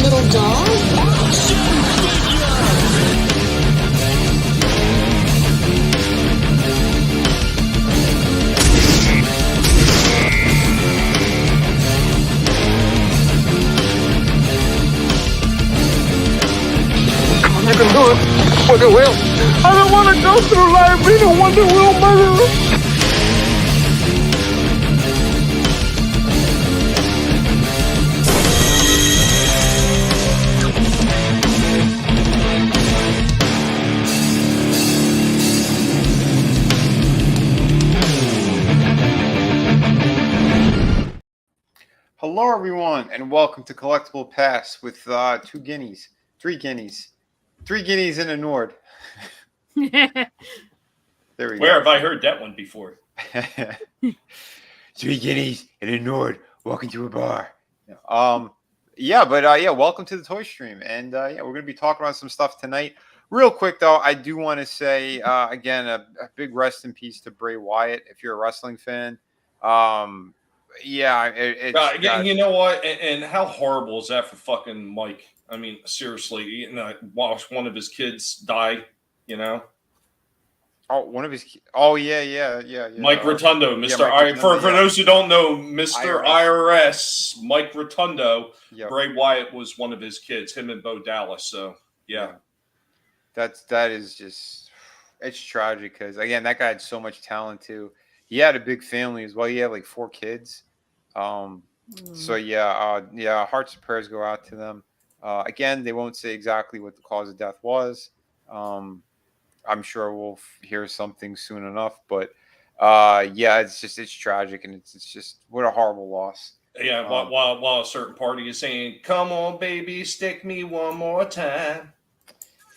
little dog? I can do it, but it will. I don't want to go through life being a wonder wheel murderer. Hello, everyone, and welcome to Collectible Pass with three guineas and a Nord. There we go. Where have I heard that one before? 3 guineas and a Nord walking to a bar. Welcome to the toy stream, and we're gonna be talking about some stuff tonight. Real quick though, I do want to say again a big rest in peace to Bray Wyatt. If you're a wrestling fan, you know what? And how horrible is that for fucking Mike? I mean, seriously, watch one of his kids die. Oh, one of his. Oh yeah. Mike Rotundo, Mr. For those who don't know, Mr. IRS, Mike Rotundo, yep. Bray Wyatt was one of his kids, him and Bo Dallas. So yeah. That is just, it's tragic because again, that guy had so much talent too. He had a big family as well. He had like 4 kids. Hearts and prayers go out to them. Again, they won't say exactly what the cause of death was. I'm sure we'll hear something soon enough, but it's tragic, and it's just what a horrible loss. Yeah, while a certain party is saying, "Come on, baby, stick me one more time."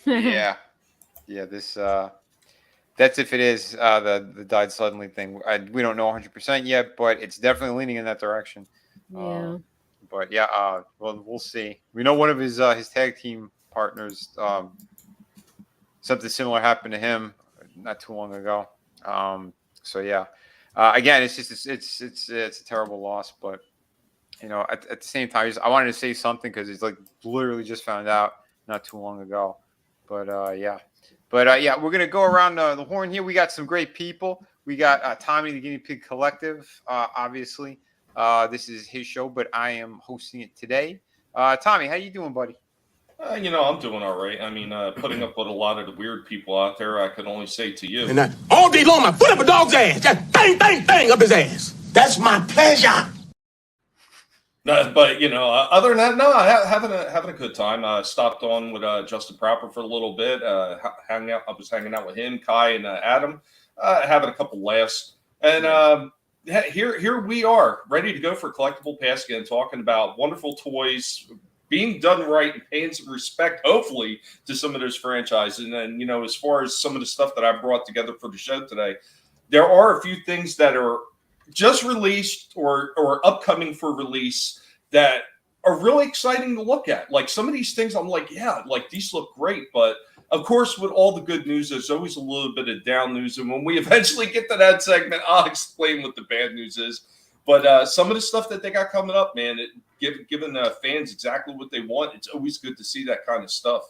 This that's if it is the died suddenly thing. We don't know 100% yet, but it's definitely leaning in that direction. Yeah. We'll see. We know one of his tag team partners. Something similar happened to him not too long ago. Again, it's just it's a terrible loss, but at the same time, I wanted to say something because it's like literally just found out not too long ago. But we're gonna go around the horn here. We got some great people. We got Tommy the Guinea Pig Collective. Obviously, this is his show, but I am hosting it today. Tommy, how you doing, buddy? I'm doing all right. I mean, putting up with a lot of the weird people out there, I could only say to you. And all day long, I put up a dog's ass. Just bang, bang, bang up his ass. That's my pleasure. Other than that, no, having a good time. Stopped on with Justin Proper for a little bit. Hanging out. I was hanging out with him, Kai, and Adam, having a couple laughs. And here we are, ready to go for Collectible Pass again, talking about wonderful toys being done right and paying some respect, hopefully, to some of those franchises. And then, as far as some of the stuff that I brought together for the show today, there are a few things that are just released or upcoming for release that are really exciting to look at. Like some of these things, I'm like, these look great. But of course, with all the good news, there's always a little bit of down news. And when we eventually get to that segment, I'll explain what the bad news is. But some of the stuff that they got coming up, man, giving fans exactly what they want, it's always good to see that kind of stuff.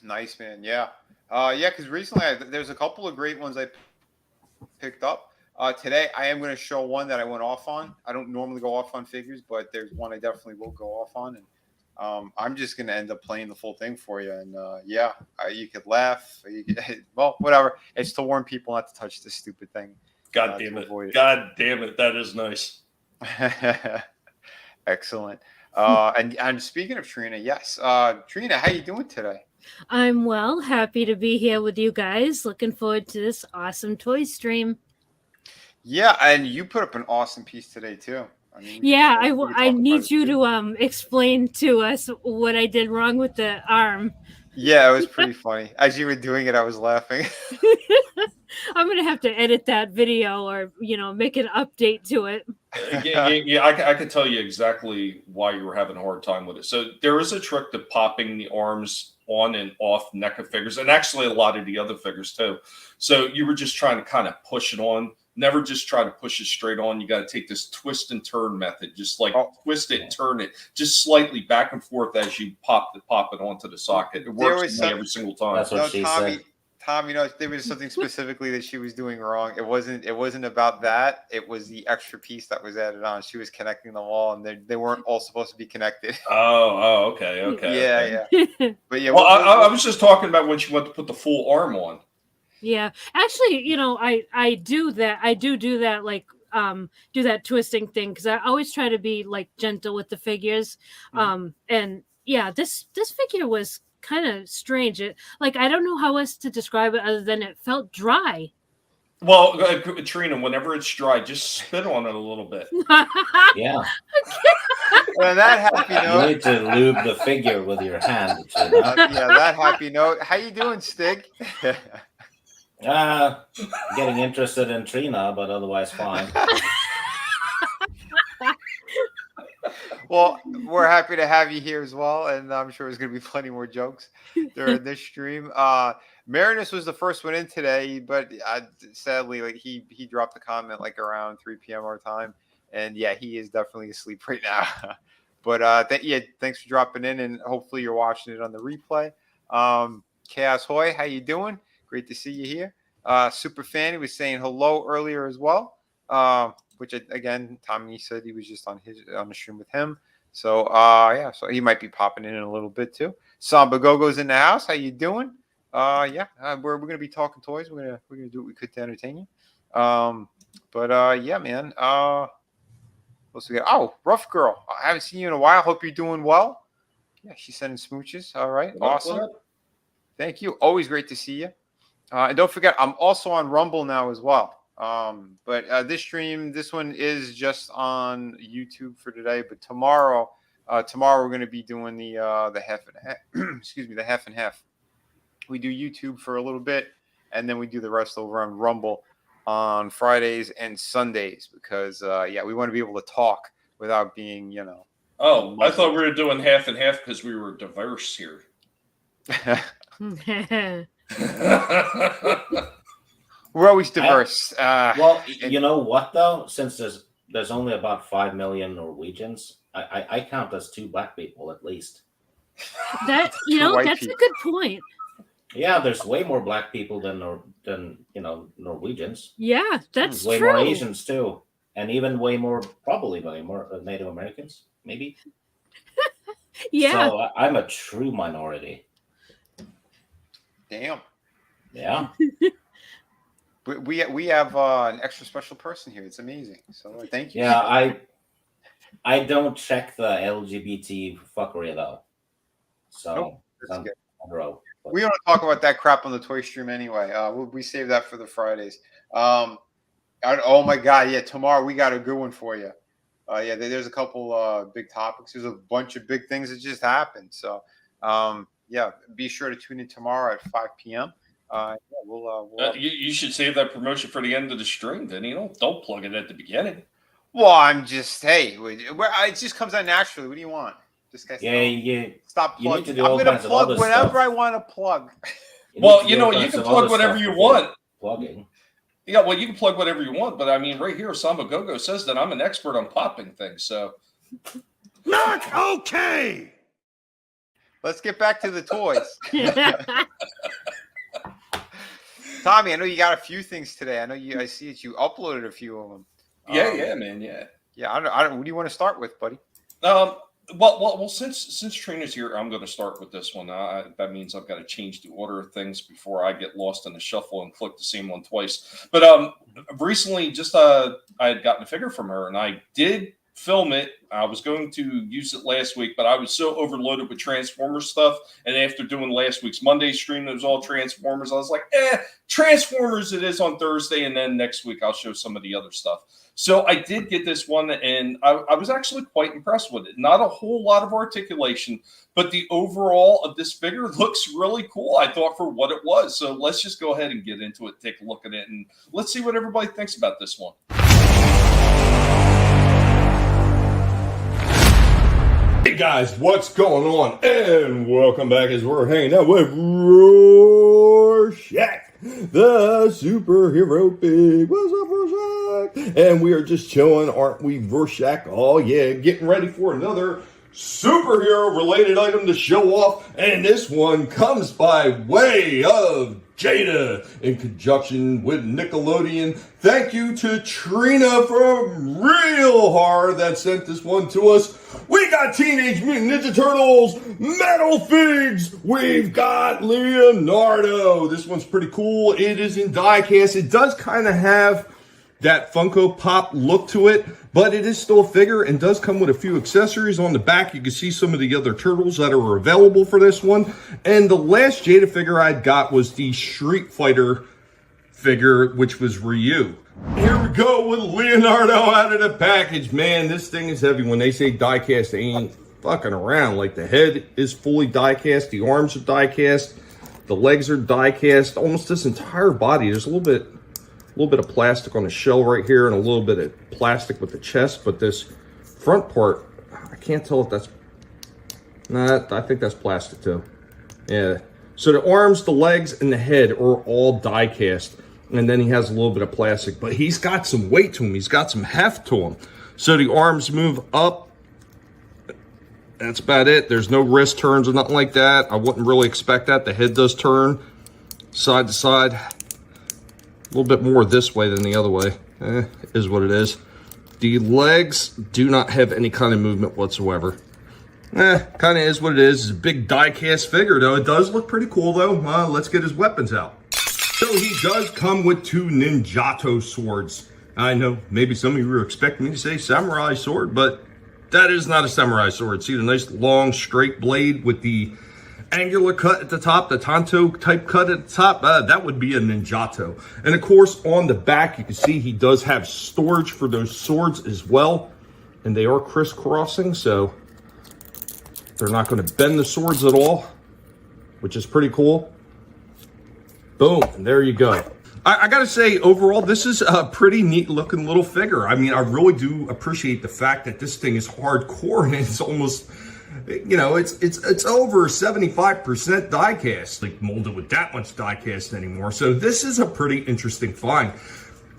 Nice, man. Yeah. Because recently there's a couple of great ones I picked up. Today, I am going to show one that I went off on. I don't normally go off on figures, but there's one I definitely will go off on. And I'm just going to end up playing the full thing for you. And you could laugh. Whatever. It's to warn people not to touch this stupid thing. God damn it. God damn it. That is nice. Excellent. And speaking of Trina, yes. Trina, how you doing today? I'm well. Happy to be here with you guys. Looking forward to this awesome toy stream. Yeah, and you put up an awesome piece today, too. I need you to explain to us what I did wrong with the arm. Yeah, it was pretty funny. As you were doing it, I was laughing. I'm going to have to edit that video or, make an update to it. I can tell you exactly why you were having a hard time with it. So there is a trick to popping the arms on and off NECA figures, and actually a lot of the other figures too. So you were just trying to kind of push it on never just try to push it straight on. You got to take this twist and turn method, just like twist it, turn it, just slightly back and forth as you pop it onto the socket. It works every single time. That's what she said. Tom, there was something specifically that she was doing wrong. It wasn't about that. It was the extra piece that was added on. She was connecting them all, and they weren't all supposed to be connected. Okay. Yeah. But yeah. Well, I was just talking about when she went to put the full arm on. Yeah, actually, I do that. I do that, like, do that twisting thing, because I always try to be like gentle with the figures. And yeah, this figure was kind of strange. I don't know how else to describe it other than it felt dry. Well, Trina, whenever it's dry, just spit on it a little bit. Yeah. On that happy note, you need to lube the figure with your hand. That happy note. How you doing, Stig? Getting interested in Trina, but otherwise fine. Well, we're happy to have you here as well, and I'm sure there's going to be plenty more jokes during this stream. Marinus was the first one in today, but sadly, like he dropped a comment like around 3 p.m. our time, and yeah, he is definitely asleep right now. But thanks for dropping in, and hopefully you're watching it on the replay. Chaos Hoy, how you doing? Great to see you here. Super Fanny was saying hello earlier as well. Which again, Tommy said he was just on the stream with him. So so he might be popping in a little bit too. Samba Gogo's in the house. How you doing? We're gonna be talking toys. We're gonna do what we could to entertain you. Man. What's we got? Oh, Rough Girl. I haven't seen you in a while. Hope you're doing well. Yeah, she's sending smooches. All right, awesome. Thank you. Always great to see you. And don't forget, I'm also on Rumble now as well. But this one is just on YouTube for today. But tomorrow we're going to be doing the half and half. Excuse me, the half and half. We do YouTube for a little bit, and then we do the rest over on Rumble on Fridays and Sundays because we want to be able to talk without being, Oh, I thought we were doing half and half because we were diverse here. We're always diverse. Well, you know what though? Since there's only about 5 million Norwegians, I count as 2 black people at least. That's a good point. Yeah, there's way more black people than Norwegians. Yeah, that's way true. More Asians too, and even probably way more Native Americans, maybe. Yeah. So I'm a true minority. Damn. Yeah. We have an extra special person here. It's amazing. So thank you. Yeah, I don't check the LGBT fuckery though. So that's good. We don't talk about that crap on the toy stream anyway. We save that for the Fridays. Oh my God, yeah! Tomorrow we got a good one for you. There's a couple big topics. There's a bunch of big things that just happened. So be sure to tune in tomorrow at 5 p.m. You should save that promotion for the end of the stream. Then don't plug it at the beginning. Well, I'm just it just comes out naturally. What do you want? Just stop plugging. I'm going to plug whatever I want to plug. Well, you can plug whatever you want. Plugging. Yeah, well, you can plug whatever you want, but I mean, right here, Samba Gogo says that I'm an expert on popping things. So, not okay. Let's get back to the toys. Tommy, I know you got a few things today. I see that you uploaded a few of them. Yeah, man. Yeah, I don't. What do you want to start with, buddy? Well, since Trina's here, I'm going to start with this one. That means I've got to change the order of things before I get lost in the shuffle and click the same one twice. But recently, I had gotten a figure from her, and I did film it. I was going to use it last week, but I was so overloaded with Transformers stuff. And after doing last week's Monday stream, it was all Transformers. I was like, Transformers it is on Thursday, and then next week I'll show some of the other stuff. So I did get this one, and I was actually quite impressed with it. Not a whole lot of articulation, but the overall of this figure looks really cool, I thought, for what it was. So let's just go ahead and get into it, take a look at it, and let's see what everybody thinks about this one. Hey guys, what's going on? And welcome back as we're hanging out with Rorschach, the superhero pig. What's up, Rorschach? And we are just chilling, aren't we, Rorschach? Oh yeah, getting ready for another superhero related item to show off. And this one comes by way of Jada in conjunction with Nickelodeon. Thank you to Trina from Real Horror that sent this one to us. We got Teenage Mutant Ninja Turtles Metal Figs. We've got Leonardo. This one's pretty cool. It is in diecast. It does kind of have that Funko Pop look to it, but it is still a figure and does come with a few accessories. On the back, you can see some of the other turtles that are available for this one. And the last Jada figure I got was the Street Fighter figure, which was Ryu. Here we go with Leonardo out of the package. Man, this thing is heavy. When they say diecast, they ain't fucking around. Like, the head is fully diecast, the arms are diecast, the legs are diecast, almost this entire body. There's a little bit of plastic on the shell right here and a little bit of plastic with the chest, but this front part, I can't tell if that's, nah, I think that's plastic too. Yeah. So the arms, the legs, and the head are all die cast, and then he has a little bit of plastic, but he's got some weight to him. He's got some heft to him. So the arms move up. That's about it. There's no wrist turns or nothing like that. I wouldn't really expect that. The head does turn side to side. A little bit more this way than the other way. Is what it is. The legs do not have any kind of movement whatsoever. Kind of is what it is. It's a big die-cast figure, though. It does look pretty cool, though. Let's get his weapons out. So he does come with two Ninjato swords. I know maybe some of you were expecting me to say samurai sword, but that is not a samurai sword. See the nice long straight blade with the angular cut at the top, the Tanto type cut at the top, that would be a Ninjato. And of course, on the back, you can see he does have storage for those swords as well. And they are crisscrossing, so they're not going to bend the swords at all, which is pretty cool. Boom, and there you go. I gotta say, overall, this is a pretty neat looking little figure. I mean, I really do appreciate the fact that this thing is hardcore and it's almost, you know, it's over 75% die-cast, like molded with that much die-cast anymore. So this is a pretty interesting find.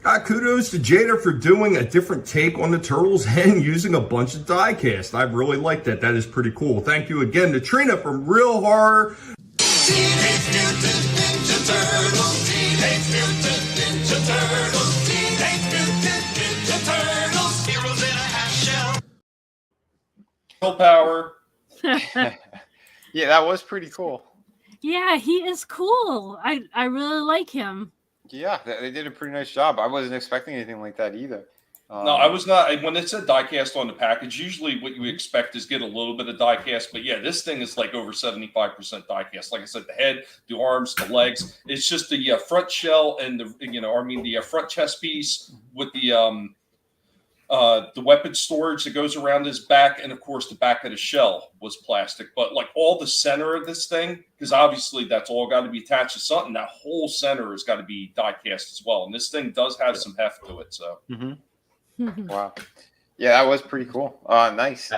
Kudos to Jada for doing a different take on the Turtles and using a bunch of die-cast. I really like that. That is pretty cool. Thank you again to Trina from Real Horror. Teenage Mutant Ninja Turtles, Teenage Mutant Ninja Turtles, Teenage Mutant Ninja Turtles, heroes in a half shell. Power. Yeah, that was pretty cool. Yeah, he is cool. I really like him. Yeah, they did a pretty nice job. I wasn't expecting anything like that either. No, I was not. When it said diecast on the package, usually what you expect is get a little bit of diecast. But yeah, this thing is like over 75% diecast. Like I said, the head, the arms, the legs. It's just the front shell and the front chest piece with the weapon storage that goes around his back, and of course the back of the shell was plastic. But like all the center of this thing, because obviously that's all got to be attached to something. That whole center has got to be diecast as well. And this thing does have some heft to it. So. Mm-hmm. Wow. Yeah, that was pretty cool. Nice.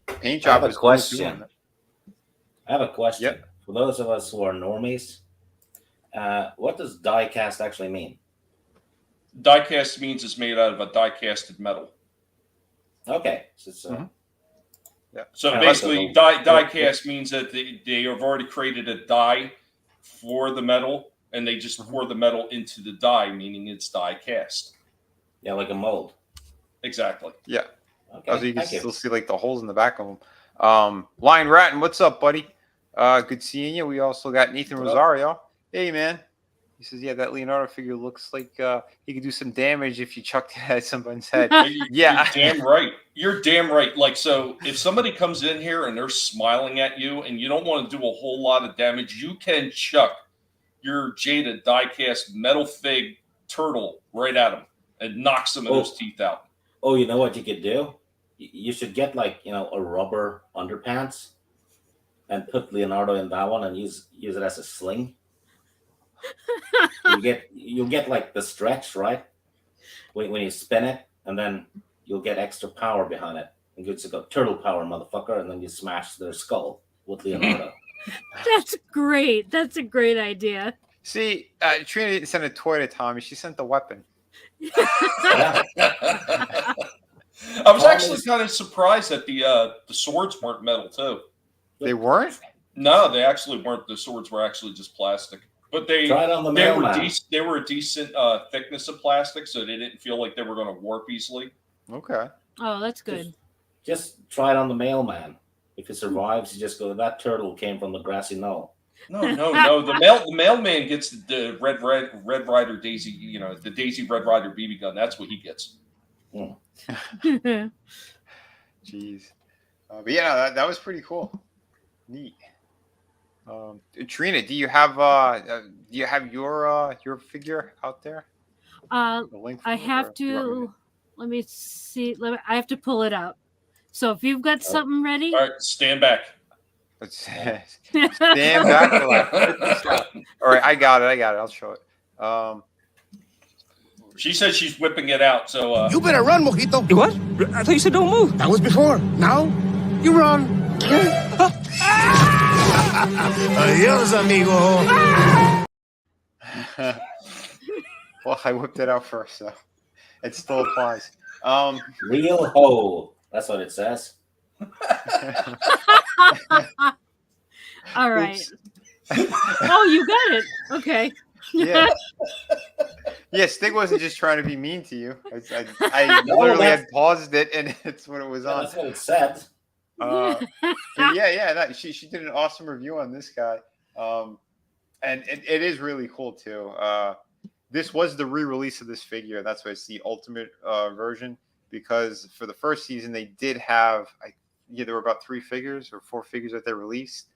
Paint job is question. I have a question. Yep. For those of us who are normies, what does die cast actually mean? Die cast means it's made out of a die casted metal. Okay. Yeah. So I like basically, the- die cast means that they have already created a die for the metal, and they just pour the metal into the die, meaning it's die cast. Yeah, like a mold. Exactly. Yeah. Okay. Oh, so you can thank still see like the holes in the back of them. Lion Ratton, what's up, buddy? Good seeing you. We also got Nathan Rosario. Hey, man. He says, yeah, that Leonardo figure looks like he could do some damage if you chucked it at someone's head. Yeah. You're damn right. You're damn right. Like, so if somebody comes in here and they're smiling at you and you don't want to do a whole lot of damage, you can chuck your Jada die-cast metal fig turtle right at them and knock some of those teeth out. Oh, you know what you could do? You should get like, a rubber underpants and put Leonardo in that one and use it as a sling. You'll get like the stretch, right? When you spin it, and then you'll get extra power behind it. and gets to go turtle power, motherfucker, and then you smash their skull with Leonardo. That's great. That's a great idea. See, Trina didn't send a toy to Tommy. She sent the weapon. Yeah. I was actually kind of surprised that the swords weren't metal too. They weren't? No, they actually weren't. The swords were actually just plastic. But they Try it on the they were mailman. they were a decent thickness of plastic, so they didn't feel like they were going to warp easily. Okay. Oh, that's good. Just try it on the mailman. If it survives, you just go, that turtle came from the grassy knoll. No. The mailman gets the Red Rider Daisy, the Daisy Red Rider BB gun. That's what he gets. Jeez. But yeah, that was pretty cool. Neat. Trina, do you have your figure out there? The link I for it, have or do you want me to. Let me see. I have to pull it up. So if you've got something ready, All right, stand back. Let's stand back. All right, I got it. I'll show it. She says she's whipping it out. So You better run, Mojito. You what? I thought you said don't move. That was before. Now, you run. Adios, amigo. Well, I whipped it out first, so it still applies. Real ho. That's what it says. all right. Oh, you got it. Okay. Yeah. Yeah, Stig wasn't just trying to be mean to you. I literally had paused it, and it's what it was on. That's what it said. But she did an awesome review on this guy, and it is really cool too. This was the re-release of this figure. That's why it's the ultimate version, because for the first season they did have, there were about 3 figures or 4 figures that they released,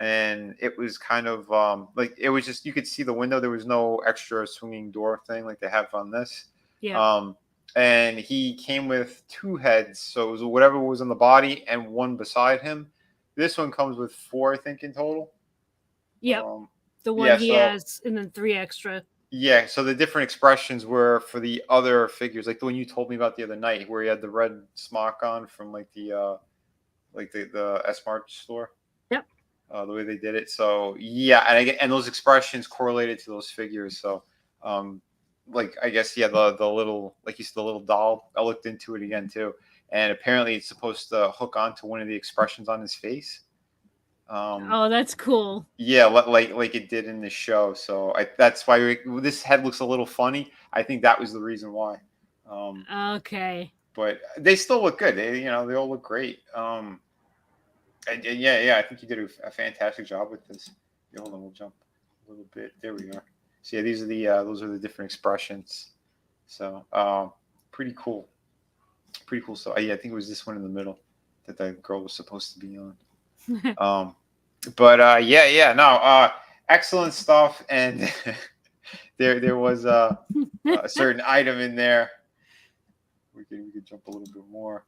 and it was kind of like, it was just, you could see the window. There was no extra swinging door thing like they have on this. Yeah. And he came with 2 heads, so it was whatever was on the body and 1 beside him. This one comes with 4, I think, in total. Yep. The one he has, and then 3 extra. Yeah, so the different expressions were for the other figures, like the one you told me about the other night, where he had the red smock on from like the S-Mart store. Yep. The way they did it. So yeah, and those expressions correlated to those figures. So like, I guess, yeah, the little, like you said, the little doll, I looked into it again too, and apparently it's supposed to hook onto one of the expressions on his face. Oh, that's cool. Yeah, like it did in the show. So that's why this head looks a little funny. I think that was the reason why. Okay. But they still look good. They all look great. And yeah, I think you did a fantastic job with this. Hold on, we'll jump a little bit. There we are. So yeah, these are those are the different expressions. So pretty cool. So yeah, I think it was this one in the middle that the girl was supposed to be on. Excellent stuff. And there was a certain item in there. We could jump a little bit more.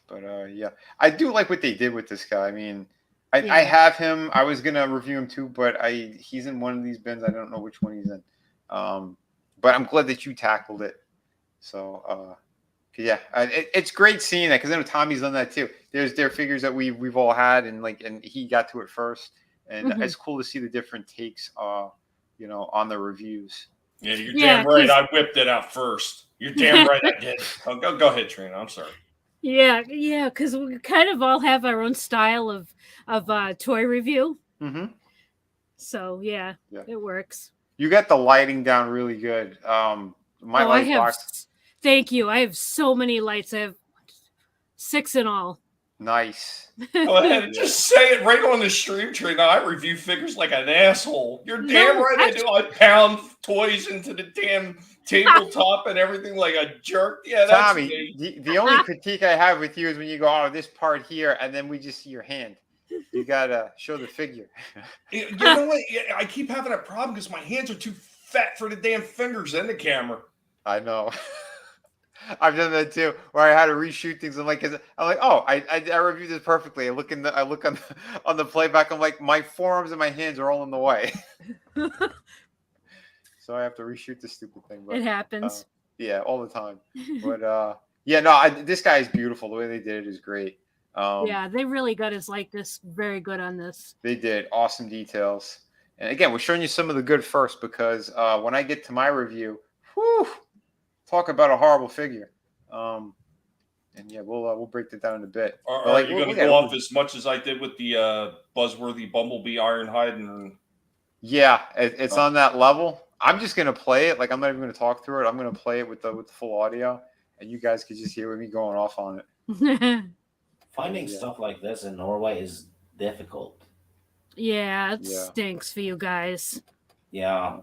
But yeah, I do like what they did with this guy. I mean, I have him. I was gonna review him too, but he's in one of these bins. I don't know which one he's in. But I'm glad that you tackled it. So yeah, it's great seeing that, because I know Tommy's done that too. There are figures that we've all had, and he got to it first, and it's cool to see the different takes, on the reviews. Yeah, you're damn right. I whipped it out first. You're damn right I did. Oh, go ahead, Trina. I'm sorry. Yeah, because we kind of all have our own style of toy review. Mm-hmm. So yeah, it works. You got the lighting down really good. My light box. Thank you. I have so many lights. I have 6 in all. Nice. Go ahead and just say it right on the stream, Trina. I review figures like an asshole. You're damn right I do. I pound toys into the damn tabletop and everything like a jerk. Yeah, that's Tommy, me. the only critique I have with you is when you go, oh, this part here, and then we just see your hand. You gotta show the figure. You know what? I keep having that problem because my hands are too fat for the damn fingers and the camera. I know. I've done that too, where I had to reshoot things. I'm like, oh, I reviewed this perfectly. I look on the playback. I'm like, my forearms and my hands are all in the way. So I have to reshoot this stupid thing. But, it happens. Yeah, all the time. But Yeah, no, this guy is beautiful. The way they did it is great. Yeah, they really got his likeness very good on this. They did awesome details. And again, we're showing you some of the good first because when I get to my review, whew, talk about a horrible figure. And yeah, we'll break that down in a bit. Are you going to go off as much as I did with the buzzworthy Bumblebee Ironhide? And yeah, it's on that level. I'm just gonna play it. Like I'm not even gonna talk through it. I'm gonna play it with the full audio, and you guys can just hear me going off on it. Finding stuff like this in Norway is difficult. Yeah, it stinks for you guys. Yeah.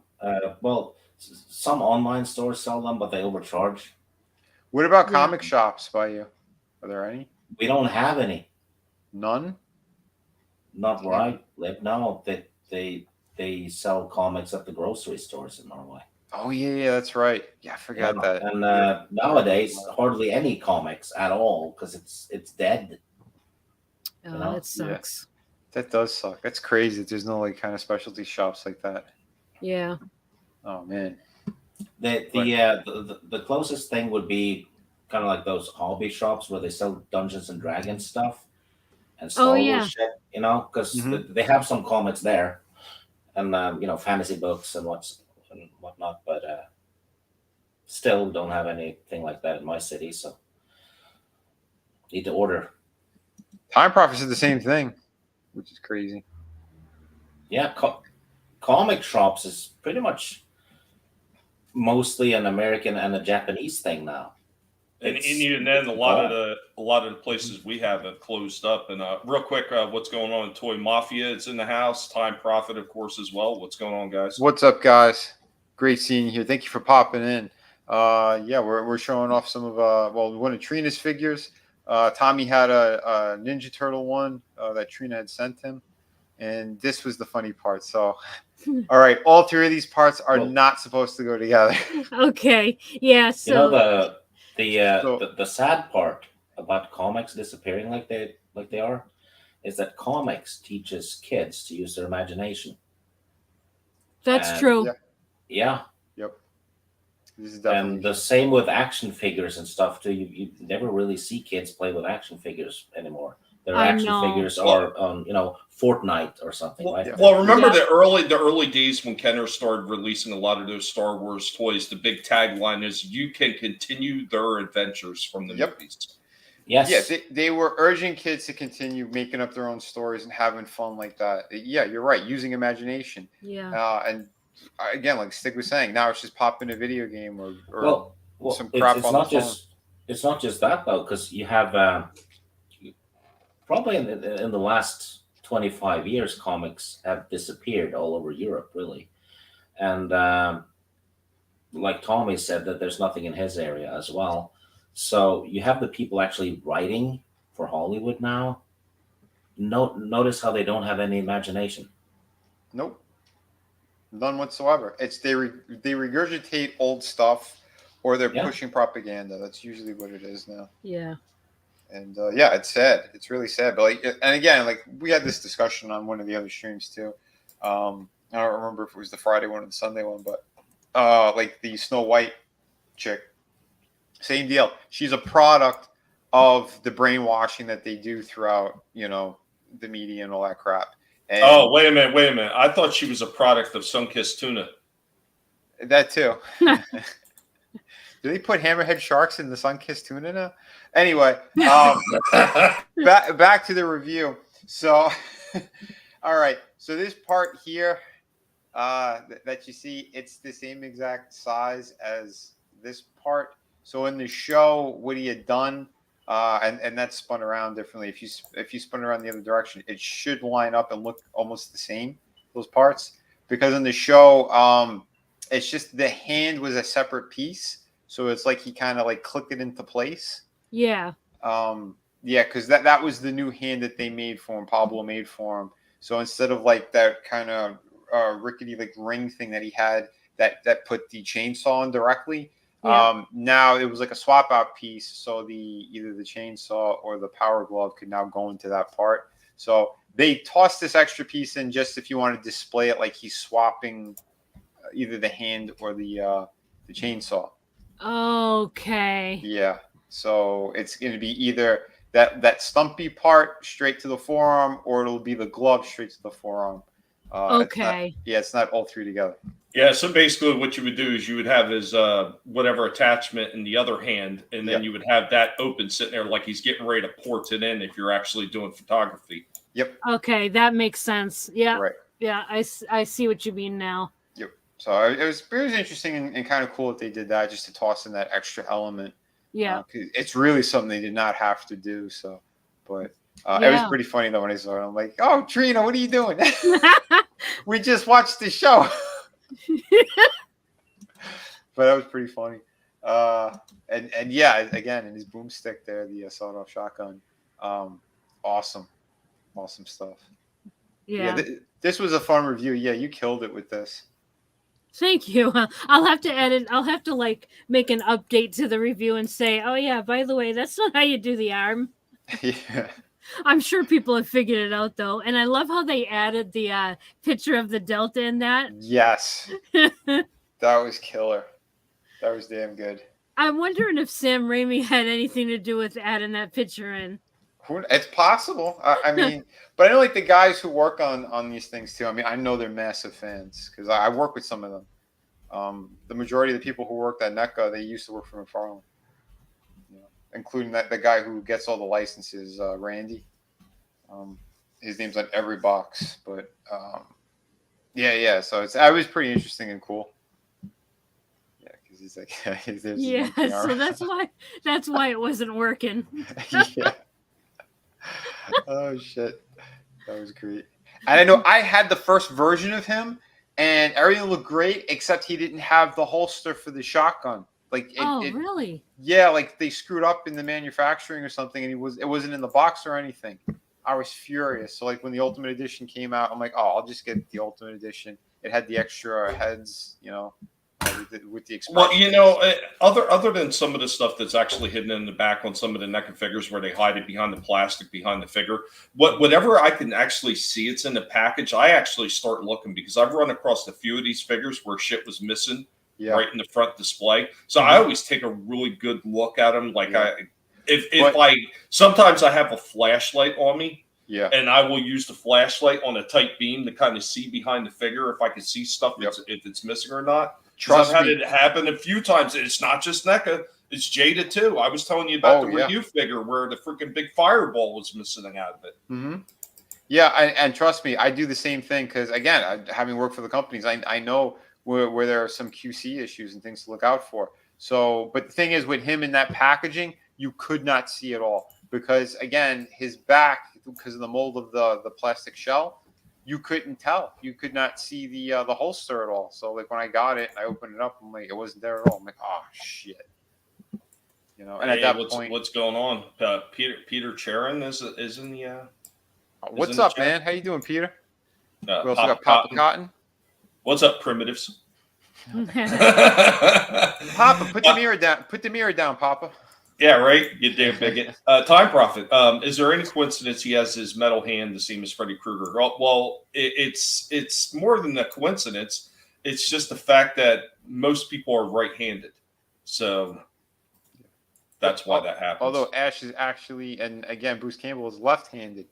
Well, some online stores sell them, but they overcharge. What about comic shops by you? Are there any? We don't have any. None? Not where I live. No, they sell comics at the grocery stores in Norway. Oh yeah, that's right. Yeah, I forgot that. And nowadays, hardly any comics at all because it's dead. Oh, it sucks. Yeah. That does suck. That's crazy. There's no like kind of specialty shops like that. Yeah. Oh man. The closest thing would be kind of like those hobby shops where they sell Dungeons and Dragons stuff and Star Wars shit, you know, because they have some comics there and you know, fantasy books and whatnot, but still don't have anything like that in my city, so need to order. Time Profits is the same thing, which is crazy. Yeah, comic shops is pretty much mostly an American and a Japanese thing now. And even then, a lot of the places we have closed up. And real quick, what's going on? Toy Mafia, it's in the house. Time Profit, of course, as well. What's going on, guys? What's up, guys? Great seeing you here. Thank you for popping in. Yeah, we're showing off some of one of Trina's figures. Tommy had a Ninja Turtle one that Trina had sent him, and this was the funny part. So, all right, all three of these parts are not supposed to go together. Okay, yeah. So you know the sad part about comics disappearing like they are is that comics teaches kids to use their imagination. That's true. Yeah. Yep. This is definitely and the same with action figures and stuff too. You never really see kids play with action figures anymore. Their action figures are you know, Fortnite or something, right? Well, remember the early days when Kenner started releasing a lot of those Star Wars toys. The big tagline is "You can continue their adventures from the movies." Yes. Yeah, they were urging kids to continue making up their own stories and having fun like that. Yeah, you're right. Using imagination. Yeah. And again, like Stig was saying, now it's just pop in a video game or well, some crap it's on not the phone. It's not just that though, because you have probably in the last 25 years, comics have disappeared all over Europe, really. And like Tommy said, that there's nothing in his area as well. So you have the people actually writing for Hollywood now. Notice how they don't have any imagination. Nope. None whatsoever. It's they regurgitate old stuff or they're pushing propaganda. That's usually what it is now. Yeah. And yeah, it's sad. It's really sad. But like, and again, like we had this discussion on one of the other streams too. I don't remember if it was the Friday one or the Sunday one, but like the Snow White chick, same deal. She's a product of the brainwashing that they do throughout, you know, the media and all that crap. And wait a minute. I thought she was a product of Sunkissed Tuna. That too. Do they put hammerhead sharks in the Sunkissed Tuna now? Anyway, back to the review. So, all right. So this part here that you see, it's the same exact size as this part. So in the show, what he had done, and that's spun around differently. If you spun around the other direction, it should line up and look almost the same, those parts. Because in the show, it's just the hand was a separate piece. So it's like he kind of like clicked it into place. Yeah. Yeah, because that was the new hand that they made for him, Pablo made for him. So instead of like that kind of rickety like ring thing that he had that put the chainsaw on directly, now it was like a swap out piece. So either the chainsaw or the power glove could now go into that part. So they tossed this extra piece in just if you want to display it like he's swapping either the hand or the chainsaw. Okay. Yeah. So it's going to be either that stumpy part straight to the forearm, or it'll be the glove straight to the forearm. Okay. It's not all three together. Yeah, so basically what you would do is you would have his whatever attachment in the other hand, and then you would have that open sitting there like he's getting ready to port it in if you're actually doing photography. Yep. Okay, that makes sense. Yeah. Right. Yeah, I see what you mean now. Yep. So it was interesting and kind of cool that they did that, just to toss in that extra element. Yeah. 'Cause it's really something they did not have to do. So, but it was pretty funny though when I saw it. I'm like, oh, Trina, what are you doing? We just watched the show. But that was pretty funny. And yeah, again, in his boomstick there, the sawed-off shotgun. Awesome stuff. Yeah. This was a fun review. Yeah, you killed it with this. Thank you. I'll have to edit. I'll have to like make an update to the review and say, oh yeah, by the way, that's not how you do the arm. Yeah. I'm sure people have figured it out though. And I love how they added the picture of the Delta in that. Yes. That was killer. That was damn good. I'm wondering if Sam Raimi had anything to do with adding that picture in. It's possible. I mean, but I know like the guys who work on these things too. I mean, I know they're massive fans because I work with some of them. The majority of the people who worked at NECA, they used to work for McFarlane. Including the guy who gets all the licenses, Randy. His name's on every box, but yeah. So I was pretty interesting and cool. Yeah, because he's like, so that's why it wasn't working. Yeah. Oh shit, that was great. And I know I had the first version of him, and everything looked great except he didn't have the holster for the shotgun. Like, really? Yeah, like they screwed up in the manufacturing or something, and it wasn't in the box or anything. I was furious. So like when the Ultimate Edition came out, I'm like, oh, I'll just get the Ultimate Edition. It had the extra heads, with the expression. Well, other than some of the stuff that's actually hidden in the back on some of the NECA figures where they hide it behind the plastic behind the figure, whatever I can actually see it's in the package, I actually start looking because I've run across a few of these figures where shit was missing. Yeah. Right in the front display. So I always take a really good look at them. Like sometimes I have a flashlight on me. Yeah. And I will use the flashlight on a tight beam to kind of see behind the figure if I can see stuff if it's missing or not. I've had it happen a few times. It's not just NECA. It's Jada too. I was telling you about the Ryu figure where the freaking big fireball was missing out of it. Mm-hmm. Yeah, and trust me, I do the same thing because again, having worked for the companies, I know where there are some QC issues and things to look out for. So, but the thing is, with him in that packaging, you could not see it all because, again, his back, because of the mold of the plastic shell, you couldn't tell. You could not see the holster at all. So, like when I got it, I opened it up, I'm like, it wasn't there at all. I'm like, oh shit, And at that point, what's going on? Peter Charon is in the. What's up, man? How you down, Peter? We also got Papa Cotton. What's up, primitives? Papa, put the mirror down. Put the mirror down, Papa. Yeah, right. You damn bigot. Time Prophet. Is there any coincidence he has his metal hand the same as Freddy Krueger? Well, it's more than a coincidence. It's just the fact that most people are right-handed, so that's why that happens. Although Ash is actually, and again, Bruce Campbell is left-handed.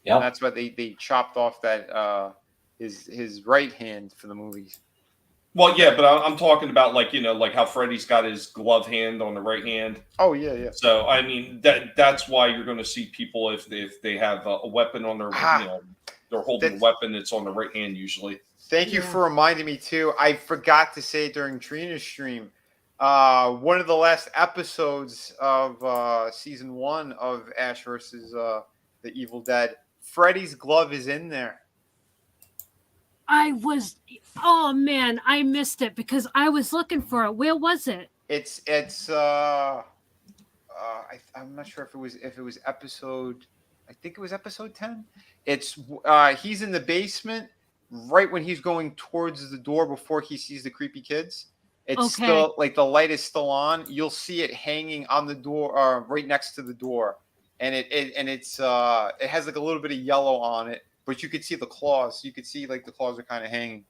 Yeah, that's why they chopped off that. His right hand for the movies. Well, yeah, but I'm talking about like how Freddy's got his glove hand on the right hand. Oh yeah. So I mean that's why you're going to see people if they have a weapon on their they're holding a weapon that's on the right hand usually. Thank you for reminding me too. I forgot to say it during Trina's stream. One of the last episodes of season 1 of Ash versus the Evil Dead, Freddy's glove is in there. Oh man, I missed it because I was looking for it. Where was it? I'm not sure if it was episode, I think it was episode 10. It's he's in the basement right when he's going towards the door before he sees the creepy kids. It's still like the light is still on. You'll see it hanging on the door, right next to the door, and it has like a little bit of yellow on it. But you could see the claws. You could see like the claws are kind of hanging.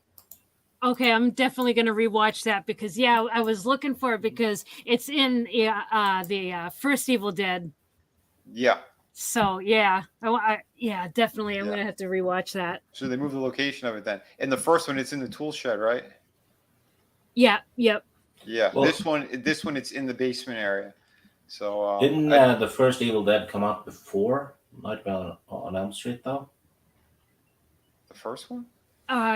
Okay, I'm definitely gonna rewatch that because I was looking for it because it's in the first Evil Dead. Yeah. So definitely I'm Yeah. gonna have to rewatch that. So they moved the location of it then. In the first one, it's in the tool shed, right? Yeah, yep. Yeah. Well, This one, it's in the basement area. So didn't the first Evil Dead come out before Nightmare on Elm Street, though? the first one.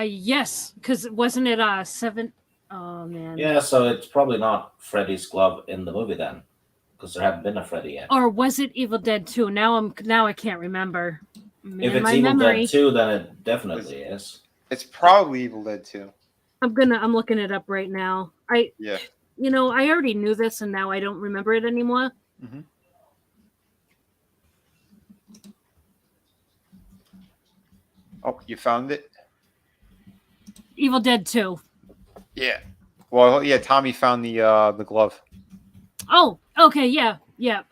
Yes, because wasn't it 7? Oh man. Yeah, so it's probably not Freddy's glove in the movie then, because there haven't been a Freddy yet. Or was it Evil Dead 2? Now I can't remember. If In it's my Evil memory, Dead 2, then it definitely is. It's probably Evil Dead 2. I'm looking it up right now. Yeah. I already knew this and now I don't remember it anymore. Mm-hmm. Oh, you found it? Evil Dead 2. Yeah. Well, yeah. Tommy found the glove. Oh, okay, yeah.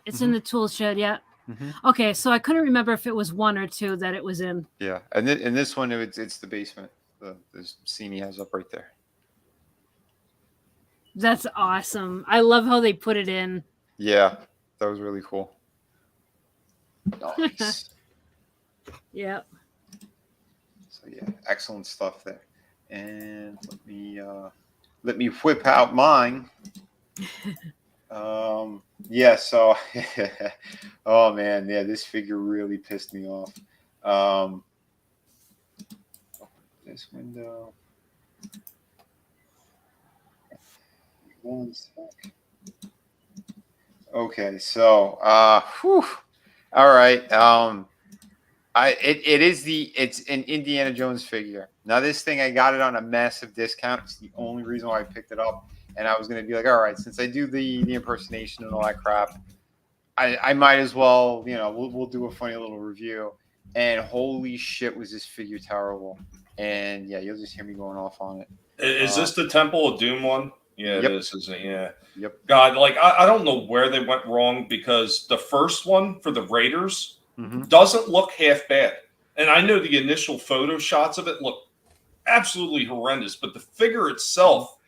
It's in the tool shed, yeah. Mm-hmm. Okay, so I couldn't remember if it was 1 or 2 that it was in. Yeah, and in this one, it's the basement. The scene he has up right there. That's awesome. I love how they put it in. Yeah, that was really cool. Nice. Yeah. So yeah, excellent stuff there. And let me whip out mine. Yeah, so oh man, yeah, this figure really pissed me off. This window. One sec. Okay, so all right. It's an Indiana Jones figure. Now this thing, I got it on a massive discount. It's the only reason why I picked it up. And I was gonna be like, all right, since I do the impersonation and all that crap, I might as well, we'll do a funny little review. And holy shit, was this figure terrible. And yeah, you'll just hear me going off on it. Is this the Temple of Doom one? Yeah, Yep. it is, isn't it? Yeah. Yep. God, like I don't know where they went wrong because the first one for the Raiders Mm-hmm. doesn't look half bad. And I know the initial photo shots of it look absolutely horrendous, but the figure itself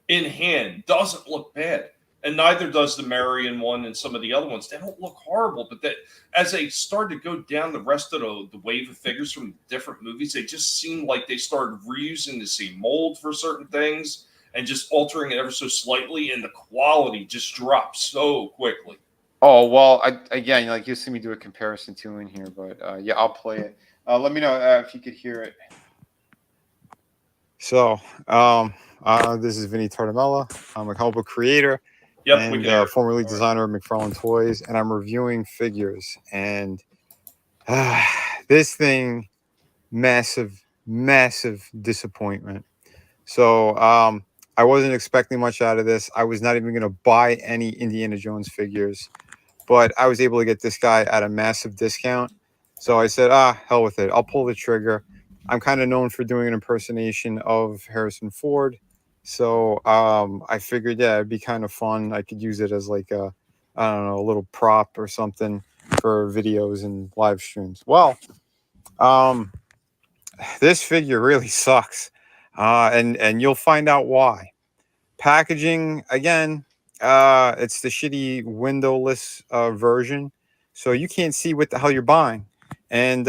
in hand doesn't look bad. And neither does the Marion one and some of the other ones. They don't look horrible, but that as they started to go down the rest of the wave of figures from different movies, they just seemed like they started reusing the same mold for certain things and just altering it ever so slightly, and the quality just dropped so quickly. Oh, well, again, like you'll see me do a comparison too in here, but yeah, I'll play it. Let me know if you could hear it. So, this is Vinnieart. I'm a comic book creator Yep, we can hear and it. formerly designer of McFarlane Toys, and I'm reviewing figures. And this thing, massive disappointment. So, I wasn't expecting much out of this. I was not even going to buy any Indiana Jones figures, but I was able to get this guy at a massive discount. So I said, hell with it. I'll pull the trigger. I'm kind of known for doing an impersonation of Harrison Ford. So I figured, yeah, it'd be kind of fun. I could use it as like a little prop or something for videos and live streams. Well, this figure really sucks. And you'll find out why. Packaging, again, it's the shitty windowless version, so you can't see what the hell you're buying. And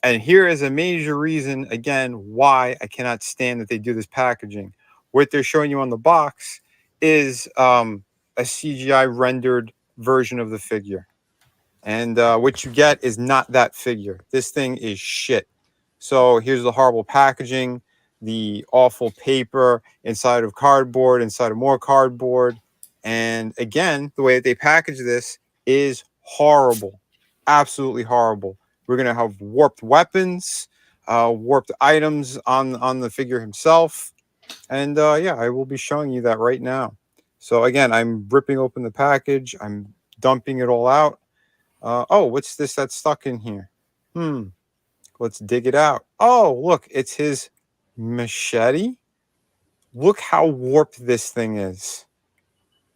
here is a major reason, again, why I cannot stand that they do this packaging. What they're showing you on the box is a CGI rendered version of the figure. And what you get is not that figure. This thing is shit. So here's the horrible packaging, the awful paper inside of cardboard, inside of more cardboard. And again, the way that they package this is horrible. Absolutely horrible. We're going to have warped weapons, warped items on the figure himself. And yeah, I will be showing you that right now. So again, I'm ripping open the package. I'm dumping it all out. Oh, what's this that's stuck in here? Let's dig it out. Oh, look, it's his machete. Look how warped this thing is.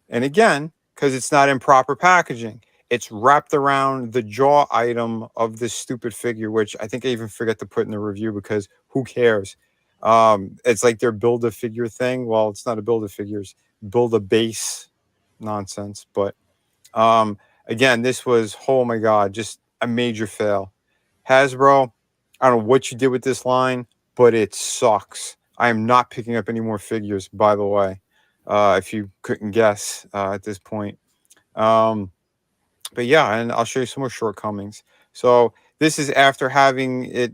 And again, because it's not in proper packaging, it's wrapped around the jaw item of this stupid figure, which I think I even forget to put in the review because who cares? It's like their build a figure thing. Well, it's not a build a figures, build a base nonsense. But again, this was, oh my God, just a major fail. Hasbro, I don't know what you did with this line, but it sucks. I am not picking up any more figures, by the way, if you couldn't guess at this point. But yeah, and I'll show you some more shortcomings. So this is after having it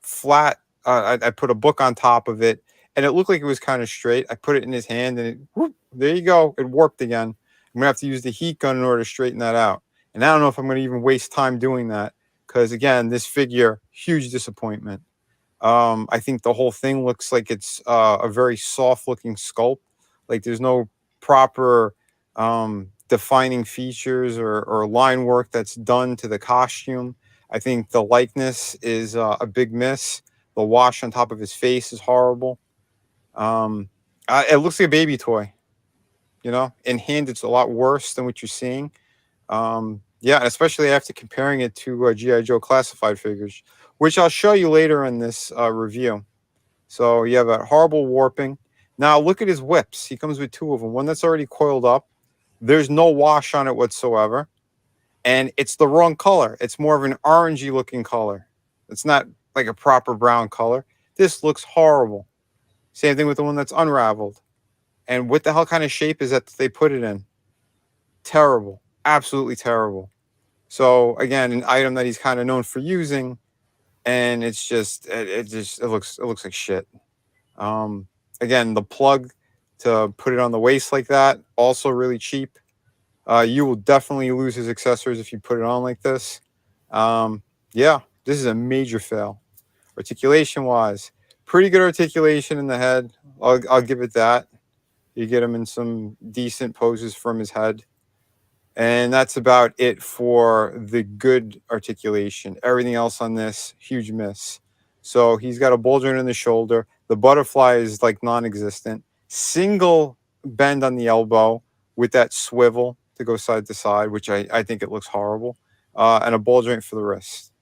flat. I put a book on top of it, and it looked like it was kind of straight. I put it in his hand, and it, whoop, there you go. It warped again. I'm gonna have to use the heat gun in order to straighten that out. And I don't know if I'm gonna even waste time doing that because again, this figure, huge disappointment. I think the whole thing looks like it's a very soft looking sculpt. Like there's no proper defining features or line work that's done to the costume. I think the likeness is a big miss. The wash on top of his face is horrible. It looks like a baby toy. You know, in hand, it's a lot worse than what you're seeing. Yeah, and especially after comparing it to G.I. Joe classified figures, which I'll show you later in this review. So you have a horrible warping. Now look at his whips. He comes with two of them. One that's already coiled up. There's no wash on it whatsoever. And it's the wrong color. It's more of an orangey looking color. It's not like a proper brown color. This looks horrible. Same thing with the one that's unraveled. And what the hell kind of shape is that they put it in? Terrible. Absolutely terrible. So again, an item that he's kind of known for using, and it's just it looks like shit. Again, the plug to put it on the waist like that, also really cheap. You will definitely lose his accessories if you put it on like this. Yeah, this is a major fail. Articulation wise, pretty good articulation in the head. I'll give it that. You get him in some decent poses from his head. And that's about it for the good articulation. Everything else on this, huge miss. So he's got a ball joint in the shoulder. The butterfly is like non-existent. Single bend on the elbow with that swivel to go side to side, which I think it looks horrible. And a ball joint for the wrist.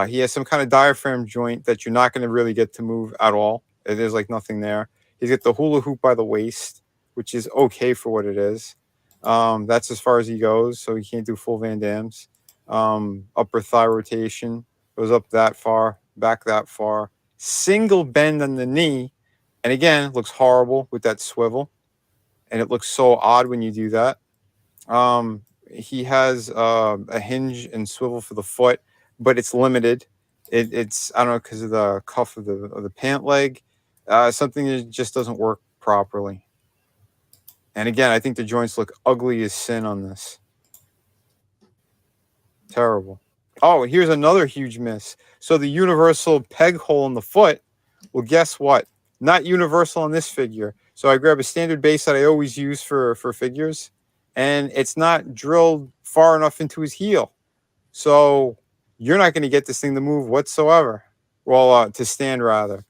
He has some kind of diaphragm joint that you're not going to really get to move at all. There's like nothing there. He's got the hula hoop by the waist, which is okay for what it is. That's as far as he goes, so he can't do full Van Dams. Upper thigh rotation goes up that far, back that far. Single bend on the knee, and again, looks horrible with that swivel, and it looks so odd when you do that. He has a hinge and swivel for the foot, but it's limited. It's I don't know, because of the cuff of the pant leg, something that just doesn't work properly. And again, I think the joints look ugly as sin on this. Terrible. Oh, here's another huge miss. So the universal peg hole in the foot, well, guess what? Not universal on this figure. So I grab a standard base that I always use for figures, and it's not drilled far enough into his heel. So you're not going to get this thing to move whatsoever. Well, to stand rather.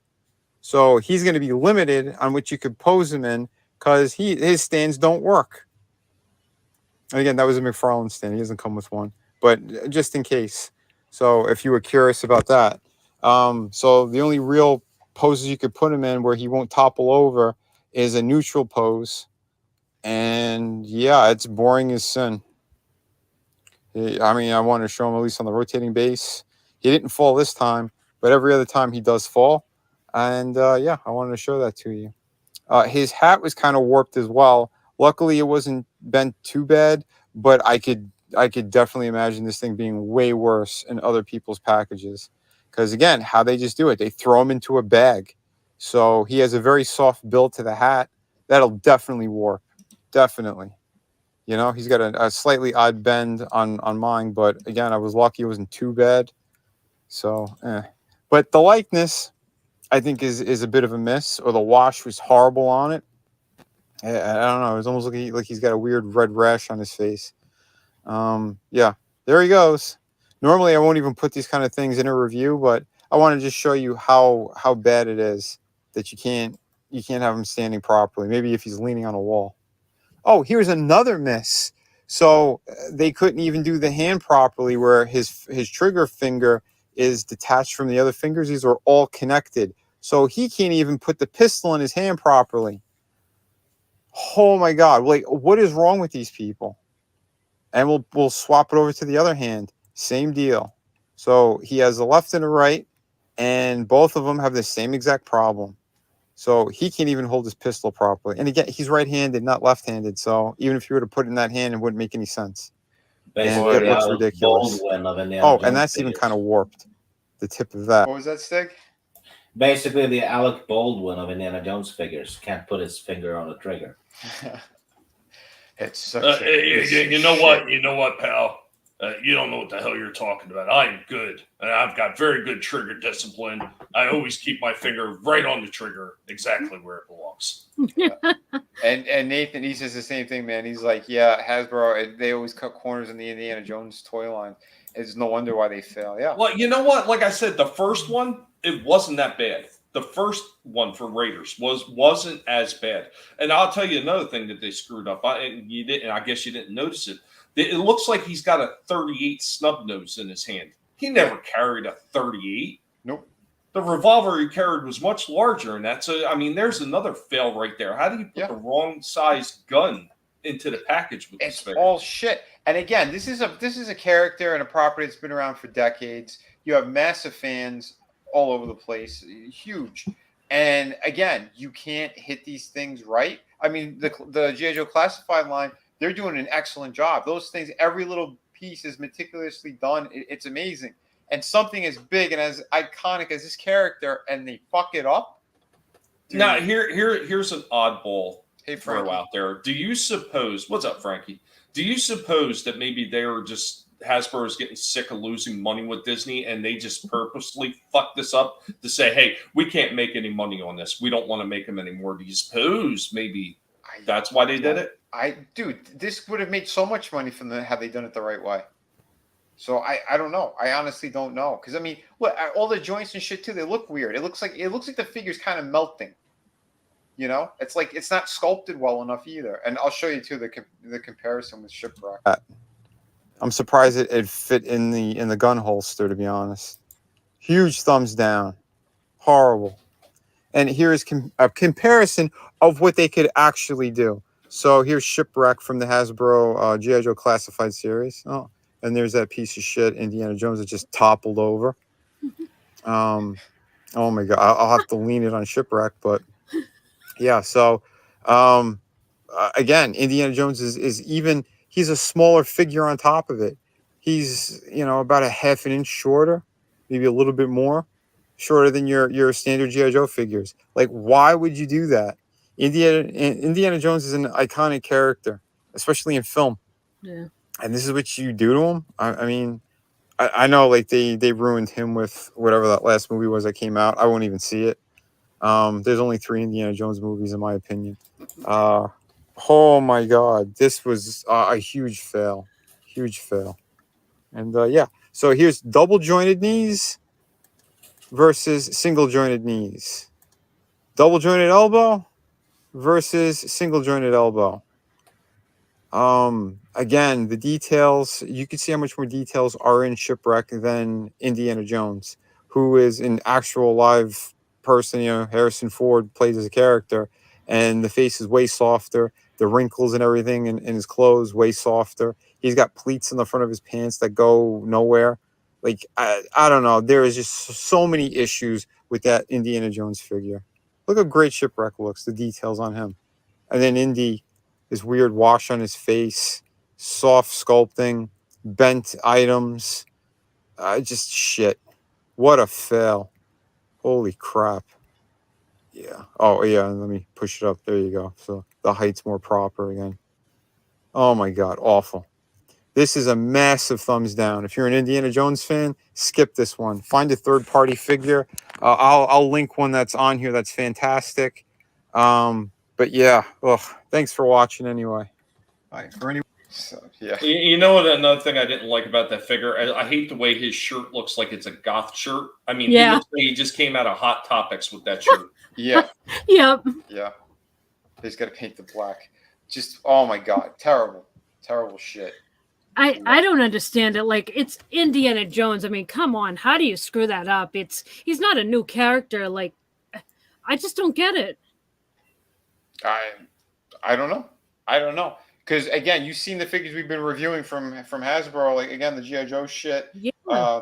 So he's going to be limited on what you could pose him in, because his stands don't work. And again, that was a McFarlane stand. He doesn't come with one, but just in case. So if you were curious about that. So the only real poses you could put him in where he won't topple over is a neutral pose. And yeah, it's boring as sin. I mean, I wanted to show him at least on the rotating base. He didn't fall this time, but every other time he does fall. And yeah, I wanted to show that to you. His hat was kind of warped as well. Luckily, it wasn't bent too bad, but I could definitely imagine this thing being way worse in other people's packages. Because again, how they just do it, they throw him into a bag. So he has a very soft build to the hat. That'll definitely warp. Definitely. You know, he's got a slightly odd bend on mine, but again, I was lucky it wasn't too bad. So, But the likeness, I think is a bit of a miss, or the wash was horrible on it. I don't know. It was almost like he's got a weird red rash on his face. Yeah, there he goes. Normally, I won't even put these kind of things in a review, but I want to just show you how bad it is that you can't have him standing properly. Maybe if he's leaning on a wall. Oh, here's another miss. So they couldn't even do the hand properly, where his trigger finger is detached from the other fingers. These are all connected. so he can't even put the pistol in his hand properly. Oh my God! Like, what is wrong with these people? And we'll swap it over to the other hand. Same deal. So he has the left and the right, and both of them have the same exact problem. So he can't even hold his pistol properly. And again, he's right-handed, not left-handed. So even if you were to put it in that hand, it wouldn't make any sense. Basically, And it the looks Alec ridiculous. Baldwin of Indiana Oh, Jones and that's even figures. kind of warped. The tip of that. What was that, Stig? Basically, the Alec Baldwin of Indiana Jones figures can't put his finger on the trigger. It's such you know what? You know what, pal? You don't know what the hell you're talking about. I'm good, and I've got very good trigger discipline. I always keep my finger right on the trigger, exactly where it belongs. And Nathan, he says the same thing, man. He's like, yeah, Hasbro, they always cut corners in the Indiana Jones toy line. It's no wonder why they fail. Yeah. Well, you know what? Like I said, the first one, it wasn't that bad. The first one for Raiders wasn't as bad. And I'll tell you another thing that they screwed up. I guess you didn't notice it. It looks like he's got a 38 snub nose in his hand. He never carried a 38. Nope. The revolver he carried was much larger, and there's another fail right there. How do you put the wrong size gun into the package with this It's figure? all shit. And again, this is a character and a property that's been around for decades. You have massive fans all over the place, huge. And again, you can't hit these things right. I mean, the G.I. Joe Classified line, they're doing an excellent job. Those things, every little piece is meticulously done. It's amazing. And something as big and as iconic as this character, and they fuck it up. Dude. Now, here's an oddball Hey, throw Frankie. out there. Do you suppose? What's up, Frankie? Do you suppose that maybe they were just Hasbro is getting sick of losing money with Disney, and they just purposely fucked this up to say, "Hey, we can't make any money on this. We don't want to make them anymore." Do you suppose maybe that's why they did it? Dude, this would have made so much money from them had they done it the right way. So I don't know. I honestly don't know. Because I mean, look, all the joints and shit too, they look weird. It looks like the figure's kind of melting. You know, it's like it's not sculpted well enough either. And I'll show you too the comparison with Shipwreck. I'm surprised it fit in the gun holster, to be honest. Huge thumbs down. Horrible. And here's a comparison of what they could actually do. So here's Shipwreck from the Hasbro G.I. Joe Classified series. Oh, and there's that piece of shit Indiana Jones that just toppled over. Oh my God, I'll have to lean it on Shipwreck, but yeah. So again, Indiana Jones is even. He's a smaller figure on top of it. He's about a half an inch shorter, maybe a little bit more. Shorter than your standard G.I. Joe figures. Like, why would you do that? Indiana Jones is an iconic character, especially in film. Yeah. And this is what you do to him? I mean, I know like they ruined him with whatever that last movie was that came out. I won't even see it. There's only 3 Indiana Jones movies, in my opinion. Oh my God, this was a huge fail. Huge fail. And yeah, so here's double jointed knees versus single jointed knees. Double jointed elbow versus single jointed elbow. Again, the details, you can see how much more details are in Shipwreck than Indiana Jones, who is an actual live person. Harrison Ford plays as a character, and the face is way softer. The wrinkles and everything in his clothes way softer. He's got pleats in the front of his pants that go nowhere. Like, I don't know. There is just so many issues with that Indiana Jones figure. Look how great Shipwreck looks, the details on him. And then Indy, his weird wash on his face, soft sculpting, bent items. Just shit. What a fail. Holy crap. Yeah. Oh, yeah. Let me push it up. There you go. So the height's more proper again. Oh, my God. Awful. This is a massive thumbs down. If you're an Indiana Jones fan, skip this one. Find a third-party figure. I'll link one that's on here that's fantastic. But yeah, thanks for watching anyway. All right, for anyone. So, yeah. You know what? Another thing I didn't like about that figure, I hate the way his shirt looks like it's a goth shirt. I mean, Yeah. he looks like he just came out of Hot Topics with that shirt. Yeah. Yep. Yeah. He's got to paint the black. Just, oh my God. Terrible. Terrible shit. I don't understand it. Like, it's Indiana Jones. I mean, come on. How do you screw that up? He's not a new character. Like, I just don't get it. I don't know. I don't know. Because again, you've seen the figures we've been reviewing from Hasbro, like again the G.I. Joe shit. Yeah.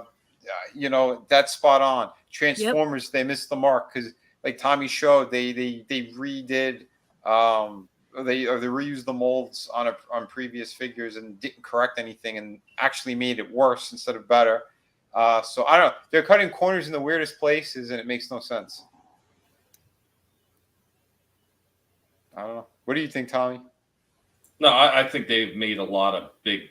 You know, that's spot on. Yep. Transformers, they missed the mark because, like Tommy showed, they redid they reused the molds on previous figures and didn't correct anything and actually made it worse instead of better. So I don't know. They're cutting corners in the weirdest places and it makes no sense. I don't know. What do you think, Tommy? No, I think they've made a lot of big,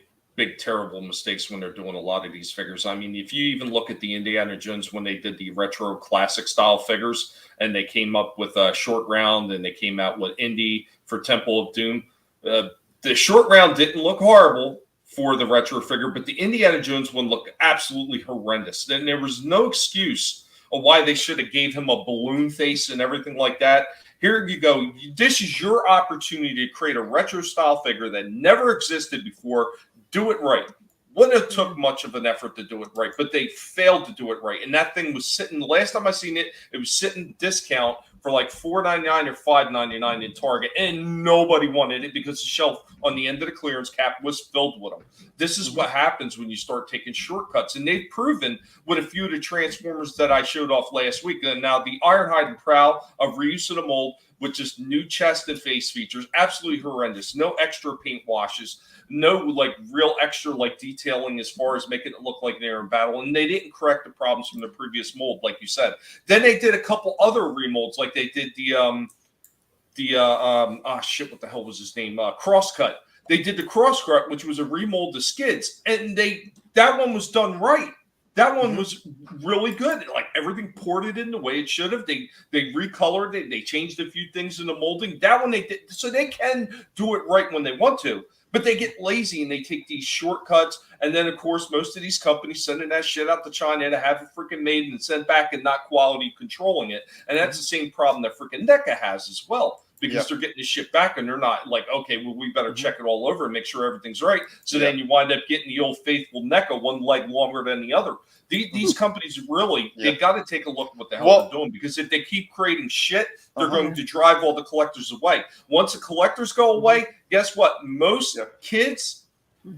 terrible mistakes when they're doing a lot of these figures. I mean, if you even look at the Indiana Jones when they did the retro classic style figures and they came up with a short round and they came out with Indy for Temple of Doom, the short round didn't look horrible for the retro figure, but the Indiana Jones one looked absolutely horrendous. And there was no excuse of why they should have gave him a balloon face and everything like that. Here you go. This is your opportunity to create a retro style figure that never existed before. Do it right. Wouldn't have took much of an effort to do it right, but they failed to do it right. And that thing was sitting, the last time I seen it, it was sitting discount for like $4.99 or $5.99 in Target, and nobody wanted it because the shelf on the end of the clearance cap was filled with them. This is what happens when you start taking shortcuts, and they've proven with a few of the Transformers that I showed off last week. And now the Ironhide and Prowl of reuse of the mold with just new chest and face features, absolutely horrendous. No extra paint washes, no like real extra like detailing as far as making it look like they're in battle, and they didn't correct the problems from the previous mold, like you said. Then they did a couple other remolds, like they did what the hell was his name? Crosscut. They did the Crosscut, which was a remold to Skids, and that one was done right. That one was really good. Like everything ported in the way it should have. They recolored it. They changed a few things in the molding. That one they did, so they can do it right when they want to. But they get lazy and they take these shortcuts. And then, of course, most of these companies sending that shit out to China to have it freaking made and sent back and not quality controlling it. And that's the same problem that freaking NECA has as well. Because they're getting the shit back and they're not like, okay, well, we better check it all over and make sure everything's right. So then you wind up getting the old faithful NECA one leg longer than the other. These companies really, they got to take a look at what the hell they're doing, because if they keep creating shit, they're going to drive all the collectors away. Once the collectors go away, guess what? Most kids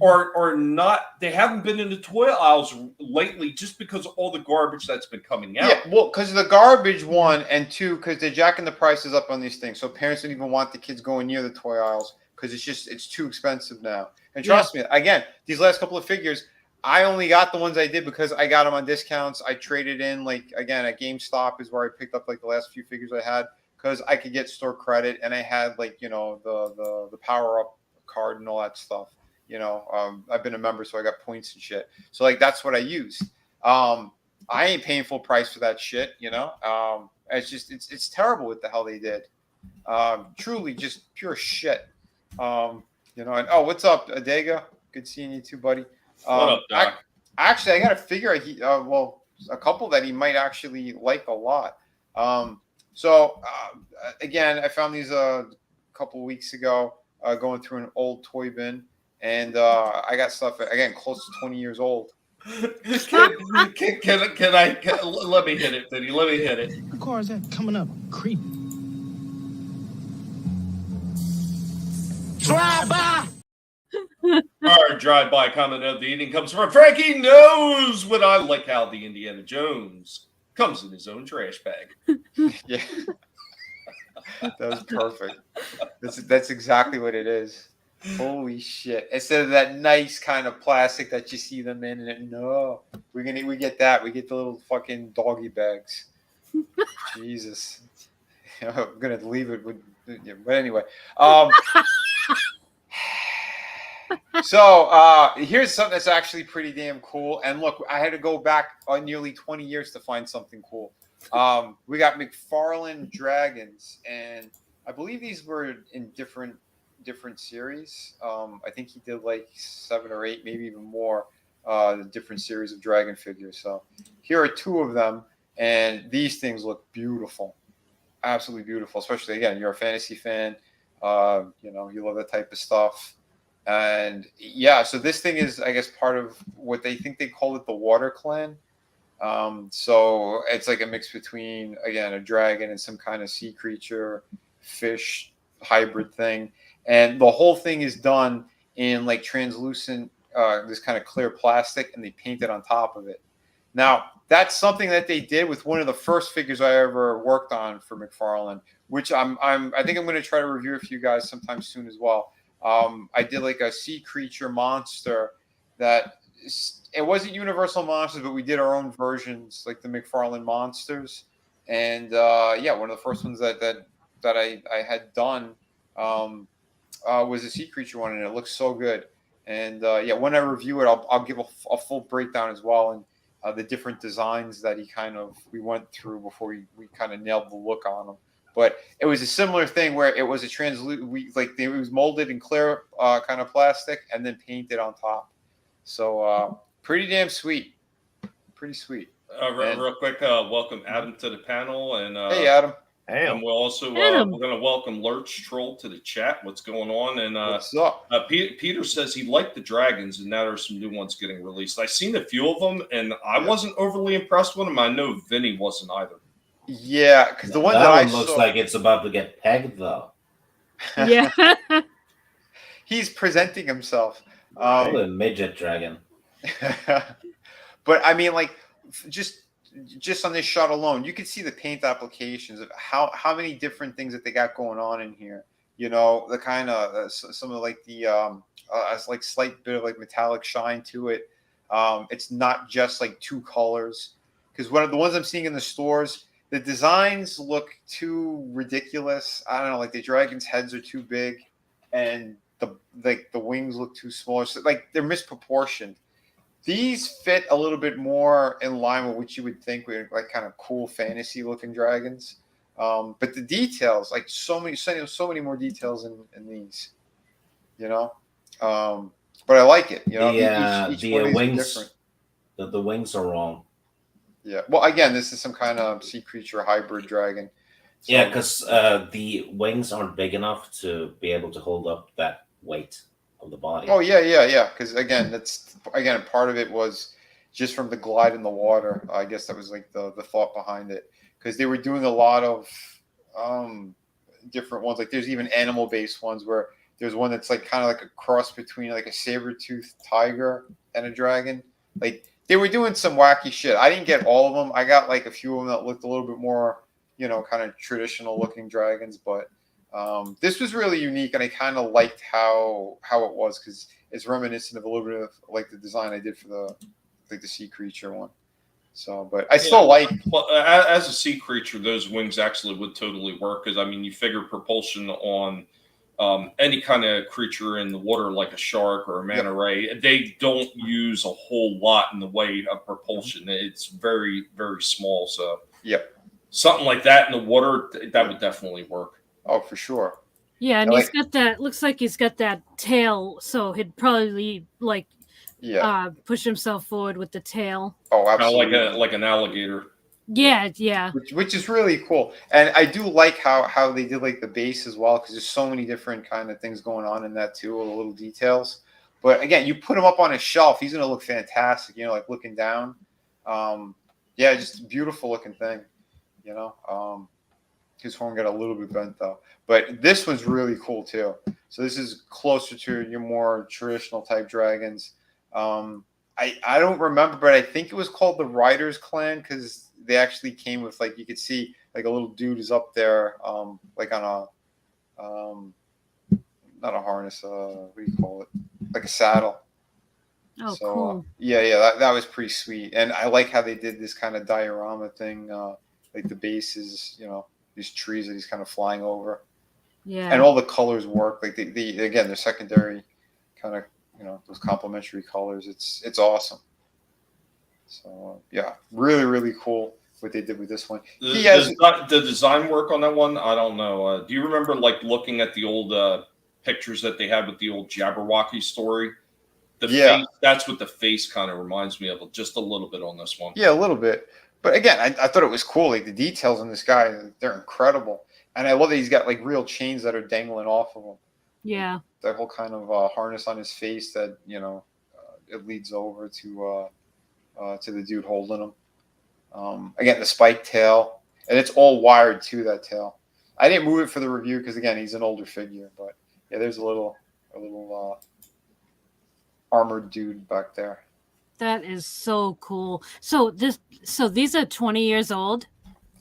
are not, they haven't been in the toy aisles lately just because of all the garbage that's been coming out. Yeah, well, because of the garbage, one, and two, because they're jacking the prices up on these things. So parents don't even want the kids going near the toy aisles because it's too expensive now. And trust me, again, these last couple of figures, I only got the ones I did because I got them on discounts. I traded in, like, again, at GameStop is where I picked up like the last few figures I had because I could get store credit and I had like, you know, the power up card and all that stuff. You know, I've been a member, so I got points and shit. So like that's what I used. I ain't paying full price for that shit. You know, it's just it's terrible what the hell they did. Truly, just pure shit. You know, and what's up, Adega? Good seeing you too, buddy. What up, Doc? Actually, I got a figure. A couple that he might actually like a lot. Again, I found these a couple weeks ago. Going through an old toy bin. And I got stuff again close to 20 years old. Can I let me hit it, Vinny? Let me hit it. What car is that coming up? Creep. Drive by. Our drive-by comment of the evening comes from Frankie Knows What I Like How the Indiana Jones comes in his own trash bag. Yeah, that was perfect. That's exactly what it is. Holy shit! Instead of that nice kind of plastic that you see them in, and we get that. We get the little fucking doggy bags. Jesus, I'm gonna leave it with. But anyway, so here's something that's actually pretty damn cool. And look, I had to go back nearly 20 years to find something cool. We got McFarlane Dragons, and I believe these were in different series. I think he did like 7 or 8, maybe even more, different series of dragon figures. So here are 2 of them, and these things look beautiful, absolutely beautiful. Especially again, you're a fantasy fan, you know, you love that type of stuff. And yeah, so this thing is, I guess, part of what they think they call it, the Water Clan. So it's like a mix between, again, a dragon and some kind of sea creature, fish hybrid thing. And the whole thing is done in like translucent, this kind of clear plastic, and they paint it on top of it. Now, that's something that they did with one of the first figures I ever worked on for McFarlane, which I think I'm going to try to review it for you guys sometime soon as well. I did like a sea creature monster that it wasn't Universal Monsters, but we did our own versions, like the McFarlane Monsters. And yeah, one of the first ones that I had done was a sea creature one, and it looks so good. And yeah, when I review it, I'll give a full breakdown as well, and the different designs that we went through before we kind of nailed the look on them. But it was a similar thing where it was a it was molded in clear kind of plastic and then painted on top. So pretty damn sweet, pretty sweet. Real quick, welcome Adam to the panel, and Hey, Adam. and we'll also Adam. we're going to welcome Lurch Troll to the chat. What's going on? And What's up? Peter says he liked the dragons, and now there's some new ones getting released. I've seen a few of them, and I wasn't overly impressed with them. I know Vinny wasn't either. Yeah, because the one that one I looks saw, like it's about to get pegged, though. Yeah. he's presenting himself. Probably a midget dragon. But I mean, like, just on this shot alone, you can see the paint applications of how many different things that they got going on in here. You know, the kind of some of like the like slight bit of like metallic shine to it. It's not just like two colors, because one of the ones I'm seeing in the stores, the designs look too ridiculous. I don't know, like the dragon's heads are too big, and the wings look too small. So, like, they're misproportioned. These fit a little bit more in line with what you would think were like kind of cool fantasy looking dragons. But the details, like so many more details in these, you know. But I like it. You know, each The one of these are wings, different. the wings are wrong. Yeah. Well, again, this is some kind of sea creature hybrid dragon. So, Yeah, because the wings aren't big enough to be able to hold up that weight of the body. oh yeah. Because again, part of it was just from the glide in the water. I guess that was like the thought behind it, because they were doing a lot of different ones. Like there's even animal based ones where there's one that's like kind of like a cross between like a saber-toothed tiger and a dragon. Like they were doing some wacky shit. I didn't get all of them. I got like a few of them that looked a little bit more, you know, kind of traditional looking dragons. But this was really unique, and I kind of liked how it was, because it's reminiscent of a little bit of like the design I did for the sea creature one. So, but I still like. Well, as a sea creature, those wings actually would totally work, because I mean, you figure propulsion on any kind of creature in the water, like a shark or a manta ray, they don't use a whole lot in the way of propulsion. It's very, very small. So, something like that in the water, that would definitely work. Oh, for sure. Yeah, and he's got that. Looks like he's got that tail, so he'd probably like push himself forward with the tail. Oh, absolutely. Kind of like an alligator. Yeah. Which is really cool, and I do like how they did like the base as well, because there's so many different kind of things going on in that too, all the little details. But again, you put him up on a shelf, he's gonna look fantastic. You know, like looking down. Yeah, just a beautiful looking thing. You know, his horn got a little bit bent though, but this one's really cool too. So this is closer to your more traditional type dragons. I don't remember, but I think it was called the Riders Clan, because they actually came with, like, you could see like a little dude is up there, like on a not a harness, what do you call it? Like a saddle. Oh, So cool. that was pretty sweet, and I like how they did this kind of diorama thing, like the bases, you know, these trees that he's kind of flying over, Yeah. and all the colors work. Like they again, they're secondary kind of, you know, those complementary colors. It's awesome. So yeah, really, really cool what they did with this one. The design work on that one, I don't know. Do you remember like looking at the old pictures that they had with the old Jabberwocky story? Face, that's what the face kind of reminds me of, just a little bit on this one. Yeah, a little bit. But again, I thought it was cool. Like the details on this guy, they're incredible. And I love that he's got like real chains that are dangling off of him. Yeah. That whole kind of harness on his face that, you know, it leads over to the dude holding him. Again, the spike tail, and it's all wired to that tail. I didn't move it for the review because again, he's an older figure, but yeah, there's a little armored dude back there. That is so cool. So these are 20 years old.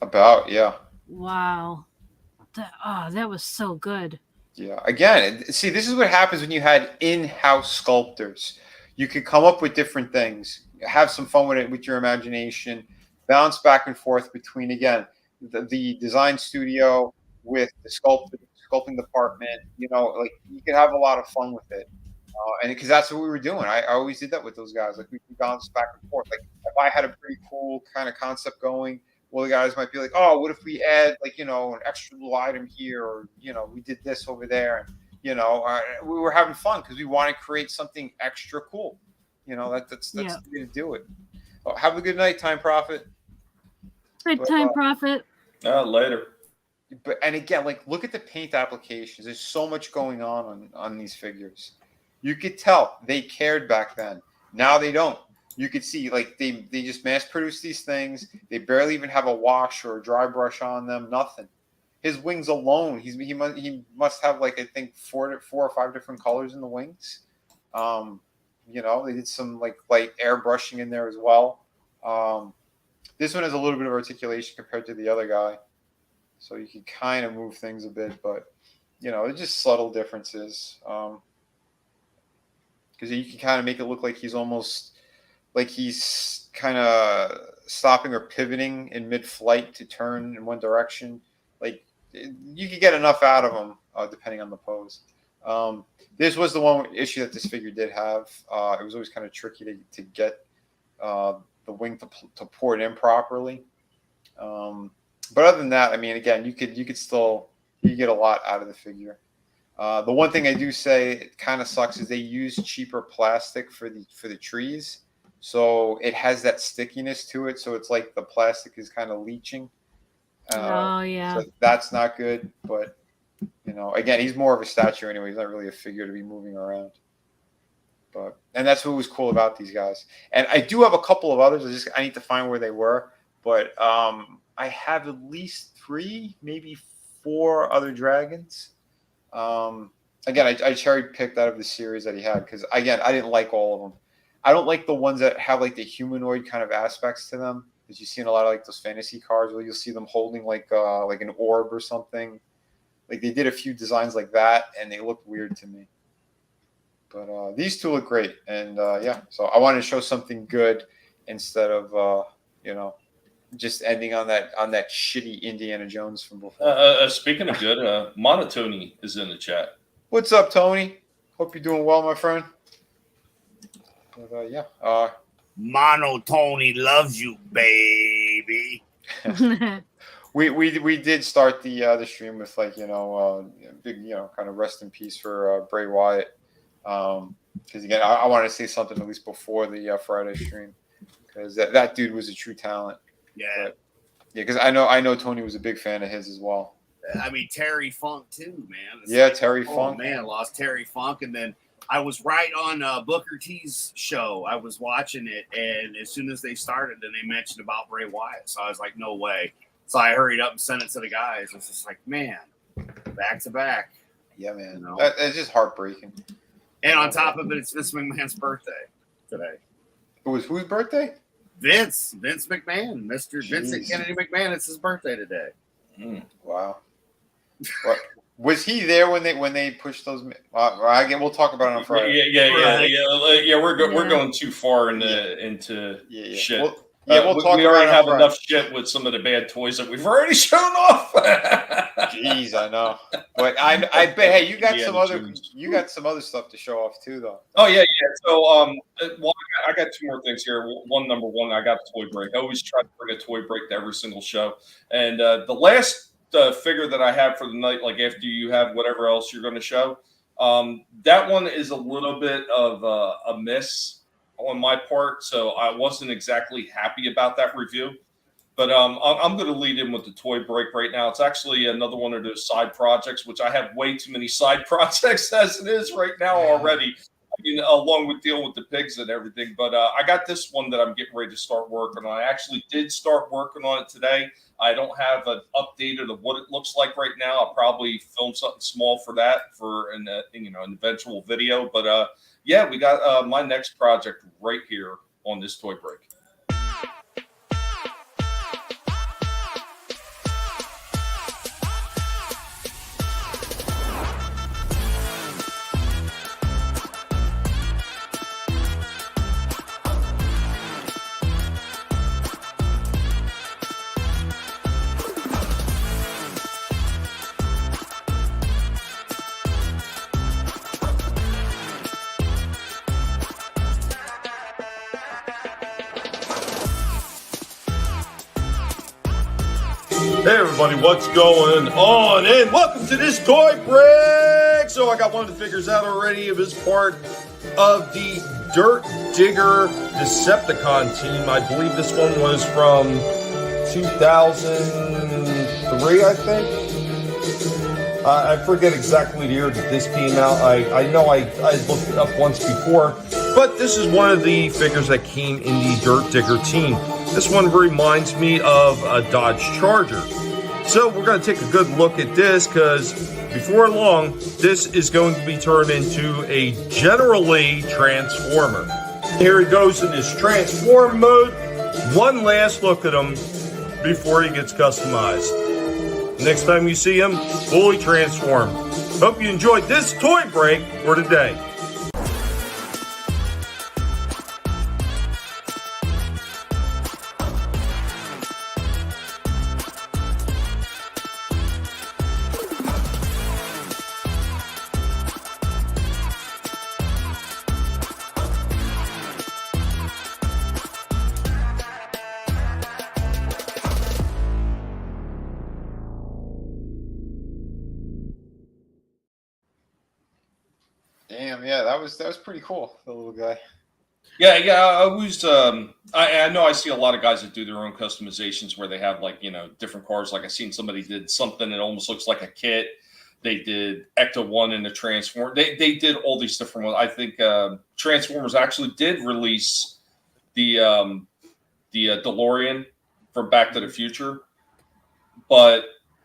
About, yeah. Wow. That was so good. Yeah. Again, see, this is what happens when you had in-house sculptors. You could come up with different things, have some fun with it, with your imagination, bounce back and forth between, again, the design studio with the sculpting department. You know, like you could have a lot of fun with it. And because that's what we were doing. I always did that with those guys. Like we bounce back and forth. Like if I had a pretty cool kind of concept going, well, the guys might be like, oh, what if we add like, you know, an extra little item here, or, you know, we did this over there. And, you know, we were having fun because we want to create something extra cool. You know, that's the way to do it. Oh, have a good night, Time Prophet. Good Time Prophet. Later. And again, like look at the paint applications. There's so much going on these figures. You could tell they cared back then. Now they don't. You could see like they just mass produce these things. They barely even have a wash or a dry brush on them. Nothing. His wings alone, he must have like I think four or five different colors in the wings. You know, they did some like light airbrushing in there as well. This one has a little bit of articulation compared to the other guy, so you can kind of move things a bit, but you know, it's just subtle differences. Because you can kind of make it look like he's almost like he's kind of stopping or pivoting in mid-flight to turn in one direction. Like you could get enough out of him depending on the pose. This was the one issue that this figure did have. It was always kind of tricky to get the wing to pour it in properly. But other than that, I mean, again, you could get a lot out of the figure. The one thing I do say it kind of sucks is they use cheaper plastic for the trees, so it has that stickiness to it. So it's like the plastic is kind of leaching. So that's not good. But you know, again, he's more of a statue anyway. He's not really a figure to be moving around. And that's what was cool about these guys. And I do have a couple of others. I need to find where they were. But I have at least 3, maybe 4 other dragons. Again, I cherry picked out of the series that he had because again, I didn't like all of them. I don't like the ones that have like the humanoid kind of aspects to them that you see in a lot of like those fantasy cards where you'll see them holding like an orb or something. Like they did a few designs like that and they look weird to me. But these two look great, and yeah. So I wanted to show something good instead of you know, just ending on that shitty Indiana Jones from before. Speaking of good, Monotony is in the chat. What's up, Tony? Hope you're doing well, my friend. But, yeah. Mono Tony loves you, baby. We did start the stream with like big kind of rest in peace for Bray Wyatt. Because again, I wanted to say something at least before the Friday stream because that dude was a true talent. Yeah, because I know Tony was a big fan of his as well. I mean Terry Funk too, man. It's like, Terry Funk. Man, lost Terry Funk, and then I was right on Booker T's show. I was watching it, and as soon as they started, then they mentioned about Bray Wyatt, so I was like, no way. So I hurried up and sent it to the guys. It's just like, man, back to back. Yeah, man. It's just heartbreaking. And on top of it, it's Vince McMahon's birthday today. It was whose birthday? Vince McMahon, Mr. Vincent Kennedy McMahon. It's his birthday today. Wow. What was he there when they pushed those? Again, we'll talk about it on Friday. Yeah. We're going too far into shit. We'll talk. We already have enough shit with some of the bad toys that we've already shown off. Jeez, I know. But I bet. Hey, you got some other stuff to show off too, though. Oh yeah. So I got 2 more things here. Number one, I got a toy break. I always try to bring a toy break to every single show. And the last figure that I have for the night, like after you have whatever else you're going to show, that one is a little bit of a miss on my part, so I wasn't exactly happy about that review. But I'm going to lead in with the toy break right now. It's actually another one of those side projects, which I have way too many side projects as it is right now already. I mean, along with dealing with the pigs and everything. But I got this one that I'm getting ready to start working on. I actually did start working on it today. I don't have an updated of what it looks like right now. I'll probably film something small for that for an eventual video. But yeah, we got my next project right here on this toy break. Hey everybody, what's going on? And welcome to this toy break! So I got one of the figures out already of his part of the Dirt Digger Decepticon team. I believe this one was from 2003, I think. I forget exactly the year that this came out. I know I looked it up once before, but this is one of the figures that came in the Dirt Digger team. This one reminds me of a Dodge Charger. So we're going to take a good look at this because before long, this is going to be turned into a Generally Transformer. Here he goes in his transform mode. One last look at him before he gets customized. Next time you see him, fully transformed. Hope you enjoyed this toy break for today. Damn, yeah, that was pretty cool. The little guy. Yeah. I was. I know I see a lot of guys that do their own customizations where they have different cars. Like I seen somebody did something that almost looks like a kit. They did Ecto 1 in a Transformer. They did all these different ones. I think Transformers actually did release the DeLorean from Back to the Future, but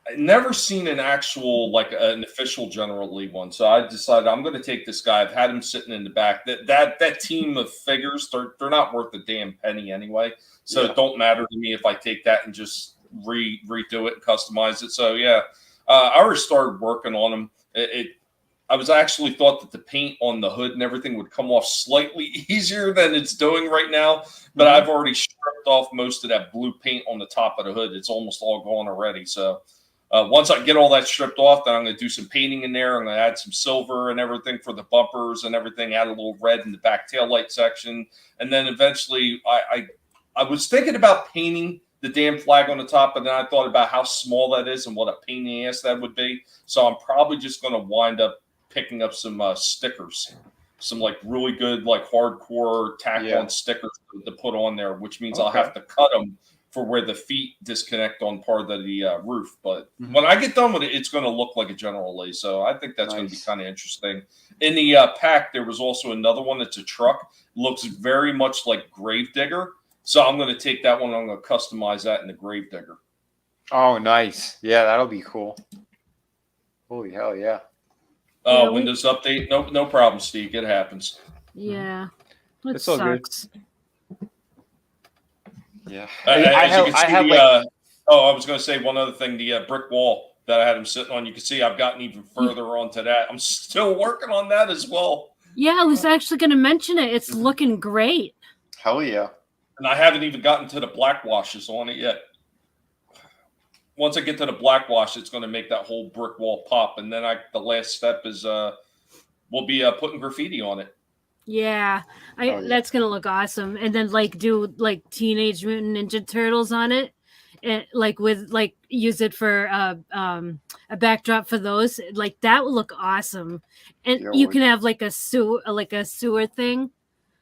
I never seen an actual an official General Lee one. So I decided I'm going to take this guy. I've had him sitting in the back. That team of figures, they're not worth a damn penny anyway. So It don't matter to me if I take that and just redo it and customize it. So yeah, I already started working on them. I was actually thought that the paint on the hood and everything would come off slightly easier than it's doing right now, but I've already stripped off most of that blue paint on the top of the hood. It's almost all gone already. So once I get all that stripped off, then I'm going to do some painting in there. I'm going to add some silver and everything for the bumpers and everything, add a little red in the back taillight section. And then eventually I was thinking about painting the damn flag on the top, but then I thought about how small that is and what a pain in the ass that would be. So I'm probably just going to wind up picking up some stickers, some really good hardcore tack-on stickers to put on there, which means I'll have to cut them for where the feet disconnect on part of the roof. But when I get done with it, it's going to look like a General Lee. So I think that's going to be kind of interesting. In the pack, there was also another one that's a truck. Looks very much like Gravedigger. So I'm going to take that one. I'm going to customize that in the Gravedigger. Oh, nice. Yeah, that'll be cool. Holy hell, yeah. Windows update. No problem, Steve. It happens. Yeah. It It's all good. sucks. Yeah. I was going to say one other thing. The brick wall that I had him sitting on, you can see I've gotten even further onto that. I'm still working on that as well. Yeah, I was actually going to mention it. It's looking great. Hell yeah. And I haven't even gotten to the black washes on it yet. Once I get to the black wash, it's going to make that whole brick wall pop. And then the last step is we'll be putting graffiti on it. Yeah, that's gonna look awesome. And then do Teenage Mutant Ninja Turtles on it, and use it for a backdrop for those. That would look awesome. And you can have a sewer thing.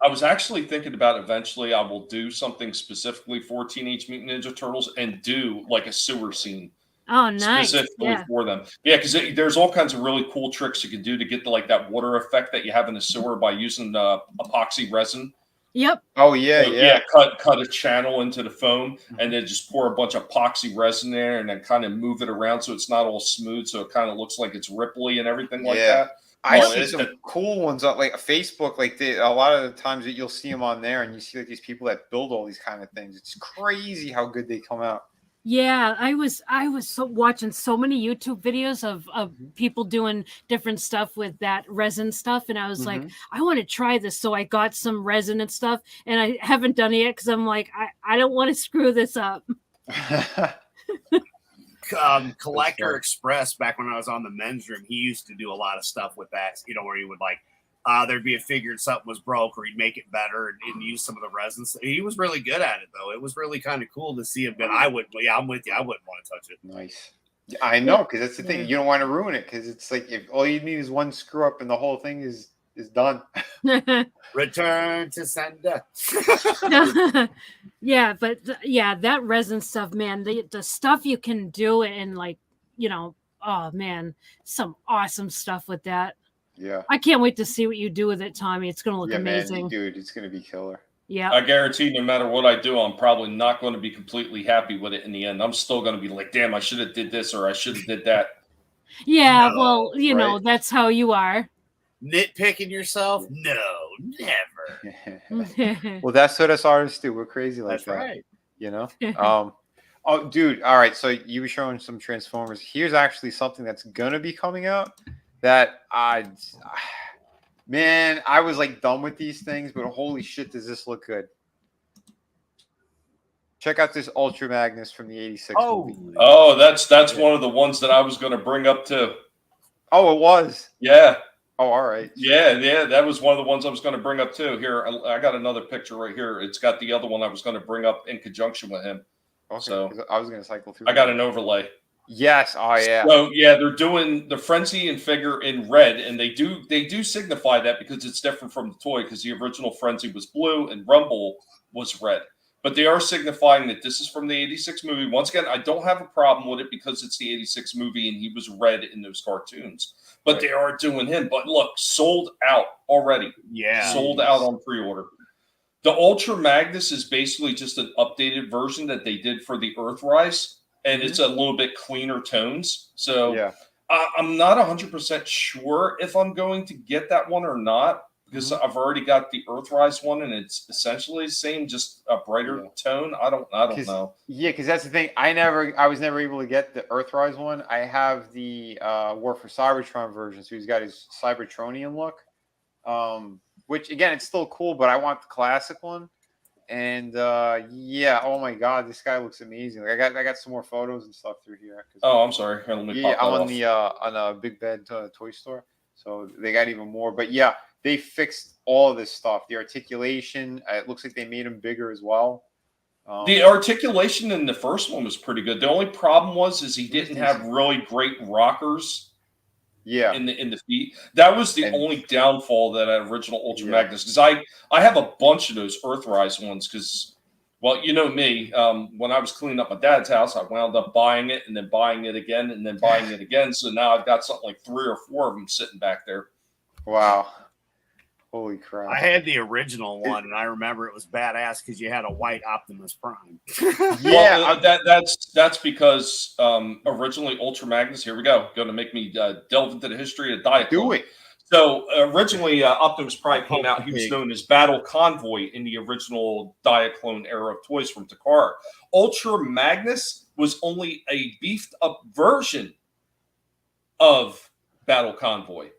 I was actually thinking about eventually I will do something specifically for Teenage Mutant Ninja Turtles and do a sewer scene Oh, nice. specifically Yeah. for them. Yeah, because there's all kinds of really cool tricks you can do to get like that water effect that you have in the sewer by using epoxy resin. Yep. Oh yeah, So, yeah. cut a channel into the foam and then just pour a bunch of epoxy resin there and then kind of move it around so it's not all smooth, so it kind of looks like it's ripply and everything like Yeah. that. I Well, see it- some cool ones on like Facebook. Like a lot of the times that you'll see them on there, and you see like these people that build all these kind of things. It's crazy how good they come out. Yeah, I was watching so many YouTube videos of people doing different stuff with that resin stuff, and I was like, I want to try this. So I got some resin and stuff, and I haven't done it yet because I'm like, I don't want to screw this up. Collector Express, back when I was on the men's room, he used to do a lot of stuff with that, where he would like there'd be a figure something was broke, or he'd make it better and use some of the resins. He was really good at it, though. It was really kind of cool to see him. But I'm with you. I wouldn't want to touch it. Nice. I know, because that's the thing. You don't want to ruin it, because it's like if all you need is one screw up and the whole thing is done. Return to sender. Yeah, but that resin stuff, man, the stuff you can do and like, oh man, some awesome stuff with that. Yeah. I can't wait to see what you do with it, Tommy. It's going to look amazing. Man, dude, it's going to be killer. Yeah. I guarantee no matter what I do, I'm probably not going to be completely happy with it in the end. I'm still going to be like, damn, I should have did this or I should have did that. Yeah, No, well, you know, that's how you are. Nitpicking yourself? No, never. Well, that's what us artists do. We're crazy like That's that. right. You know? Oh, dude. All right. So you were showing some Transformers. Here's actually something that's going to be coming out that man, I was like done with these things, but holy shit, does this look good. Check out this Ultra Magnus from the 86 movie. Oh, that's one of the ones that I was going to bring up too. Oh, it was? Yeah. Oh, all right. Yeah, that was one of the ones I was going to bring up too. Here, I got another picture right here. It's got the other one I was going to bring up in conjunction with him. Okay. So I was going to cycle through. I got an overlay. Yes. Oh, yeah. So yeah, they're doing the Frenzy and figure in red, and they do signify that because it's different from the toy, because the original Frenzy was blue and Rumble was red. But they are signifying that this is from the 86 movie. Once again, I don't have a problem with it because it's the 86 movie and he was red in those cartoons. But they are doing him. But look, sold out already. Yeah. Sold out on pre-order. The Ultra Magnus is basically just an updated version that they did for the Earthrise. And it's a little bit cleaner tones. So yeah. I'm not 100% sure if I'm going to get that one or not, because I've already got the Earthrise one, and it's essentially the same, just a brighter tone. I don't know. Yeah, because that's the thing. I was never able to get the Earthrise one. I have the War for Cybertron version, so he's got his Cybertronian look, which again, it's still cool, but I want the classic one. And yeah, oh my God, this guy looks amazing. Like, I got some more photos and stuff through here. Oh, I'm sorry. Here, let me pop that I'm off. on a Big Bed toy store, so they got even more. But yeah, they fixed all of this stuff. The articulation, it looks like they made them bigger as well. The articulation in the first one was pretty good. The only problem is he didn't have really great rockers. Yeah, in the feet. That was the only downfall that original Ultra Magnus. Because I have a bunch of those Earthrise ones. Because, well, you know me. When I was cleaning up my dad's house, I wound up buying it and then buying it again and then buying it again. So now I've got something like 3 or 4 of them sitting back there. Wow. Holy crap. I had the original one, and I remember it was badass because you had a white Optimus Prime. Yeah, that's because originally Ultra Magnus, here we go, going to make me delve into the history of Diaclone. Do it. So originally Optimus Prime came out, he was known as Battle Convoy in the original Diaclone era of toys from Takara. Ultra Magnus was only a beefed up version of Battle Convoy.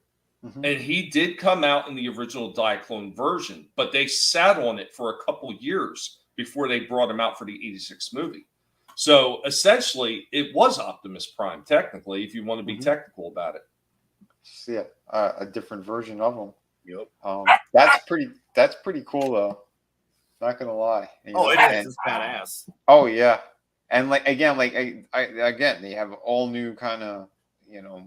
And he did come out in the original Diaclone version, but they sat on it for a couple years before they brought him out for the 86 movie. So essentially, it was Optimus Prime, technically, if you want to be technical about it. Yeah, a different version of him. Yep. That's pretty cool, though. Not gonna lie. It is. It's badass. Oh yeah, and again, they have all new kind of,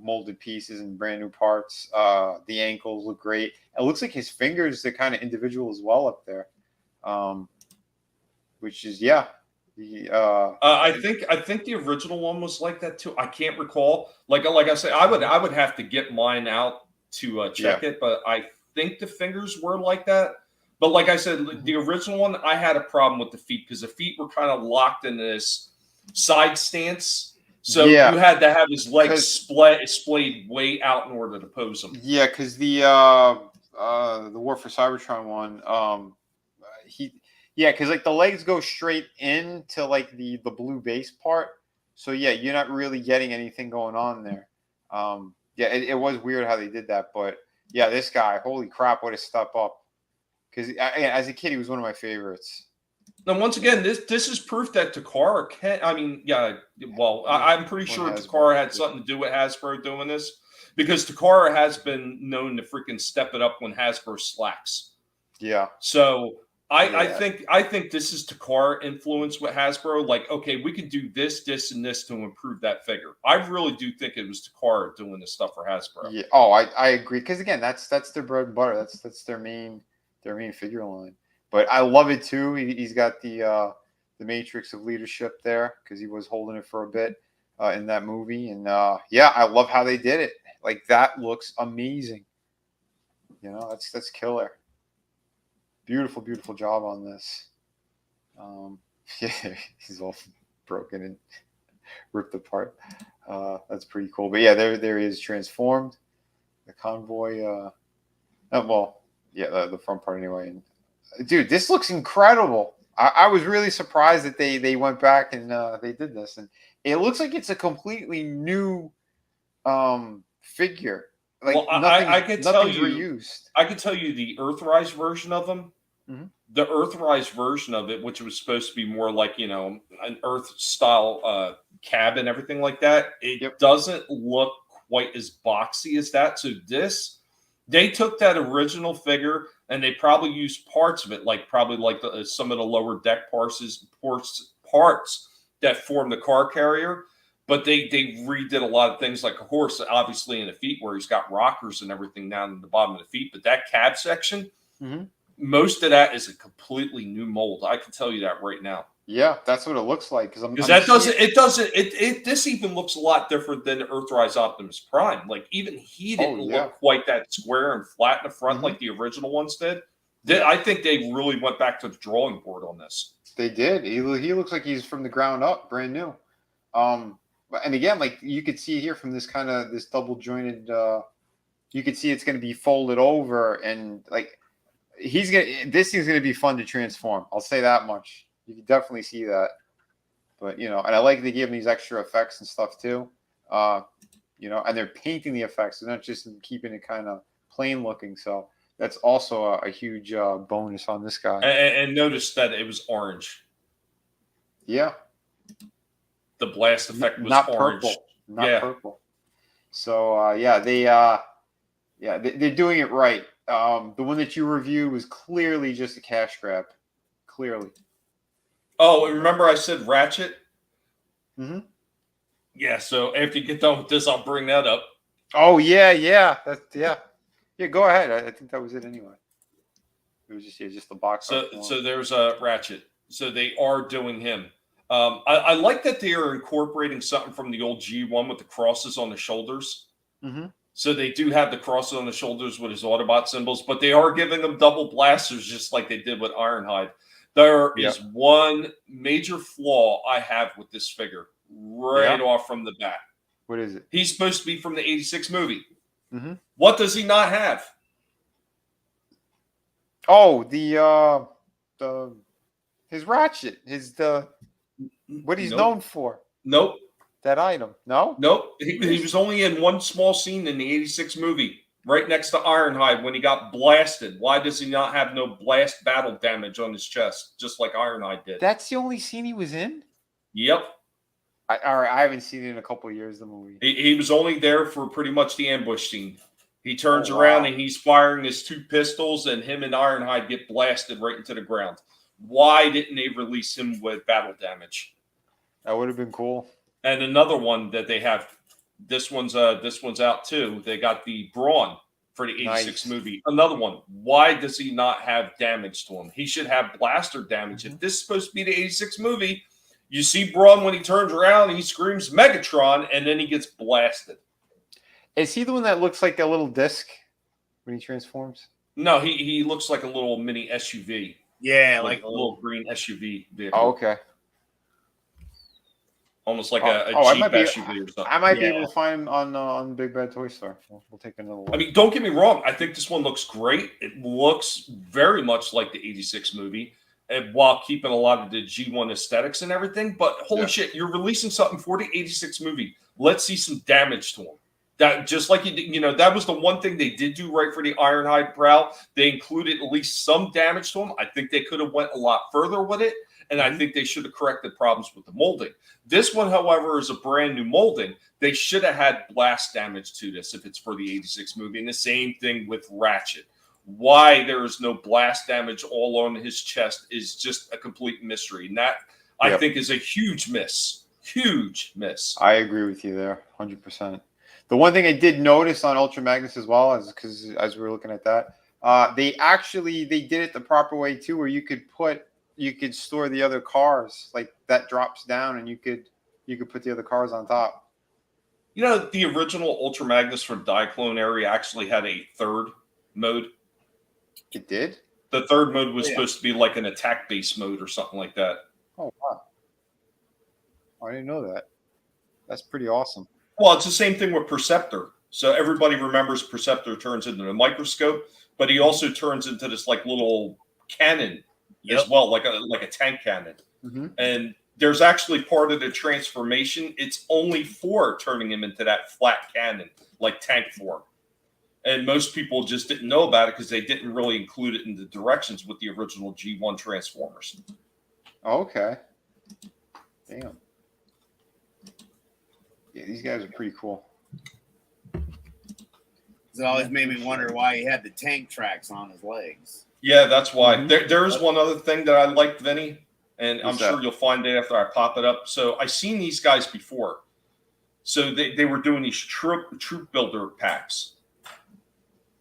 molded pieces and brand new parts. The ankles look great. It looks like his fingers are kind of individual as well up there, which is I think the original one was like that too. I can't recall. Like I said, I would have to get mine out to check it, but I think the fingers were like that. But like I said, the original one, I had a problem with the feet because the feet were kind of locked in this side stance. So you had to have his legs splayed way out in order to pose him. Yeah, because the War for Cybertron one, because like the legs go straight into like the blue base part. So yeah, you're not really getting anything going on there. It was weird how they did that, but yeah, this guy, holy crap, what a step up. Because as a kid, he was one of my favorites. Now, once again, this is proof that Takara can. I mean, yeah. Well, I'm pretty sure Takara had something to do with Hasbro doing this because Takara has been known to freaking step it up when Hasbro slacks. Yeah. So I think this is Takara influence with Hasbro. Like, okay, we could do this, and this to improve that figure. I really do think it was Takara doing this stuff for Hasbro. Yeah. Oh, I agree. Because again, that's their bread and butter. That's their main figure line. But I love it too. He's got the matrix of leadership there because he was holding it for a bit in that movie. And I love how they did it. Like that looks amazing. You know, that's killer. Beautiful, beautiful job on this. He's all broken and ripped apart. That's pretty cool. But yeah, there he is transformed. The convoy. The front part anyway. And dude, this looks incredible. I was really surprised that they went back and they did this, and it looks like it's a completely new figure. Like I can tell you, reused. I can tell you the Earthrise version of them. Mm-hmm. The Earthrise version of it, which was supposed to be more like an Earth style cab and everything like that, it doesn't look quite as boxy as that. So they took that original figure and they probably used parts of it, some of the lower deck parts that form the car carrier. But they redid a lot of things, like a horse, obviously in the feet, where he's got rockers and everything down in the bottom of the feet. But that cab section, most of that is a completely new mold. I can tell you that right now. Yeah, that's what it looks like. This even looks a lot different than Earthrise Optimus Prime. Like even he didn't look quite that square and flat in the front like the original ones did. I think they really went back to the drawing board on this. They did. He looks like he's from the ground up, brand new. And again, like you could see here from this double jointed, you could see it's going to be folded over, and like this thing's going to be fun to transform. I'll say that much. You can definitely see that. But and I like they gave him these extra effects and stuff too. And they're painting the effects. They're not just keeping it kind of plain looking. So that's also a huge bonus on this guy. And notice that it was orange. Yeah. The blast effect was not orange. Purple. Not purple. So they're doing it right. The one that you reviewed was clearly just a cash grab. Clearly. Oh, remember I said Ratchet? Mm-hmm. Yeah, so after you get done with this, I'll bring that up. Oh, yeah. Yeah, go ahead. I think that was it anyway. It was just the box. So there's a Ratchet. So they are doing him. I like that they are incorporating something from the old G1 with the crosses on the shoulders. Mm-hmm. So they do have the crosses on the shoulders with his Autobot symbols, but they are giving them double blasters just like they did with Ironhide. There is one major flaw I have with this figure right off from the bat. What is it? He's supposed to be from the 86 movie. Mm-hmm. What does he not have? Oh, his Ratchet, what he's known for. Nope. That item. No? Nope. He was only in one small scene in the 86 movie, right next to Ironhide when he got blasted. Why does he not have no blast battle damage on his chest, just like Ironhide did? That's the only scene he was in? Yep. I haven't seen it in a couple of years, the movie. He was only there for pretty much the ambush scene. He turns around and he's firing his two pistols, and him and Ironhide get blasted right into the ground. Why didn't they release him with battle damage? That would have been cool. And another one that they have, this one's out too. They got the Brawn for the 86 movie. Another one. Why does he not have damage to him? He should have blaster damage. If this is supposed to be the 86 movie, You see Braun when he turns around, he screams Megatron, and then he gets blasted. Is he the one that looks like a little disc when he transforms? No, he looks like a little mini SUV. Yeah, Like like a little green SUV vehicle. Oh, okay. Almost like a I Jeep might be, SUV or something. I might be able to find him on the Big Bad Toy Store. We'll take another look. I mean, don't get me wrong. I think this one looks great. It looks very much like the 86 movie, and while keeping a lot of the G1 aesthetics and everything. But holy shit, you're releasing something for the 86 movie. Let's see some damage to them. That just like that was the one thing they did do right for the Ironhide Prowl. They included at least some damage to them. I think they could have went a lot further with it, and I think they should have corrected problems with the molding. This one, however, is a brand new molding. They should have had blast damage to this if it's for the 86 movie, and the same thing with Ratchet. Why there is no blast damage all on his chest is just a complete mystery, and that I think is a huge miss. Huge miss. I agree with you there, 100%. The one thing I did notice on Ultra Magnus as well, because as we were looking at that, they did it the proper way too, where you could store the other cars, like that drops down, and you could put the other cars on top. The original Ultra Magnus from Diaclone area actually had a third mode. It did? The third mode was supposed to be like an attack base mode or something like that. Oh, wow. I didn't know that. That's pretty awesome. Well, it's the same thing with Perceptor. So everybody remembers Perceptor turns into a microscope, but he also turns into this like little cannon as well, like a tank cannon. Mm-hmm. And there's actually part of the transformation. It's only for turning him into that flat cannon, like tank form. And most people just didn't know about it because they didn't really include it in the directions with the original G1 Transformers. Okay. Damn. Yeah, these guys are pretty cool. It always made me wonder why he had the tank tracks on his legs. Yeah, that's why. There is one other thing that I liked, Vinny, and I'm sure you'll find it after I pop it up. So I've seen these guys before. So they were doing these troop builder packs.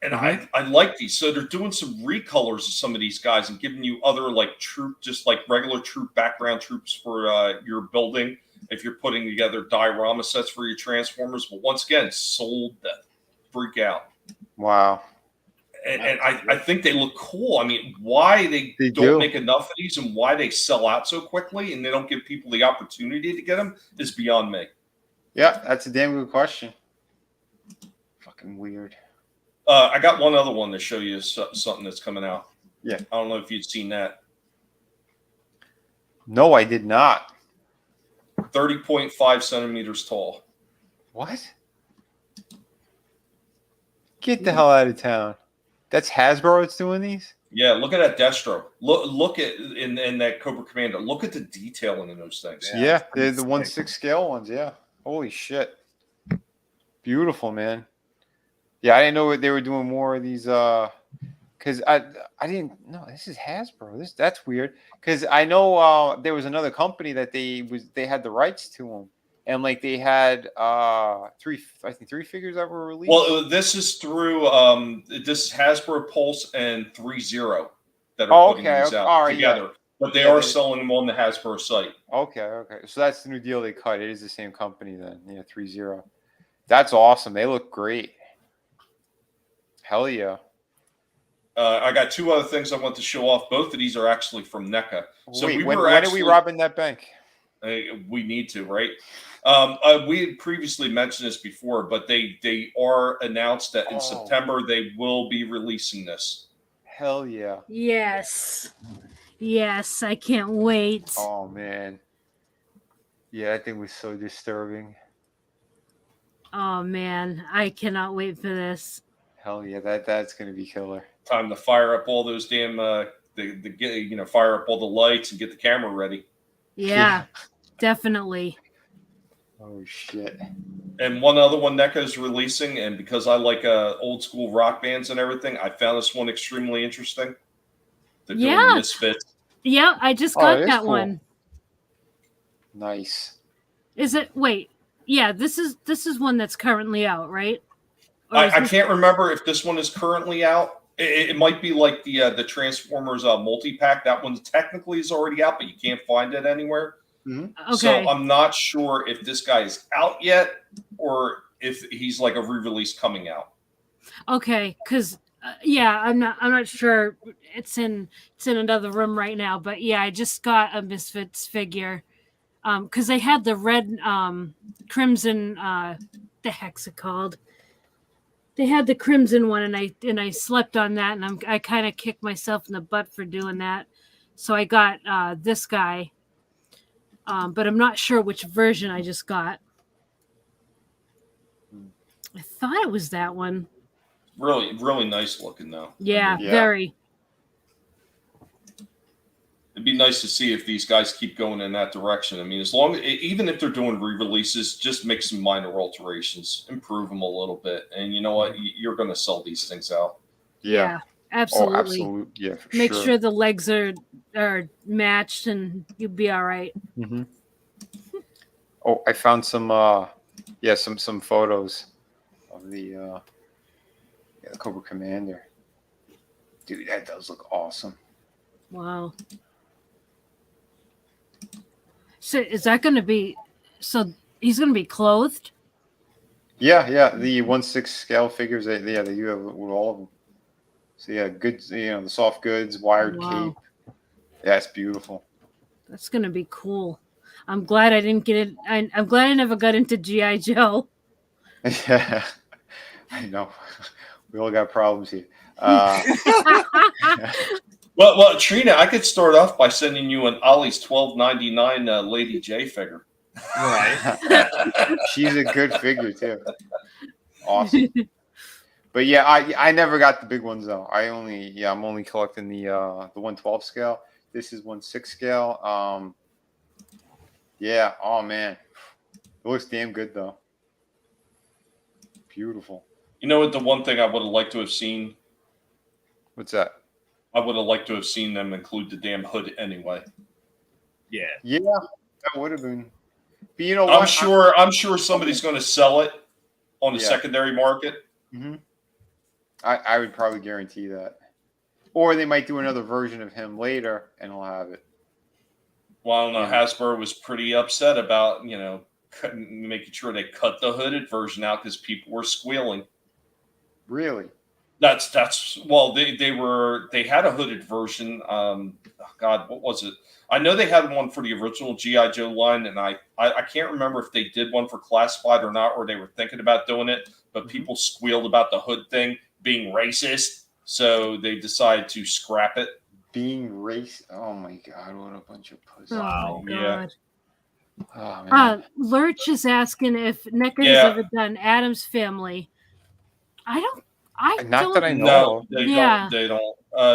And I like these. So they're doing some recolors of some of these guys and giving you other like troop, just like regular troop background troops for your building. If you're putting together diorama sets for your Transformers, but once again, sold the freak out. Wow. And I think they look cool. I mean, why they don't make enough of these and why they sell out so quickly and they don't give people the opportunity to get them is beyond me. Yeah, that's a damn good question. Fucking weird. I got one other one to show you something that's coming out. Yeah. I don't know if you'd seen that. No, I did not. 30.5 centimeters tall. What? Get the hell out of town. That's Hasbro that's doing these? Yeah, look at that Destro. Look at in that Cobra Commander. Look at the detailing in those things. Yeah, they're the 1/6 scale ones. Yeah. Holy shit. Beautiful, man. Yeah, I didn't know they were doing more of these. Because I didn't. No, this is Hasbro. That's weird. Because I know there was another company that they had the rights to them, and like they had three figures that were released. Well, this is through this is Hasbro Pulse and 3-0 that are putting these out together. Yeah. But they are selling them on the Hasbro site. Okay. So that's the new deal they cut. It is the same company then. Yeah, 3-0. That's awesome. They look great. Hell yeah. I got two other things I want to show off. Both of these are actually from NECA. So wait, when are we robbing that bank? We need to, right? We had previously mentioned this before, but they are announced that in September they will be releasing this. Hell yeah. Yes, I can't wait. Oh man. Yeah, that thing was so disturbing. Oh man, I cannot wait for this. Hell yeah, that's gonna be killer. Time to fire up all those damn fire up all the lights and get the camera ready. Yeah, definitely. Oh shit. And one other one NECA is releasing, and because I like old school rock bands and everything, I found this one extremely interesting. They're doing Misfits. Yeah, I just got that one. Nice. Is it? Wait. Yeah, this is one that's currently out, right? I can't remember if this one is currently out. It might be like the Transformers multi-pack. That one technically is already out, but you can't find it anywhere. Okay. So I'm not sure if this guy is out yet or if he's like a re-release coming out. Okay, because yeah, I'm not sure. It's in another room right now, but yeah, I just got a Misfits figure. Because they had the red crimson. The heck's it called? They had the crimson one, and I slept on that, and I kind of kicked myself in the butt for doing that. So I got this guy, but I'm not sure which version I just got. I thought it was that one. Really, really nice looking though. Yeah, Yeah. very. It'd be nice to see if these guys keep going in that direction. I mean, even if they're doing re-releases, just make some minor alterations, improve them a little bit, and you know what? You're going to sell these things out. Yeah. Absolutely. Oh, absolutely. Yeah, for Make sure. sure the legs are matched, and you'll be all right. Mm-hmm. Oh, I found some some photos of the Cobra Commander. Dude, that does look awesome. Wow. So is that going to be? So he's going to be clothed? Yeah, the 1/6 scale figures. They do have with all of them. So yeah, goods. The soft goods, wired Wow. cape. Yeah, it's beautiful. That's going to be cool. I'm glad I didn't get it. I'm glad I never got into GI Joe. Yeah, I know. We all got problems here. Well, Trina, I could start off by sending you an Ollie's $12.99 Lady J figure. Right. She's a good figure too. Awesome. But yeah, I never got the big ones though. I'm only collecting the 1/12 scale. This is 1/6 scale. Yeah. Oh man, it looks damn good though. Beautiful. You know what? The one thing I would have liked to have seen, What's that? I would have liked to have seen them include the damn hood anyway. Yeah. Yeah, that would have been. But you know I'm what? sure somebody's going to sell it on the Yeah. secondary market. Mm-hmm. I would probably guarantee that. Or they might do another version of him later, and he'll have it. Well, I don't know. Hasbro was pretty upset about making sure they cut the hooded version out because people were squealing. Really? That's well, they had a hooded version. God, what was it? I know they had one for the original GI Joe line, and I can't remember if they did one for classified or not, or they were thinking about doing it. But people squealed about the hood thing being racist, so they decided to scrap it. Being racist? Oh my god! What a bunch of pussies! Oh my Yeah. God. Oh man. Lurch is asking if NECA has Yeah. ever done Adam's Family. I don't. Not that I know. No, of. they Yeah. don't.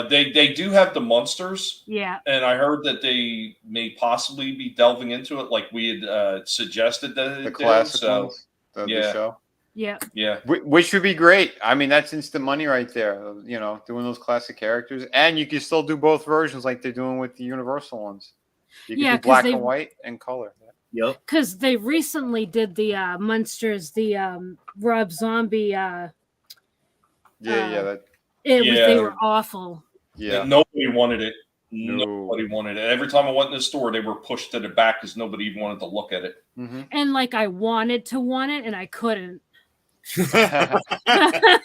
They don't. They do have the monsters, Yeah. and I heard that they may possibly be delving into it, like we had suggested that The it classic did. So ones, the yeah. show. Yeah. yeah, Which would be great. I mean, that's instant money right there. Doing those classic characters, and you can still do both versions like they're doing with the Universal ones. You can Yeah, do 'cause black they- and white and color. Yep. Because they recently did the Munsters, the Rob Zombie. That They were awful. yeah. nobody wanted it. No. Nobody wanted it. Every time I went in the store, they were pushed to the back because nobody even wanted to look at it. Mm-hmm. And like I wanted to want it and I couldn't. Yeah,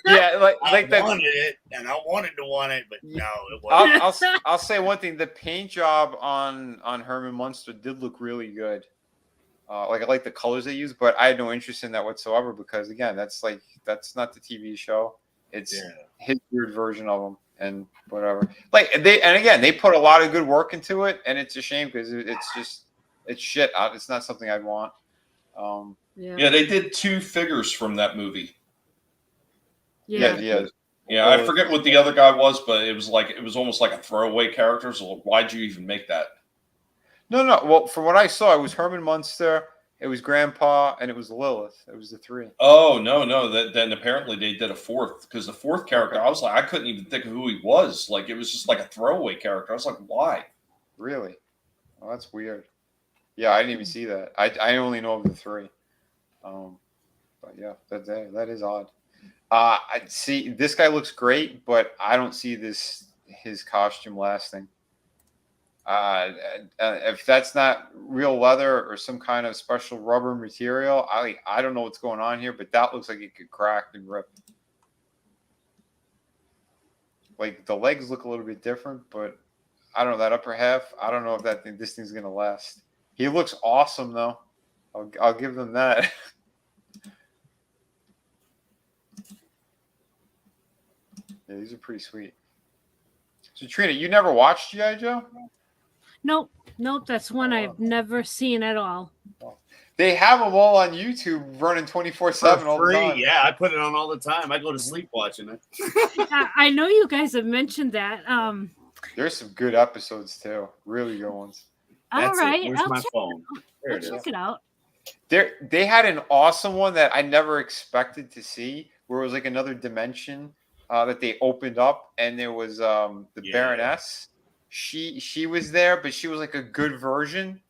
like I that. wanted it, and I wanted to want it, but no, it wasn't. I'll say one thing: the paint job on Herman Munster did look really good. I like the colors they used, but I had no interest in that whatsoever because again, that's not the TV show. It's his weird version of them and whatever. They put a lot of good work into it, and it's a shame because it's shit. It's not something I'd want. Yeah, they did 2 figures from that movie. Yeah. Yeah, I forget what the other guy was, but it was almost like a throwaway character. So why'd you even make that? No. Well, from what I saw, it was Herman Munster, it was Grandpa, and it was Lilith. It was the 3. Oh no! Then apparently they did a 4th because the 4th character, I was like, I couldn't even think of who he was. Like it was just like a throwaway character. I was like, why? Really? Well, that's weird. Yeah, I didn't even see that. I only know of the 3. But yeah, that is odd. I see this guy looks great, but I don't see his costume lasting. If that's not real leather or some kind of special rubber material, I don't know what's going on here, but that looks like it could crack and rip. Like the legs look a little bit different, but I don't know that upper half. I don't know if this thing's gonna last. He looks awesome though. I'll give them that. Yeah, these are pretty sweet. So Trina, you never watched G.I. Joe? Nope. That's one I've never seen at all. They have them all on YouTube running 24/7 all the time. Yeah, I put it on all the time. I go to sleep watching it. I know you guys have mentioned that. There's some good episodes too. Really good ones. All right. Where's my phone? There I'll it is. check it out. They had an awesome one that I never expected to see, where it was like another dimension that they opened up, and there was the Baroness. She was there, but she was like a good version,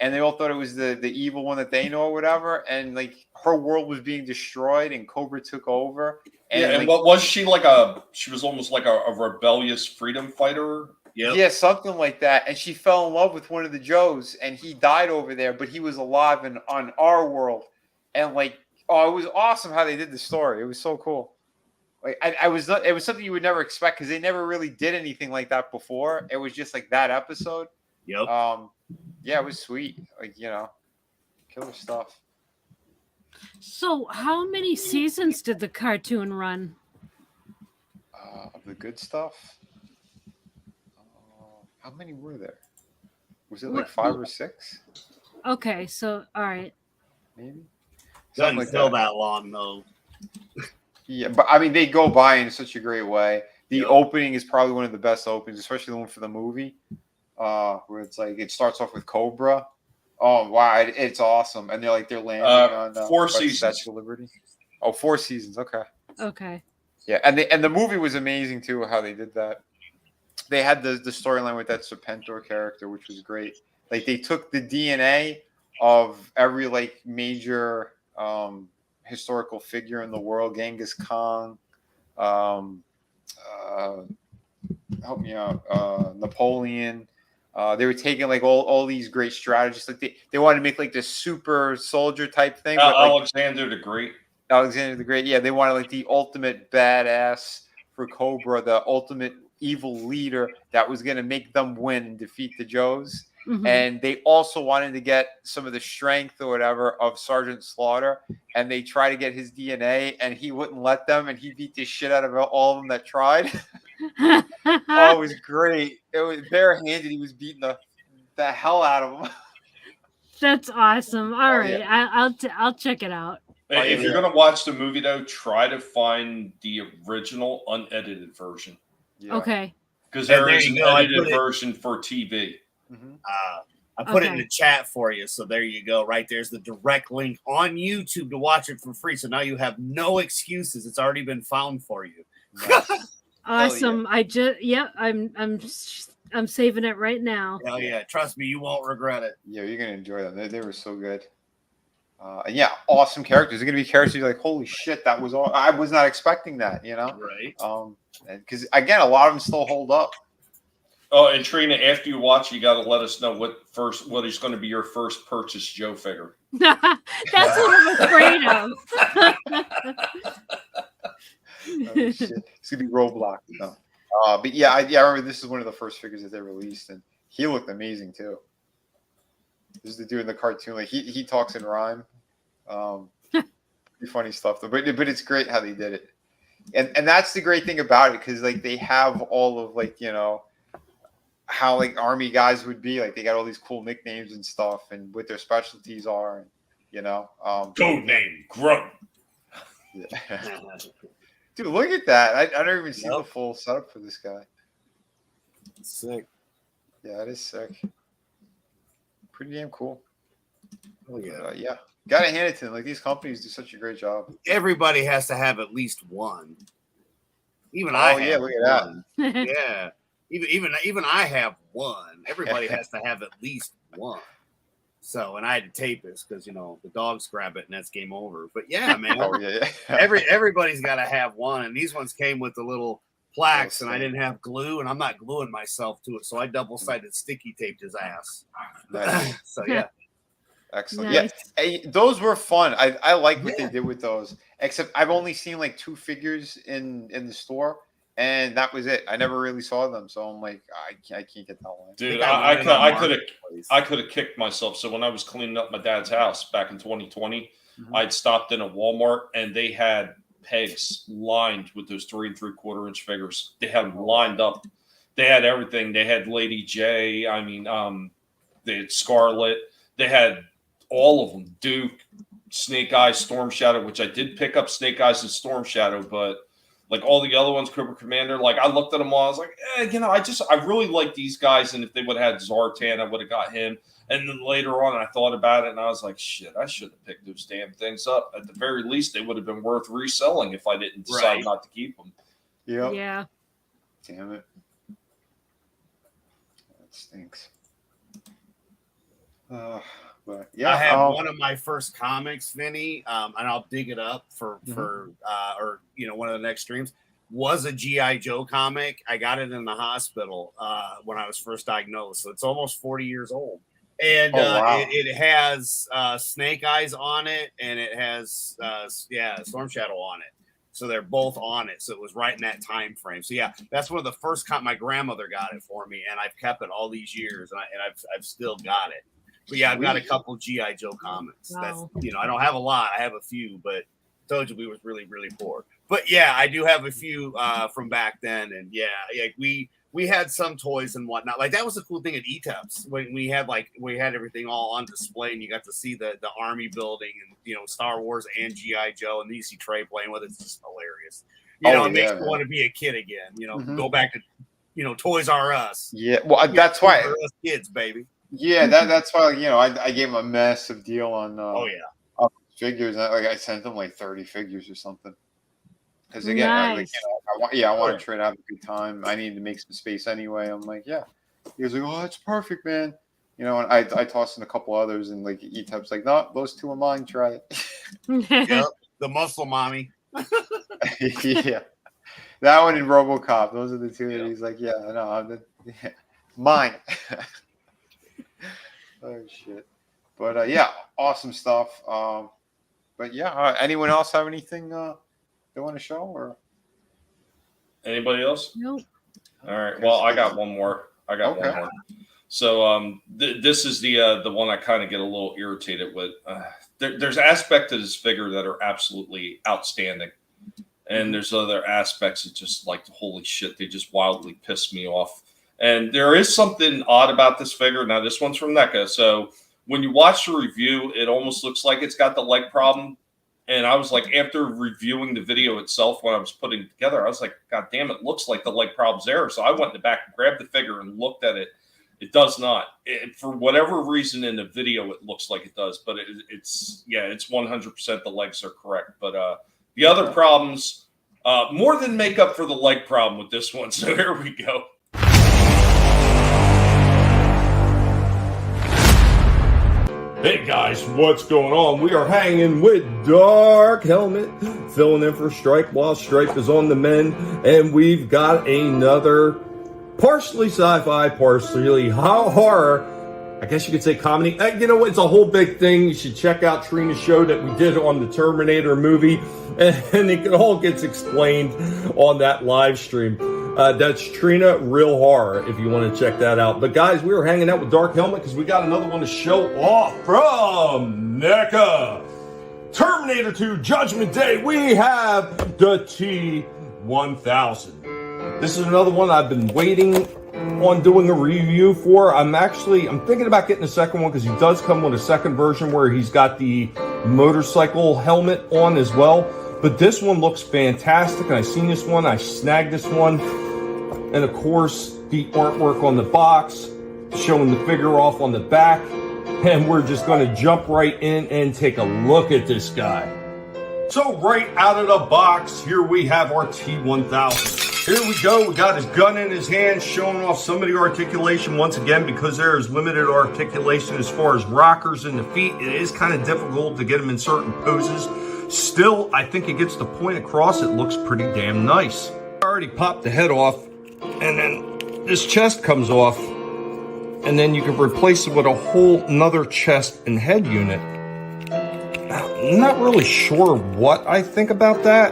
and they all thought it was the evil one that they know or whatever. And like her world was being destroyed, and Cobra took over. And yeah, and like, what was she like? She was almost like a rebellious freedom fighter. Yep. Yeah, something like that. And she fell in love with one of the Joes, and he died over there, but he was alive on our world. And like, oh, it was awesome how they did the story. It was so cool. Like, it was something you would never expect because they never really did anything like that before. It was just like that episode. Yep. Yeah, it was sweet. Like, killer stuff. So, how many seasons did the cartoon run? Of the good stuff. How many were there? Was it like 5 or 6? Okay, so all right. Maybe. Doesn't Something like feel that long though. Yeah, but I mean, they go by in such a great way. The opening is probably one of the best openings, especially the one for the movie, where it's like it starts off with Cobra. Oh wow, it's awesome, and they're landing on 4 seasons. Statue of Liberty. Oh, 4 seasons. Okay. Okay. Yeah, and the movie was amazing too. How they did that. They had the storyline with that Serpentor character, which was great. Like they took the DNA of every like major historical figure in the world, Genghis Khan, help me out, Napoleon. They were taking like all these great strategists. Like they wanted to make like this super soldier type thing. But, like, Alexander the Great. Alexander the Great. Yeah, they wanted like the ultimate badass for Cobra, the ultimate evil leader that was going to make them win and defeat the Joes. Mhm. And they also wanted to get some of the strength or whatever of Sergeant Slaughter, and they tried to get his DNA, and he wouldn't let them, and he beat the shit out of all of them that tried. Oh, it was great. It was barehanded. He was beating the hell out of them. That's awesome. All right, yeah. I'll check it out. Hey, if you're gonna watch the movie though, try to find the original unedited version. Yeah. Okay. Because And there there is you an go, I edited put it- version for TV. Mhm. I put it in Okay. the chat for you, so there you go. Right there's the direct link on YouTube to watch it for free. So now you have no excuses. It's already been found for you. Awesome. I just I'm saving it right now. Hell yeah! Trust me, you won't regret it. Yeah, you're gonna enjoy them. They were so good. And yeah, awesome characters. They're gonna be characters you're like, holy shit, that was all. I was not expecting that. Right. Because again, a lot of them still hold up. Oh, and Trina, after you watch, you got to let us know what is going to be your first purchase Joe figure. That's what I'm afraid of. Oh, shit. It's gonna be Roblox. No. But yeah, I remember this is one of the first figures that they released, and he looked amazing too. This is the dude in the cartoon. Like he talks in rhyme. Pretty funny stuff though. But it's great how they did it, and that's the great thing about it because like they have all of like how like army guys would be. Like they got all these cool nicknames and stuff, and what their specialties are. Code name Grunt. Yeah. Dude, look at that. I don't even see the full setup for this guy. Sick. Yeah, that is sick. Pretty damn cool. Oh yeah. Yeah. Gotta hand it to them. Like these companies do such a great job. Everybody has to have at least one. Even Oh, I yeah, have look at that. one. Yeah. Even I have one. Everybody has to have at least one. So, and I had to tape this because the dogs grab it and that's game over. But yeah, man, Oh yeah. everybody's got to have one, and these ones came with the little plaques, and I didn't have glue, and I'm not gluing myself to it, so I double-sided sticky taped his ass. Nice. So yeah. Excellent. Nice. Yeah, hey, those were fun. I like what they did with those. Except I've only seen like 2 figures in the store, and that was it. I never really saw them, so I'm like, I can't get that one. Dude, I think I could have kicked myself. So when I was cleaning up my dad's house back in 2020, I'd stopped in a Walmart and they had pegs lined with those 3 3/4 inch figures. They had them lined up. They had everything. They had Lady J. I mean, they had Scarlet. They had all of them. Duke, Snake Eyes, Storm Shadow, which I did pick up Snake Eyes and Storm Shadow, but like all the other ones, Cobra Commander, like I looked at them all, I was like, I really like these guys, and if they would have had Zartan, I would have got him. And then later on, I thought about it, and I was like, shit, I should have picked those damn things up. At the very least, they would have been worth reselling if I didn't decide not to keep them. Yep. Yeah. Damn it. That stinks. But yeah, I have one of my first comics, Vinny, and I'll dig it up for one of the next streams. Was a G.I. Joe comic. I got it in the hospital when I was first diagnosed, so it's almost 40 years old. And it has Snake Eyes on it, and it has Storm Shadow on it. So they're both on it. So it was right in that time frame. So yeah, that's one of the first. My grandmother got it for me, and I've kept it all these years, and I've still got it. But yeah, I've got a couple G.I. Joe comics. Wow. That's I don't have a lot. I have a few, but told you we was really, really poor. But yeah, I do have a few from back then, and yeah, we had some toys and whatnot. Like that was the cool thing at ETEPS when we had everything all on display, and you got to see the army building and Star Wars and G.I. Joe, and then you see Trey playing with it. It's just hilarious. It makes me want to be a kid again. Go back to Toys R Us. Yeah, well, that's why Toys R Us kids, baby. Yeah, that's why I gave him a massive deal on figures. I sent him like 30 figures or something. Because again, nice. I want to try to have a good time. I need to make some space anyway. I'm like, yeah. He was like, oh, that's perfect, man. And I tossed in a couple others, and like E-Type's like, no, those 2 are mine. Try it. Yep, the muscle mommy. Yeah, that one and RoboCop. Those are the 2 that he's like, mine. Oh shit! But yeah, awesome stuff. But yeah, anyone else have anything they want to show, or anybody else? Nope. All right. Well, I got one more. One more. So this is the one I kind of get a little irritated with. There's aspects of this figure that are absolutely outstanding, and there's other aspects that just like holy shit, they just wildly piss me off. And there is something odd about this figure. Now, this one's from NECA. So when you watch the review, it almost looks like it's got the leg problem. And I was like, after reviewing the video itself, when I was putting it together, I was like, God damn, it looks like the leg problem's there. So I went in the back and grabbed the figure and looked at it. It does not. For whatever reason in the video, it looks like it does. But it's 100% the legs are correct. But the other problems more than make up for the leg problem with this one. So here we go. Hey guys, what's going on? We are hanging with Dark Helmet, filling in for Stripe while Stripe is on the mend, and we've got another partially sci-fi, partially horror, I guess you could say comedy. It's a whole big thing. You should check out Trina's show that we did on the Terminator movie, and it all gets explained on that live stream. That's Trina Real Horror if you want to check that out. But guys, we were hanging out with Dark Helmet because we got another one to show off from NECA. Terminator 2 Judgment Day. We have the T-1000. This is another one I've been waiting on doing a review for. I'm thinking about getting a second one because he does come with a second version where he's got the motorcycle helmet on as well. But this one looks fantastic, and I seen this one, I snagged this one, and of course the artwork on the box showing the figure off on the back, and we're just going to jump right in and take a look at this guy. So right out of the box, here we have our T-1000. Here we go, we got his gun in his hand, showing off some of the articulation once again, because there is limited articulation as far as rockers in the feet. It is kind of difficult to get him in certain poses. Still, I think it gets the point across. It looks pretty damn nice. already popped the head off, and then this chest comes off, and then you can replace it with a whole nother chest and head unit. I'm not really sure what I think about that,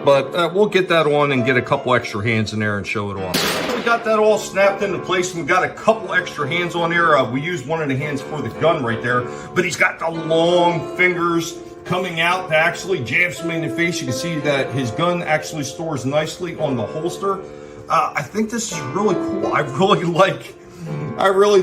but we'll get that on and get a couple extra hands in there and show it off. We got that all snapped into place, and we got a couple extra hands on there. We used one of the hands for the gun right there, but he's got the long fingers coming out to actually jab somebody in the face. You can see that his gun actually stores nicely on the holster. I think this is really cool. I really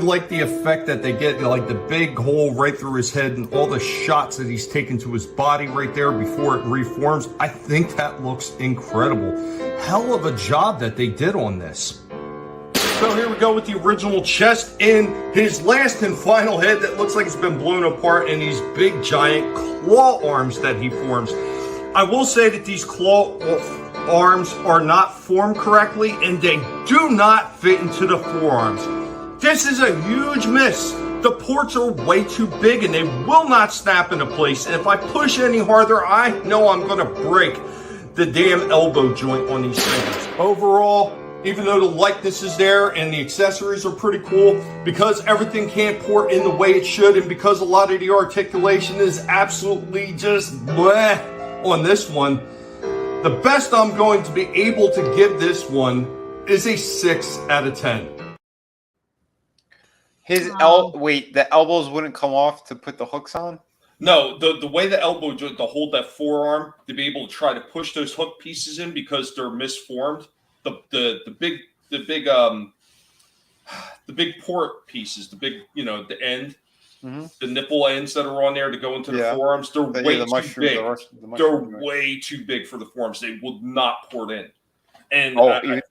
like the effect that they get, like the big hole right through his head and all the shots that he's taken to his body right there before it reforms. I think that looks incredible. Hell of a job that they did on this. So here we go with the original chest and his last and final head that looks like it's been blown apart, and these big giant claw arms that he forms. I will say that these claw arms are not formed correctly, and they do not fit into the forearms. This is a huge miss. The ports are way too big and they will not snap into place. And if I push any harder, I know I'm going to break the damn elbow joint on these fingers. Overall, even though the likeness is there and the accessories are pretty cool, because everything can't port in the way it should, and because a lot of the articulation is absolutely just bleh on this one, the best I'm going to be able to give this one is a 6 out of 10. Wait, the elbows wouldn't come off to put the hooks on? No, the way the elbow joint to hold that forearm to be able to try to push those hook pieces in because they're misformed. The big port pieces, the big the end, the nipple ends that are on there to go into the forearms. They're way too big. They're way too big for the forearms. They will not port in. And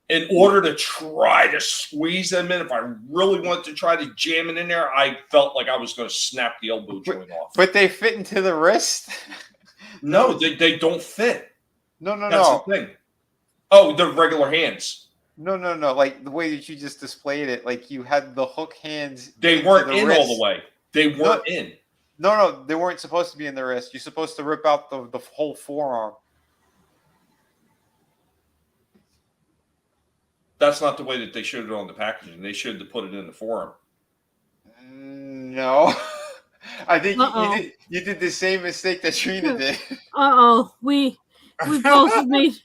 in order to try to squeeze them in, if I really wanted to try to jam it in there, I felt like I was going to snap the elbow joint off. But they fit into the wrist? No, they don't fit. No. That's the thing. Oh, the regular hands. No. Like the way that you just displayed it, like you had the hook hands. They weren't in all the way. They weren't in. No, they weren't supposed to be in the wrist. You're supposed to rip out the whole forearm. That's not the way that they showed it on the packaging. They showed to put it in the forearm. No. I think you did the same mistake that Trina did. We both made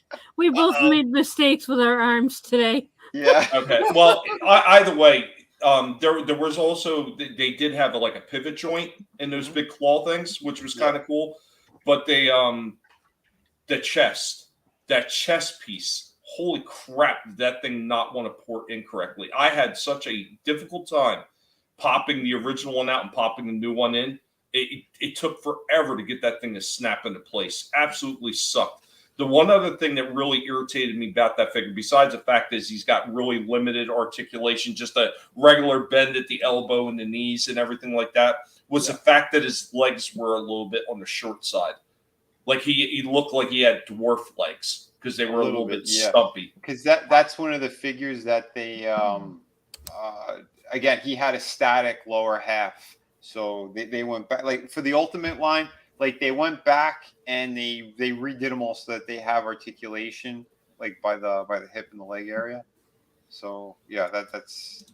mistakes with our arms today. Yeah. Okay. Well, either way, there was also they did have a pivot joint in those big claw things, which was kind of cool. But that chest piece. Holy crap, did that thing not want to port in correctly? I had such a difficult time popping the original one out and popping the new one in. It took forever to get that thing to snap into place. Absolutely sucked. The one other thing that really irritated me about that figure, besides the fact is he's got really limited articulation, just a regular bend at the elbow and the knees and everything like that, was the fact that his legs were a little bit on the short side. Like he looked like he had dwarf legs. Because they were a little bit stumpy. Because that's one of the figures that they again, he had a static lower half, so they went back for the Ultimate line. They went back and they redid them all so that they have articulation by the hip and the leg area. So that's.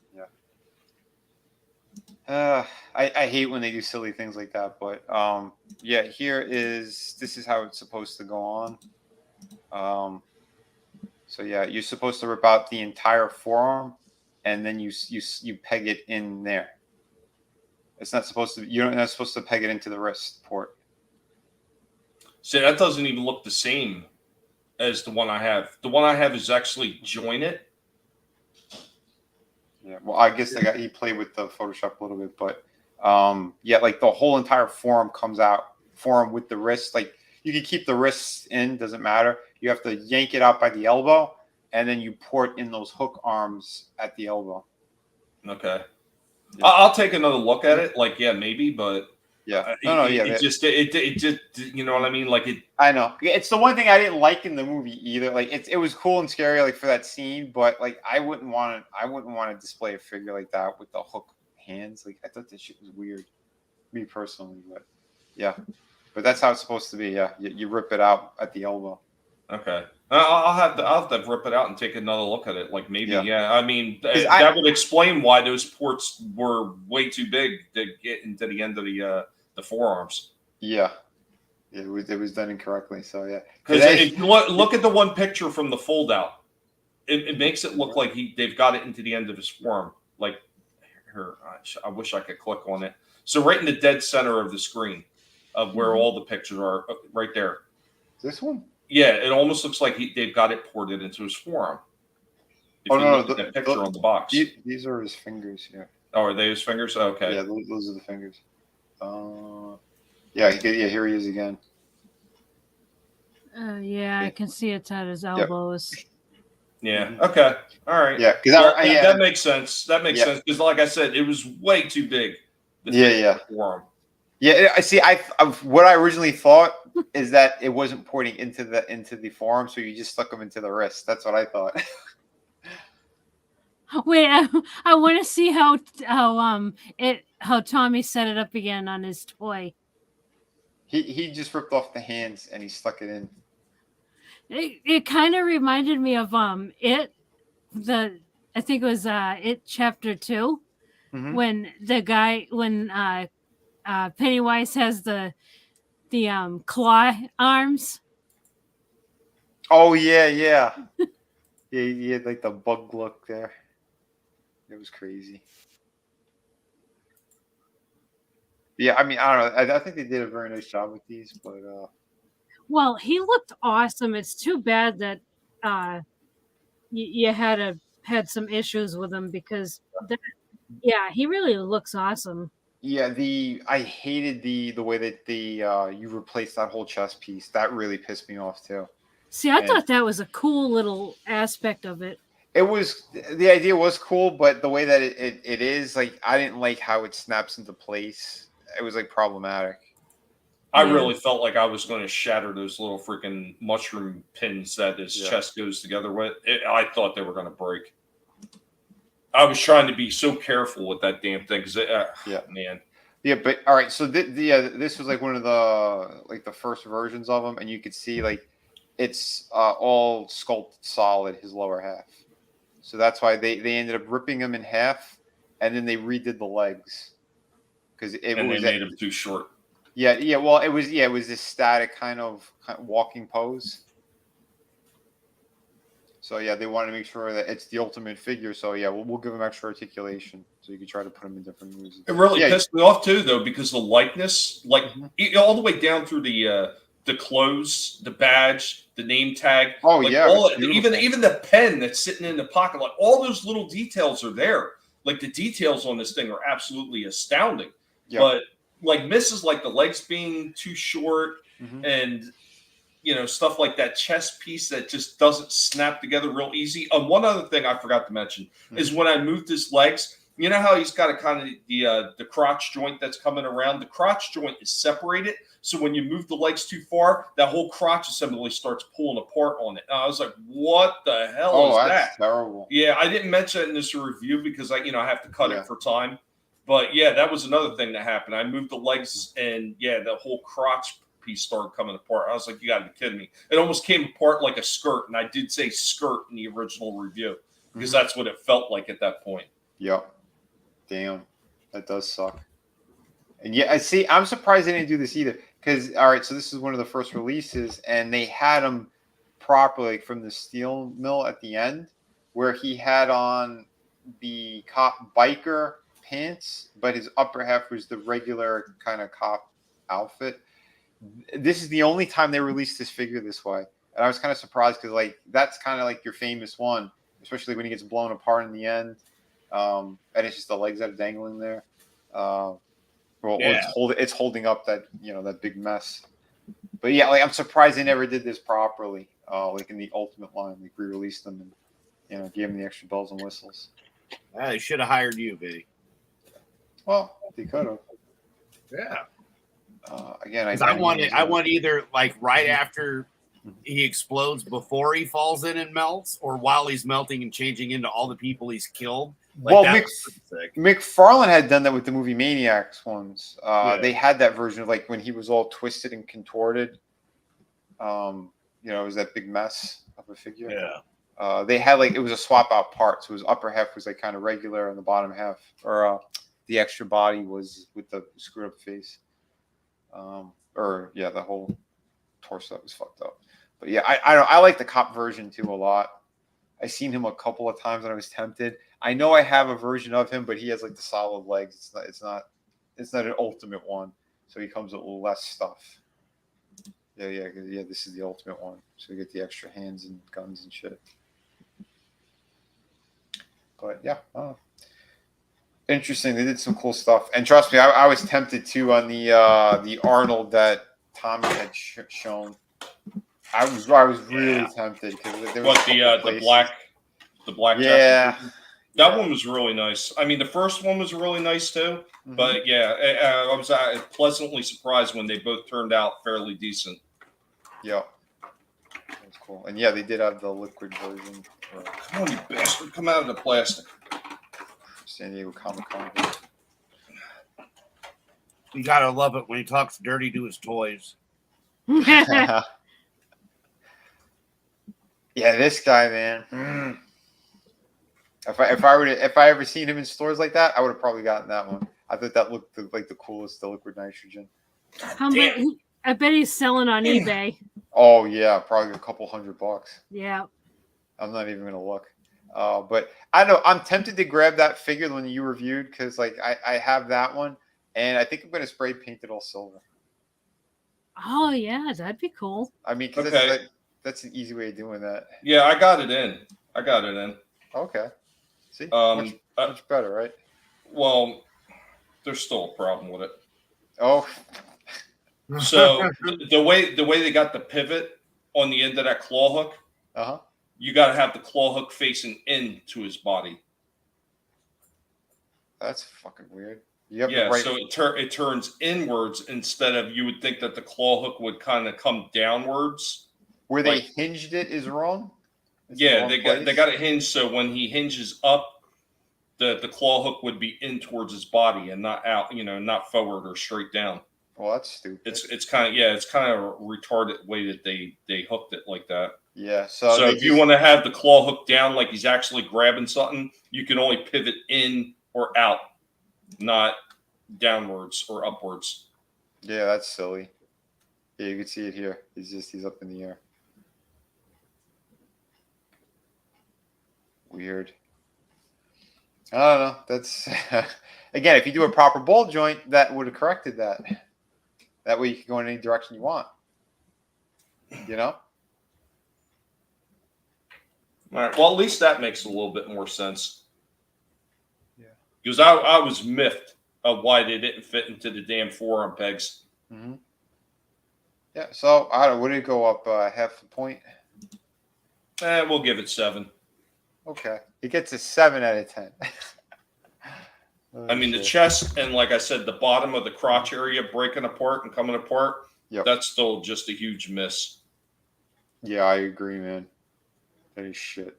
I hate when they do silly things like that, but this is how it's supposed to go on. You're supposed to rip out the entire forearm, and then you peg it in there. It's not supposed to. You're not supposed to peg it into the wrist port. See, that doesn't even look the same as the one I have. The one I have is actually jointed. Yeah, well, I guess he played with the Photoshop a little bit, but the whole entire forearm comes out, forearm with the wrist. You can keep the wrists in, doesn't matter. You have to yank it out by the elbow, and then you port in those hook arms at the elbow. Okay. Yeah. I'll take another look at it. Maybe, but it just you know what I mean? I know. It's the one thing I didn't like in the movie either. It was cool and scary for that scene, but I wouldn't want to display a figure like that with the hook hands. I thought that shit was weird, me personally, but yeah. But that's how it's supposed to be. Yeah, you rip it out at the elbow. Okay. I'll have to rip it out and take another look at it. Like maybe, Yeah. yeah. I mean, 'Cause that would explain why those ports were way too big to get into the end of the forearms. Yeah. Yeah, it was done incorrectly. So yeah, Because if you look at the one picture from the fold out, it makes it look like they've got it into the end of his forearm. Like here, I wish I could click on it. So right in the dead center of the screen of where all the pictures are, right there. This one? Yeah, it almost looks like they've got it ported into his forearm. If you look at that picture on the box. These are his fingers. Yeah. Oh, are they his fingers? Okay. Yeah, those are the fingers. Yeah, here he is again. Yeah, I can see it's at his elbows. Yeah. Okay. All right. Yeah, because that makes sense. That makes sense because, like I said, it was way too big. Forearm. Yeah. I see. What I originally thought is that it wasn't porting into the forearm, so you just stuck them into the wrist. That's what I thought. Wait, I want to see how Tommy set it up again on his toy. He just ripped off the hands and he stuck it in. It kind of reminded me of I think it was It Chapter 2 when Pennywise has the claw arms. Oh yeah. He had like the bug look there. It was crazy. Yeah, I mean, I don't know. I think they did a very nice job with these, but well, he looked awesome. It's too bad that you had some issues with him because he really looks awesome. Yeah, I hated the way that you replaced that whole chest piece. That really pissed me off too. See, I thought that was a cool little aspect of it. The idea was cool, but the way that it is, like, I didn't like how it snaps into place. It was like problematic. I really felt like I was going to shatter those little freaking mushroom pins that his chest goes together with. I thought they were going to break. I was trying to be so careful with that damn thing because man. Yeah, but all right. So this was like one of the first versions of them, and you could see like it's all sculpted solid, his lower half. So that's why they ended up ripping him in half, and then they redid the legs because they made him too short. Yeah. Well, it was this static kind of walking pose. So yeah, they wanted to make sure that it's the ultimate figure. So yeah, we'll give him extra articulation, so you can try to put him in different moves. It really pissed me off too, though, because the likeness, like all the way down through the clothes, the badge, the name tag. Oh like even the pen that's sitting in the pocket, like all those little details are there. Like the details on this thing are absolutely astounding. Yep. But like misses like the legs being too short and stuff like that chest piece that just doesn't snap together real easy. One other thing I forgot to mention is when I moved his legs, you know how he's got a kind of the crotch joint that's coming around? The crotch joint is separated. So when you move the legs too far, that whole crotch assembly starts pulling apart on it. And I was like, what the hell is that? That's terrible. Yeah, I didn't mention it in this review because I have to cut it for time. But yeah, that was another thing that happened. I moved the legs and the whole crotch piece started coming apart. I was like, you gotta be kidding me. It almost came apart like a skirt. And I did say skirt in the original review because that's what it felt like at that point. Yep. Damn. That does suck. And yeah, I see. I'm surprised they didn't do this either. Because, all right, so this is one of the first releases, and they had him properly from the steel mill at the end, where he had on the cop biker pants, but his upper half was the regular kind of cop outfit. This is the only time they released this figure this way. And I was kind of surprised because, like, that's kind of like your famous one, especially when he gets blown apart in the end. And it's just the legs that are dangling there. It's holding up that that big mess. But yeah, like I'm surprised they never did this properly. Like in the Ultimate line, like re-released them and gave them the extra bells and whistles. They should have hired you, Vinny. Well, they could have. Yeah. Again, I want either like right after he explodes, before he falls in and melts, or while he's melting and changing into all the people he's killed. Like, McFarlane had done that with the movie Maniacs ones. They had that version of like when he was all twisted and contorted. you know, it was that big mess of a figure. Yeah. They had like, it was a swap out part. So his upper half was like kind of regular and the bottom half, or the extra body was with the screwed up face. Or yeah, the whole torso was fucked up. But yeah, I like the cop version too a lot. I seen him a couple of times and I was tempted. I know I have a version of him, but he has like the solid legs. It's not an ultimate one. So he comes with a little less stuff. Yeah. This is the ultimate one. So you get the extra hands and guns and shit. But yeah, interesting. They did some cool stuff. And trust me, I was tempted too on the Arnold that Tommy had shown. I was really tempted because there was the black yeah. That one was really nice. I mean, the first one was really nice too. Mhm. But yeah, I was pleasantly surprised when they both turned out fairly decent. Yeah, that's cool. And yeah, they did have the liquid version. Come on, you bastard! Come out of the plastic. San Diego Comic-Con. You gotta love it when he talks dirty to his toys. Yeah, this guy, man. If I ever seen him in stores like that, I would have probably gotten that one. I thought that looked like the coolest, the liquid nitrogen. How much? I bet he's selling on eBay. Oh yeah, probably a couple $100. Yeah. I'm not even gonna look. But I know I'm tempted to grab that figure when you reviewed because like I have that one and I think I'm gonna spray paint it all silver. Oh yeah, that'd be cool. I mean, because Okay. that's an easy way of doing that. Yeah, I got it in. Okay. See, much better, right? Well, there's still a problem with it. Oh, So the way they got the pivot on the end of that claw hook, you got to have the claw hook facing into his body. That's fucking weird. You have Yeah, the right... so it turns inwards instead of, you would think that the claw hook would kind of come downwards. Where they hinged it is wrong. It's Yeah, the they wrong got place? it hinged so when he hinges up, the claw hook would be in towards his body and not out, not forward or straight down. Well, that's stupid. It's kind of a retarded way that they hooked it like that. Yeah. So if you want to have the claw hook down like he's actually grabbing something, you can only pivot in or out, not downwards or upwards. Yeah, that's silly. Yeah, you can see it here. He's up in the air. Weird. I don't know. That's again, if you do a proper ball joint, that would have corrected that. That way you can go in any direction you want. You know? All right. Well, at least that makes a little bit more sense. Yeah. Because I was miffed of why they didn't fit into the damn forearm pegs. Mm-hmm. Yeah. So I don't know. Would it go up half a point? We'll give it 7. Okay. It gets a 7 out of 10. I mean, the chest and, like I said, the bottom of the crotch area breaking apart and coming apart, that's still just a huge miss. Yeah, I agree, man. That is shit.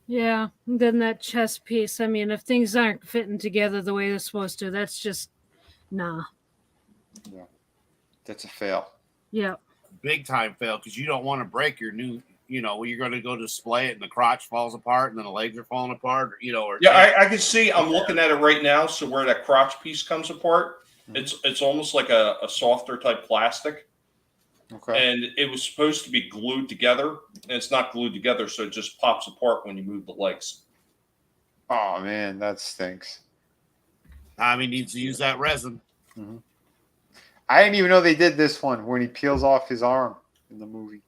Yeah, and then that chest piece. I mean, if things aren't fitting together the way they're supposed to, that's just nah. Yeah, that's a fail. Yeah, big time fail because you don't want to break your new. When you're going to go display it and the crotch falls apart and then the legs are falling apart, I can see. I'm looking at it right now. So where that crotch piece comes apart, it's almost like a softer type plastic. Okay. And it was supposed to be glued together, and it's not glued together, so it just pops apart when you move the legs. Oh man, that stinks. Tommy needs to use that resin. Mm-hmm. I didn't even know they did this one when he peels off his arm in the movie.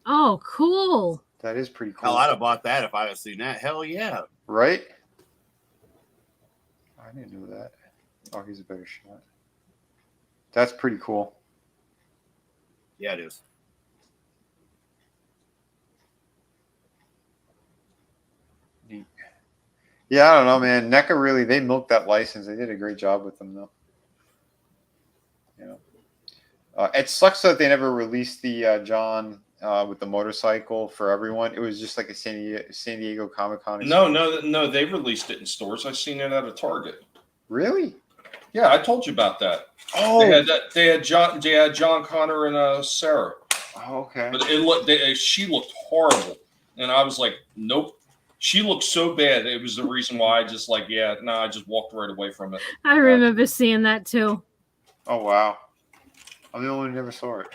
Oh, cool. That is pretty cool. Hell, I'd have bought that if I had seen that. Hell yeah. Right? I didn't know that. Oh, he's a better shot. That's pretty cool. Yeah, it is. Neat. Yeah, I don't know, man. NECA really, they milked that license. They did a great job with them, though. It sucks that they never released the John with the motorcycle for everyone. It was just like a San Diego Comic-Con. No, they released it in stores. I seen it at a Target. Really? Yeah, I told you about that. Oh, they had John Connor and Sarah. Oh, okay. But she looked horrible, and I was like, nope. She looked so bad. It was the reason why I just I just walked right away from it. I remember seeing that too. Oh wow. I'm the only one who never saw it.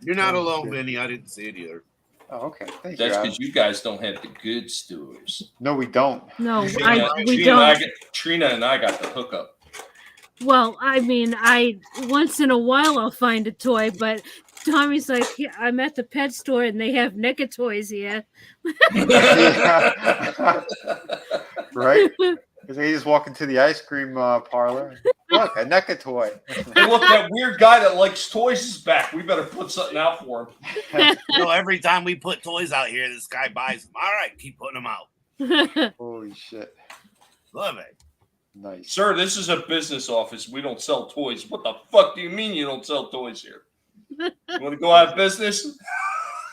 You're not alone, Vinny. I didn't see it either. Oh, okay. Thank That's you. because you guys don't have the good stores. No, we don't. No, we Trina don't. Trina and I got the hookup. Well, I mean, I once in a while I'll find a toy, but Tommy's like, yeah, I'm at the pet store and they have NECA toys here. Right? Because they just walk into the ice cream parlor. Look, a NECA toy. Hey, look, that weird guy that likes toys is back. We better put something out for him. Every time we put toys out here, this guy buys them. All right, keep putting them out. Holy shit. Love it. Nice. Sir, this is a business office. We don't sell toys. What the fuck do you mean you don't sell toys here? You want to go out of business?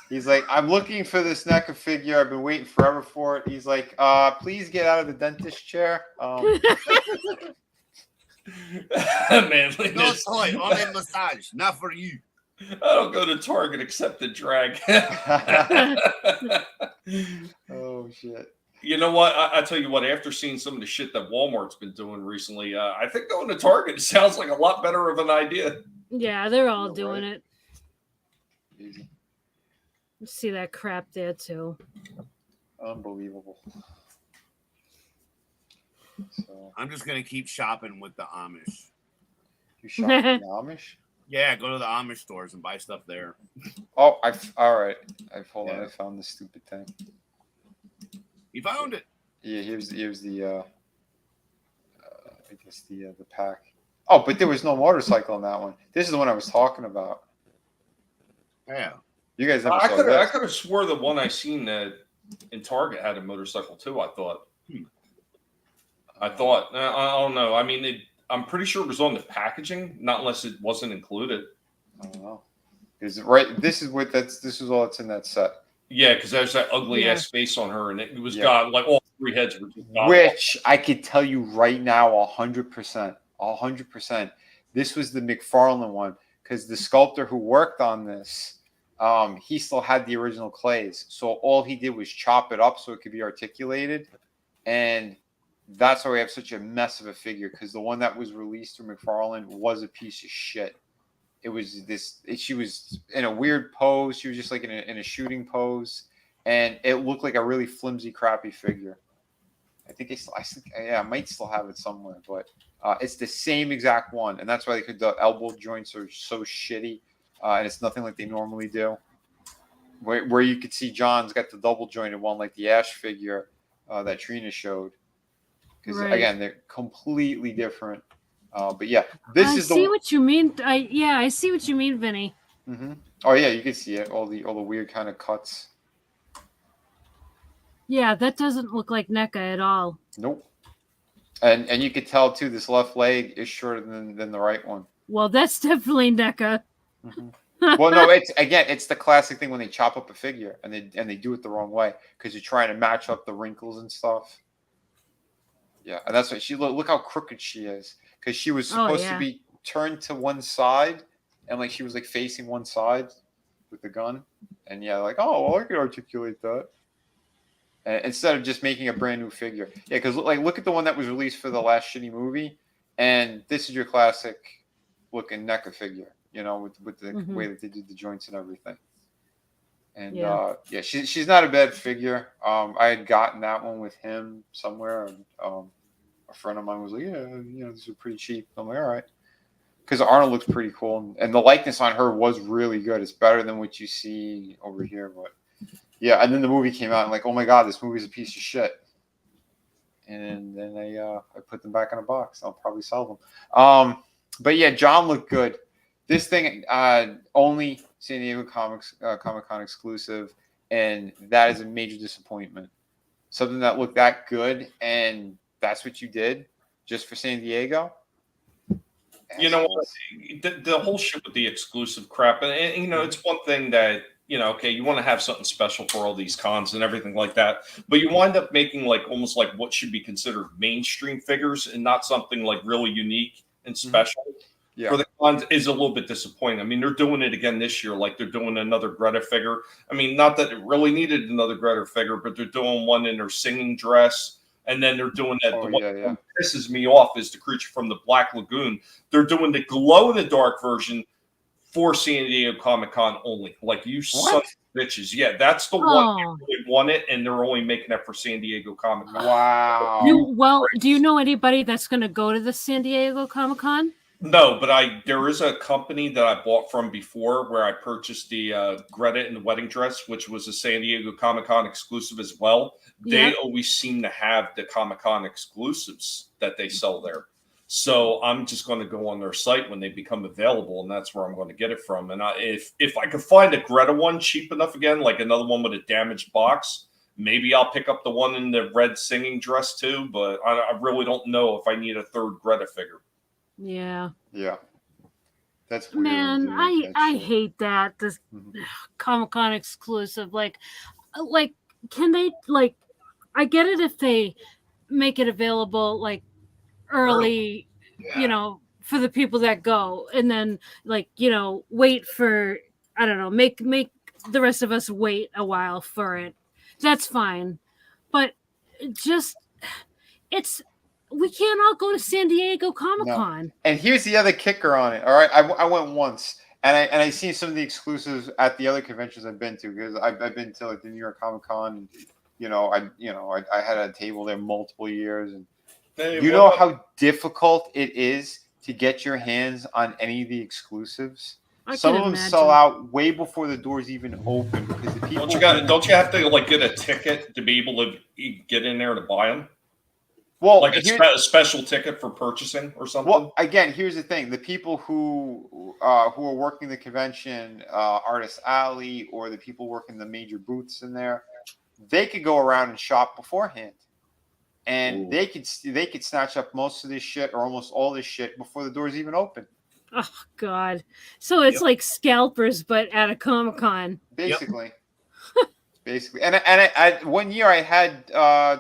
He's like, I'm looking for this NECA figure. I've been waiting forever for it. He's like, please get out of the dentist chair. Manliness. No toy, only massage, not for you. I don't go to Target except to drag. Oh, shit. You know what? I tell you what, after seeing some of the shit that Walmart's been doing recently, I think going to Target sounds like a lot better of an idea. Yeah, they're all doing right. it. See that crap there too. Unbelievable. So, I'm just gonna keep shopping with the Amish. you shop in the Amish? Yeah, go to the Amish stores and buy stuff there. Oh, all right. Hold on. Yeah. I found this stupid thing. You found it. Yeah, here's the I guess the pack. Oh, but there was no motorcycle in that one. This is the one I was talking about. Yeah. You guys never I saw could this. have swore the one I seen in Target had a motorcycle too. I thought. I don't know. I mean, I'm pretty sure it was on the packaging, not unless it wasn't included. I don't know. Is it right? This is all that's in that set. Yeah, because there's that ugly ass face on her, and it was Yeah. got like all three heads were just gone. Which I could tell you right now, 100%, 100%. This was the McFarlane one because the sculptor who worked on this, he still had the original clays. So all he did was chop it up so it could be articulated, and that's why we have such a mess of a figure. Because the one that was released through McFarlane was a piece of shit. It was she was in a weird pose. She was just like in a shooting pose, and it looked like a really flimsy, crappy figure. I might still have it somewhere, but it's the same exact one, and that's why the elbow joints are so shitty, and it's nothing like they normally do. Where you could see John's got the double jointed one, like the Ash figure that Trina showed, because again they're completely different. But yeah, I see what you mean. I see what you mean, Vinny. Mm-hmm. Oh yeah, you can see it. All the weird kind of cuts. Yeah, that doesn't look like NECA at all. Nope. And you could tell too. This left leg is shorter than the right one. Well, that's definitely NECA. Mm-hmm. Well, no, it's the classic thing when they chop up a figure and they do it the wrong way because you're trying to match up the wrinkles and stuff. Yeah, and that's why look how crooked she is. Because she was supposed to be turned to one side, and like she was like facing one side with the gun, and I could articulate that. And instead of just making a brand new figure, because look at the one that was released for the last shitty movie, and this is your classic looking NECA figure, with the way that they did the joints and everything. And she's not a bad figure. I had gotten that one with him somewhere, and a friend of mine was like, these are pretty cheap. I'm like, all right. Because Arnold looks pretty cool. And the likeness on her was really good. It's better than what you see over here. But yeah, and then the movie came out and like, oh my God, this movie's a piece of shit. And then I put them back in a box. I'll probably sell them. But yeah, John looked good. This thing, only San Diego Comic-Con exclusive. And that is a major disappointment. Something that looked that good and that's what you did just for San Diego? You know what? The whole shit with the exclusive crap, and it's one thing that, okay, you want to have something special for all these cons and everything like that, but you wind up making almost like what should be considered mainstream figures and not something like really unique and special. Yeah. for the cons is a little bit disappointing. I mean, they're doing it again this year. Like they're doing another Greta figure. I mean, not that it really needed another Greta figure, but they're doing one in her singing dress. And then they're doing that. Oh, The one yeah, yeah. that pisses me off is the creature from the Black Lagoon. They're doing the glow in the dark version for San Diego Comic-Con only. Like, you son of bitches. Yeah, that's the one Oh. that really want it, and they're only making that for San Diego Comic-Con. Wow. Do you know anybody that's going to go to the San Diego Comic-Con? No, but there is a company that I bought from before where I purchased the Greta in the wedding dress, which was a San Diego Comic-Con exclusive as well. They Yep. always seem to have the Comic-Con exclusives that they sell there. So I'm just going to go on their site when they become available, and that's where I'm going to get it from. And if I could find a Greta one cheap enough again, like another one with a damaged box, maybe I'll pick up the one in the red singing dress too. But I really don't know if I need a third Greta figure. Yeah. Yeah. That's weird. Man, dude. I hate that this Comic-Con exclusive. Like can they like? I get it if they make it available like early, you know, for the people that go, and then like wait for I don't know, make the rest of us wait a while for it. That's fine, but just we can't all go to San Diego Comic-Con. No. And here's the other kicker on it. All right, I went once, and I seen some of the exclusives at the other conventions I've been to, because I've been to like the New York Comic Con. I had a table there multiple years, and you know how difficult it is to get your hands on any of the exclusives. Some of them sell out way before the doors even open, because the people Don't you have to like get a ticket to be able to get in there to buy them? Well, like a special ticket for purchasing or something. Well, again, here's the thing: the people who are working the convention, Artist Alley, or the people working the major booths in there, they could go around and shop beforehand, and they could snatch up most of this shit or almost all this shit before the doors even open. Oh God! So it's like scalpers, but at a Comic-Con, basically. Basically, and I 1 year I had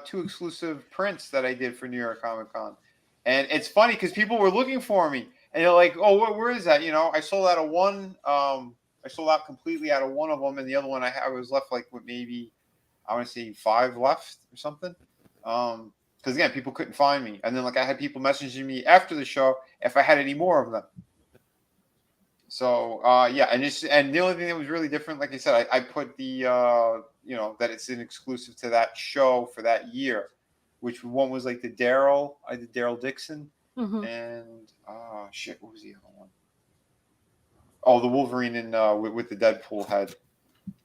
2 exclusive prints that I did for New York Comic Con, and it's funny because people were looking for me, and they're like, "Oh, where is that?" I sold out of one. I sold out completely out of one of them, and the other one I was left like with maybe I want to say 5 left or something. Because again, people couldn't find me, and then like I had people messaging me after the show if I had any more of them. So yeah, and the only thing that was really different, like I said, I put the that it's an exclusive to that show for that year, which one was like the Daryl. I did Daryl Dixon, and what was the other one? Oh, the Wolverine with the Deadpool head.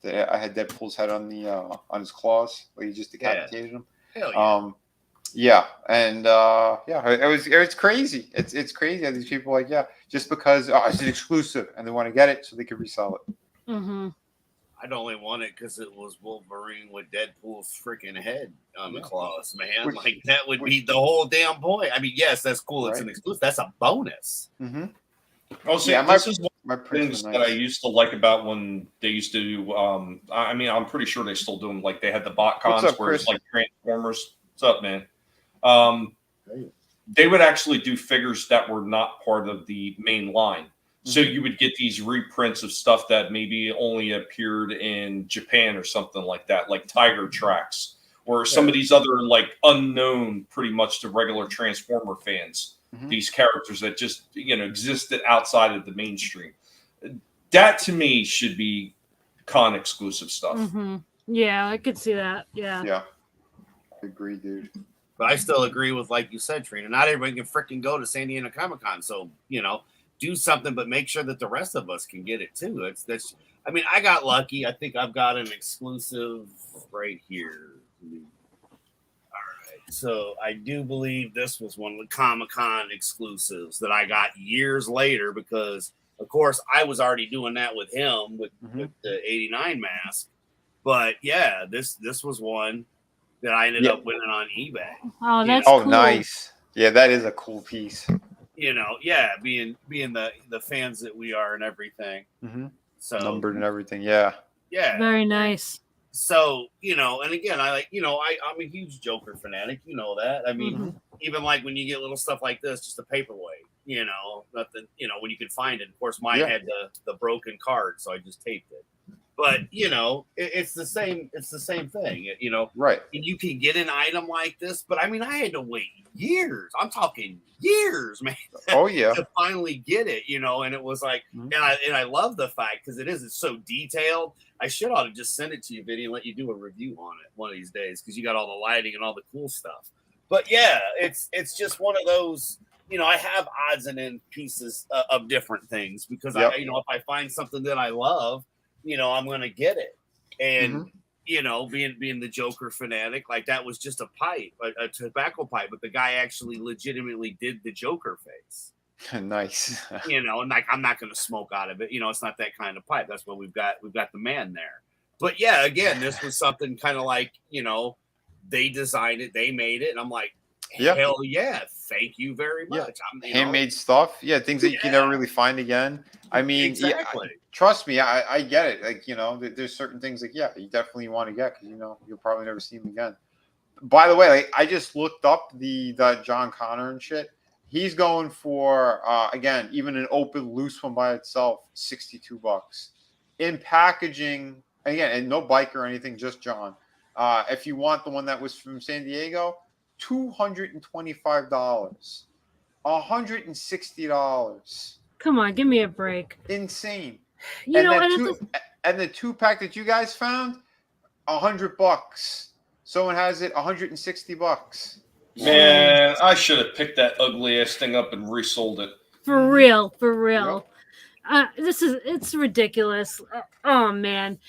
I had Deadpool's head on the on his claws, like he just decapitated him. Hell yeah. Yeah, and it's crazy. It's crazy how these people just because it's an exclusive and they want to get it so they can resell it. Mm-hmm. I'd only want it because it was Wolverine with Deadpool's freaking head on the claws, man. Like that would be the whole damn point. I mean, yes, that's cool. It's an exclusive. That's a bonus. Mm-hmm. Oh, see, this is one of the things that I used to like about when they used to do. I mean, I'm pretty sure they still do them. Like they had the bot cons where it's like Transformers. What's up, man? They would actually do figures that were not part of the main line. So you would get these reprints of stuff that maybe only appeared in Japan or something like that, like Tiger Tracks, or some of these other like unknown pretty much to regular Transformer fans. These characters that just existed outside of the mainstream. That to me should be con exclusive stuff. Yeah, I could see that. Yeah, agree, dude. But I still agree with, like you said, Trina, not everybody can freaking go to San Diego Comic Con. So, do something, but make sure that the rest of us can get it too. I mean, I got lucky. I think I've got an exclusive right here. All right. So I do believe this was one of the Comic-Con exclusives that I got years later because, of course, I was already doing that with him with the 89 mask. But yeah, this was one that I ended up winning on eBay. Oh, that's cool. Nice. Yeah, that is a cool piece. Being the fans that we are and everything. So numbered and everything. Yeah. Very nice. So, and again, I'm a huge Joker fanatic. You know that. I mean, even like when you get little stuff like this, just a paperweight, nothing, when you could find it. Of course, mine had the broken card, so I just taped it. But it's the same. It's the same thing. Right. And you can get an item like this, but I mean, I had to wait years. I'm talking years, man. Oh yeah. To finally get it, and it was like, and I love the fact because it's so detailed. I should ought to just send it to you, Vinny, and let you do a review on it one of these days because you got all the lighting and all the cool stuff. But yeah, it's just one of those. I have odds and end pieces of different things because if I find something that I love, I'm going to get it. And, being the Joker fanatic, like that was just a pipe, a tobacco pipe, but the guy actually legitimately did the Joker face. Nice. And like, I'm not going to smoke out of it. It's not that kind of pipe. That's what we've got the man there. But yeah, again, this was something kind of like, they designed it, they made it. And I'm like, hell yeah. Thank you very much. Handmade stuff. Yeah. Things that you can never really find again. I mean, exactly. Trust me, I get it. Like, there's certain things like, you definitely want to get because, you'll probably never see them again. By the way, like, I just looked up the John Connor and shit. He's going for, again, even an open loose one by itself, $62. In packaging, again, and no bike or anything, just John. If you want the one that was from San Diego, $225. $160. Come on, give me a break. Insane. And the 2-pack that you guys found, $100. Someone has it, $160. Man, I should have picked that ugly ass thing up and resold it. For real. It's ridiculous. Oh man.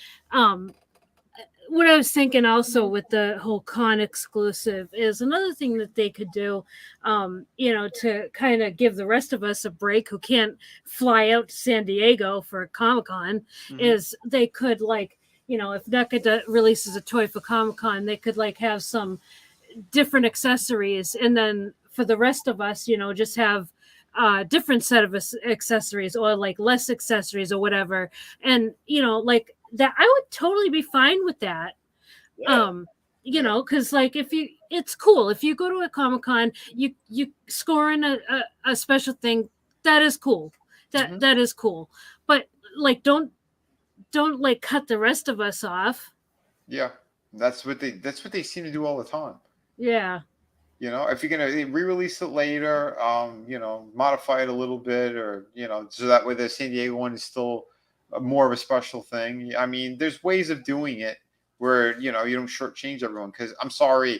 What I was thinking also with the whole con exclusive is another thing that they could do, to kind of give the rest of us a break who can't fly out to San Diego for Comic-Con, is they could if NECA releases a toy for Comic-Con, they could have some different accessories, and then for the rest of us, just have different set of accessories or less accessories or whatever, and that I would totally be fine with that. Because it's cool if you go to a Comic-Con, you score in a special thing, that is cool. That is cool. But don't cut the rest of us off. Yeah. That's what they seem to do all the time. Yeah. If you're gonna re-release it later, modify it a little bit, or so that way the San Diego one is still more of a special thing. I mean, there's ways of doing it where you don't shortchange everyone. Because I'm sorry,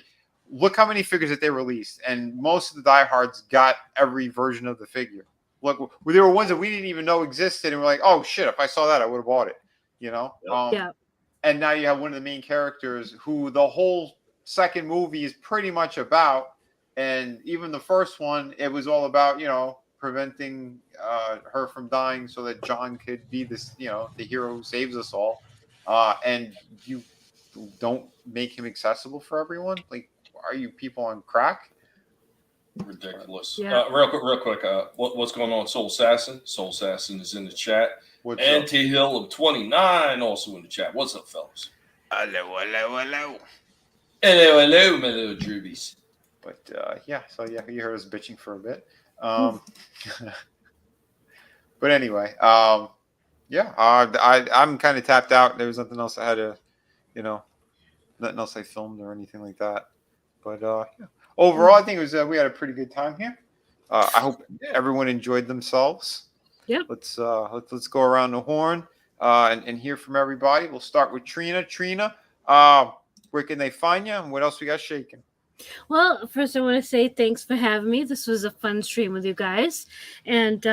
look how many figures that they released, and most of the diehards got every version of the figure. Look, there were ones that we didn't even know existed, and we're like, oh shit, if I saw that, I would have bought it. Yeah. And now you have one of the main characters who the whole second movie is pretty much about, and even the first one, it was all about preventing her from dying so that John could be this the hero who saves us all, and you don't make him accessible for everyone. Like, are you people on crack? Ridiculous. Yeah. Real quick. What's going on, Soul Assassin? Soul Assassin is in the chat. What's and up? T Hill of 29 also in the chat. What's up, fellas? Hello. Hello, my little droobies. But you heard us bitching for a bit. But anyway, I'm kind of tapped out. There was nothing else I had to, nothing else I filmed or anything like that. But overall, I think it was we had a pretty good time here. I hope everyone enjoyed themselves. Yep. Let's go around the horn and hear from everybody. We'll start with Trina. Trina, where can they find you, and what else we got shaking? Well, first I want to say thanks for having me. This was a fun stream with you guys. And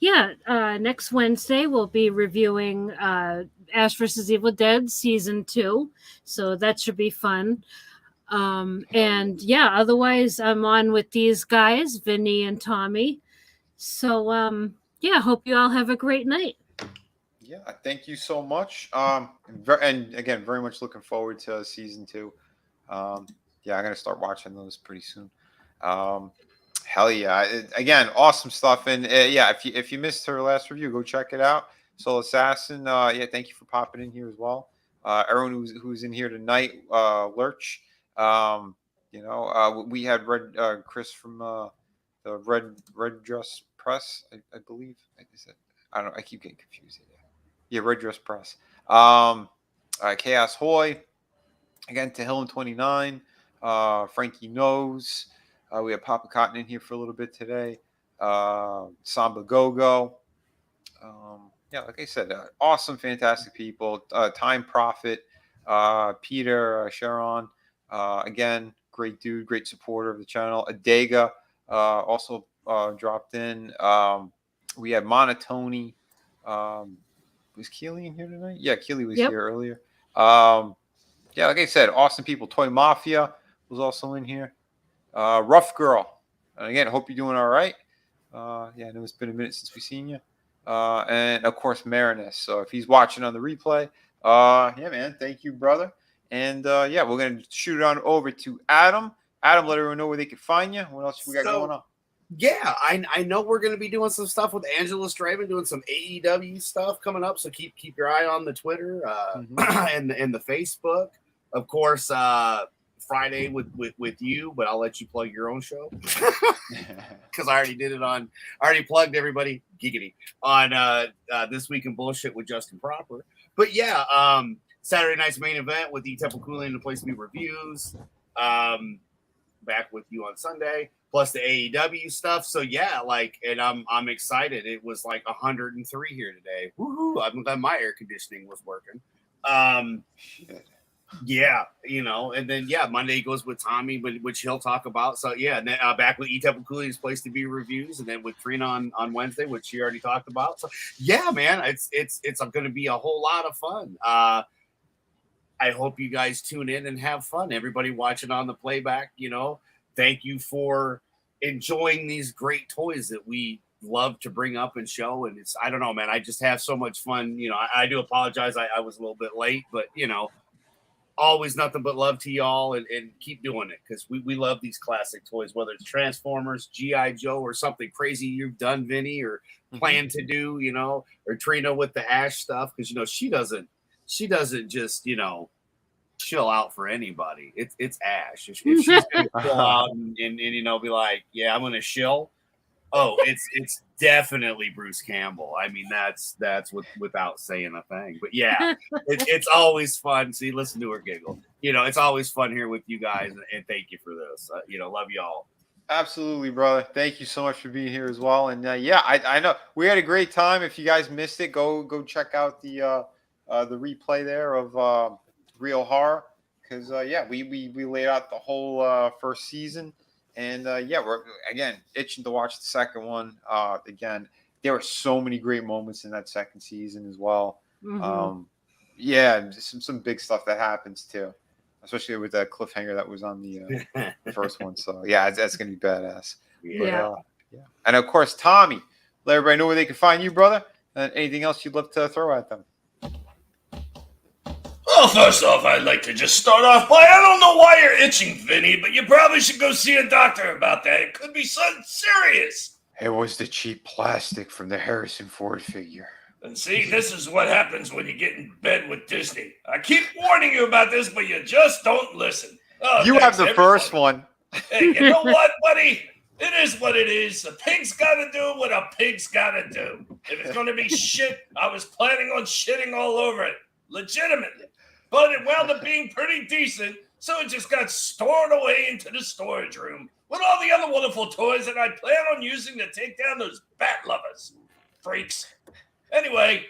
next Wednesday we'll be reviewing Ash vs. Evil Dead Season 2. So that should be fun. Otherwise I'm on with these guys, Vinny and Tommy. So, hope you all have a great night. Yeah, thank you so much. And again, very much looking forward to Season 2. I'm going to start watching those pretty soon. Hell yeah. Again, awesome stuff. And if you missed her last review, go check it out. Soul Assassin, thank you for popping in here as well. Everyone who's in here tonight, Lurch. We had Chris from the red dress Press, I believe. I don't know. I keep getting confused. Yeah, Red Dress Press. Chaos Hoy. Again, to Hill and 29. Frankie Knows. We have Papa Cotton in here for a little bit today. Samba Go-Go. Yeah, like I said, awesome, fantastic people. Time Profit. Peter Sharon. Again, great dude, great supporter of the channel. Adega also dropped in. We had Monotony. Was Keely in here tonight? Yeah, Keely was here earlier. Yeah, like I said, awesome people. Toy Mafia was also in here. Rough Girl. And again, I hope you're doing all right. Yeah, I know it's been a minute since we've seen you. And of course, Marinus. So if he's watching on the replay, yeah, man, thank you, brother. And yeah, we're gonna shoot it on over to Adam. Adam, let everyone know where they can find you. What else we got going on? Yeah, I know we're going to be doing some stuff with Angela Straven, doing some AEW stuff coming up. So keep your eye on the Twitter and the Facebook. Of course, Friday with you, but I'll let you plug your own show because I already did it I already plugged everybody giggity on This Week in Bullshit with Justin Proper. But yeah, Saturday night's main event with Temple Cooling and the Place to Be Reviews. Back with you on Sunday. Plus the AEW stuff. So yeah, and I'm excited. It was like 103 here today. Woohoo! I'm glad my air conditioning was working. Yeah, and then Monday goes with Tommy, which he'll talk about. So yeah, and then back with Temple Cooley's Place to Be Reviews, and then with Trina on Wednesday, which she already talked about. So yeah, man, it's going to be a whole lot of fun. I hope you guys tune in and have fun. Everybody watching on the playback, thank you for enjoying these great toys that we love to bring up and show. And I don't know, man, I just have so much fun. I do apologize. I was a little bit late, but always nothing but love to y'all and keep doing it. Cause we love these classic toys, whether it's Transformers, G.I. Joe, or something crazy you've done, Vinny, or plan to do, or Trina with the Ash stuff. Cause she doesn't just, chill out for anybody. It's Ash. If she's gonna chill out and be like, yeah, I'm gonna chill. Oh, it's definitely Bruce Campbell. I mean, that's without saying a thing. But yeah, it's always fun. See, listen to her giggle. It's always fun here with you guys, and thank you for this. Love y'all. Absolutely, brother. Thank you so much for being here as well. And yeah, I know we had a great time. If you guys missed it, go check out the replay there of Real Horror, because yeah, we laid out the whole first season, and yeah, we're again itching to watch the second one. Again, there were so many great moments in that second season as well. Yeah, some big stuff that happens too, especially with that cliffhanger that was on the first one. So yeah, that's gonna be badass. Yeah. But, yeah, and of course, Tommy, let everybody know where they can find you, brother. And anything else you'd love to throw at them? Well, first off, I'd like to just start off by, I don't know why you're itching, Vinny, but you probably should go see a doctor about that. It could be something serious. It was the cheap plastic from the Harrison Ford figure. And see, this is what happens when you get in bed with Disney. I keep warning you about this, but you just don't listen. Oh, you have the first one. Hey, you know what, buddy? It is what it is. A pig's got to do what a pig's got to do. If it's going to be shit, I was planning on shitting all over it. Legitimately. But it wound up being pretty decent, so it just got stored away into the storage room with all the other wonderful toys that I plan on using to take down those bat lovers. Freaks. Anyway,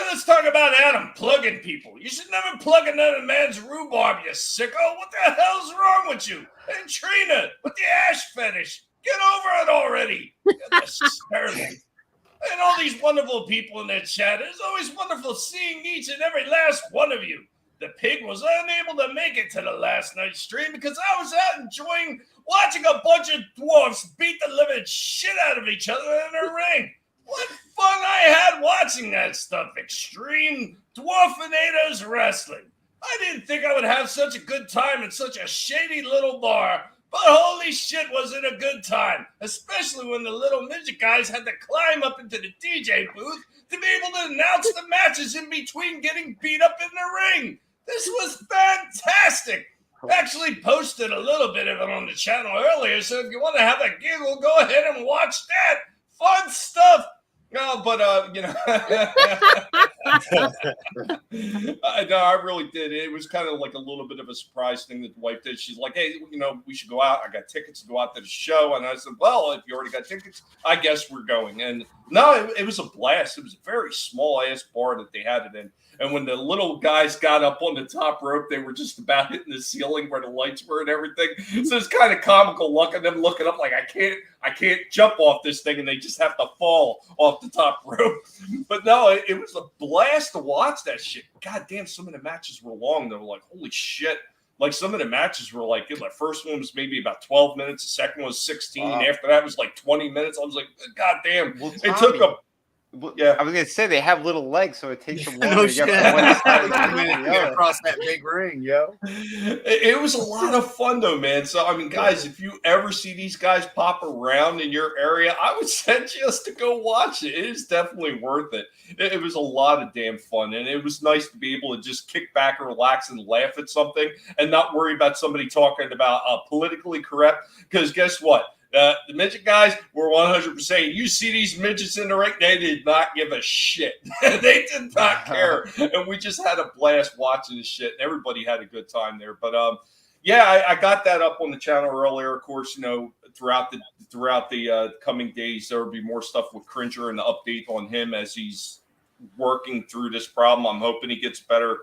let's talk about Adam plugging people. You should never plug another man's rhubarb, you sicko. What the hell's wrong with you? And Trina, with the ash fetish. Get over it already. That's terrible. And all these wonderful people in their chat. It's always wonderful seeing each and every last one of you. The pig was unable to make it to the last night's stream because I was out enjoying watching a bunch of dwarfs beat the living shit out of each other in a ring. What fun I had watching that stuff. Extreme Dwarfinator's Wrestling. I didn't think I would have such a good time in such a shady little bar, but holy shit was it a good time, especially when the little midget guys had to climb up into the DJ booth to be able to announce the matches in between getting beat up in the ring. This was fantastic. Actually posted a little bit of it on the channel earlier, so if you want to have a giggle, go ahead and watch that. fun stuff. No, but I really did. It was kind of like a little bit of a surprise thing that the wife did. She's like, "Hey, we should go out. I got tickets to go out to the show." And I said, "Well, if you already got tickets, I guess we're going." And no, it was a blast. It was a very small ass bar that they had it in. And when the little guys got up on the top rope, they were just about hitting the ceiling where the lights were and everything. So it's kind of comical looking them looking up like I can't jump off this thing, and they just have to fall off the top rope. But no, it was a blast to watch that shit. God damn, some of the matches were long. They were like, holy shit. Like some of the matches were like, the first one was maybe about 12 minutes. The second one was 16. Wow. After that was like 20 minutes. I was like, God damn. Well, It took Tommy, yeah. I was gonna say they have little legs, so it takes them longer No to get shit. from one side to Get the other. across that big ring, yo. It was a lot of fun though, man. So I mean, guys, if you ever see these guys pop around in your area, I would suggest to go watch it. It is definitely worth it. It was a lot of damn fun, and it was nice to be able to just kick back and relax and laugh at something and not worry about somebody talking about politically correct. Because guess what? The midget guys were 100%. You see these midgets in the ring, they did not give a shit. They did not care. And we just had a blast watching this shit. Everybody had a good time there. But yeah, I got that up on the channel earlier. Of course, throughout the coming days, there will be more stuff with Cringer and the update on him as he's working through this problem. I'm hoping he gets better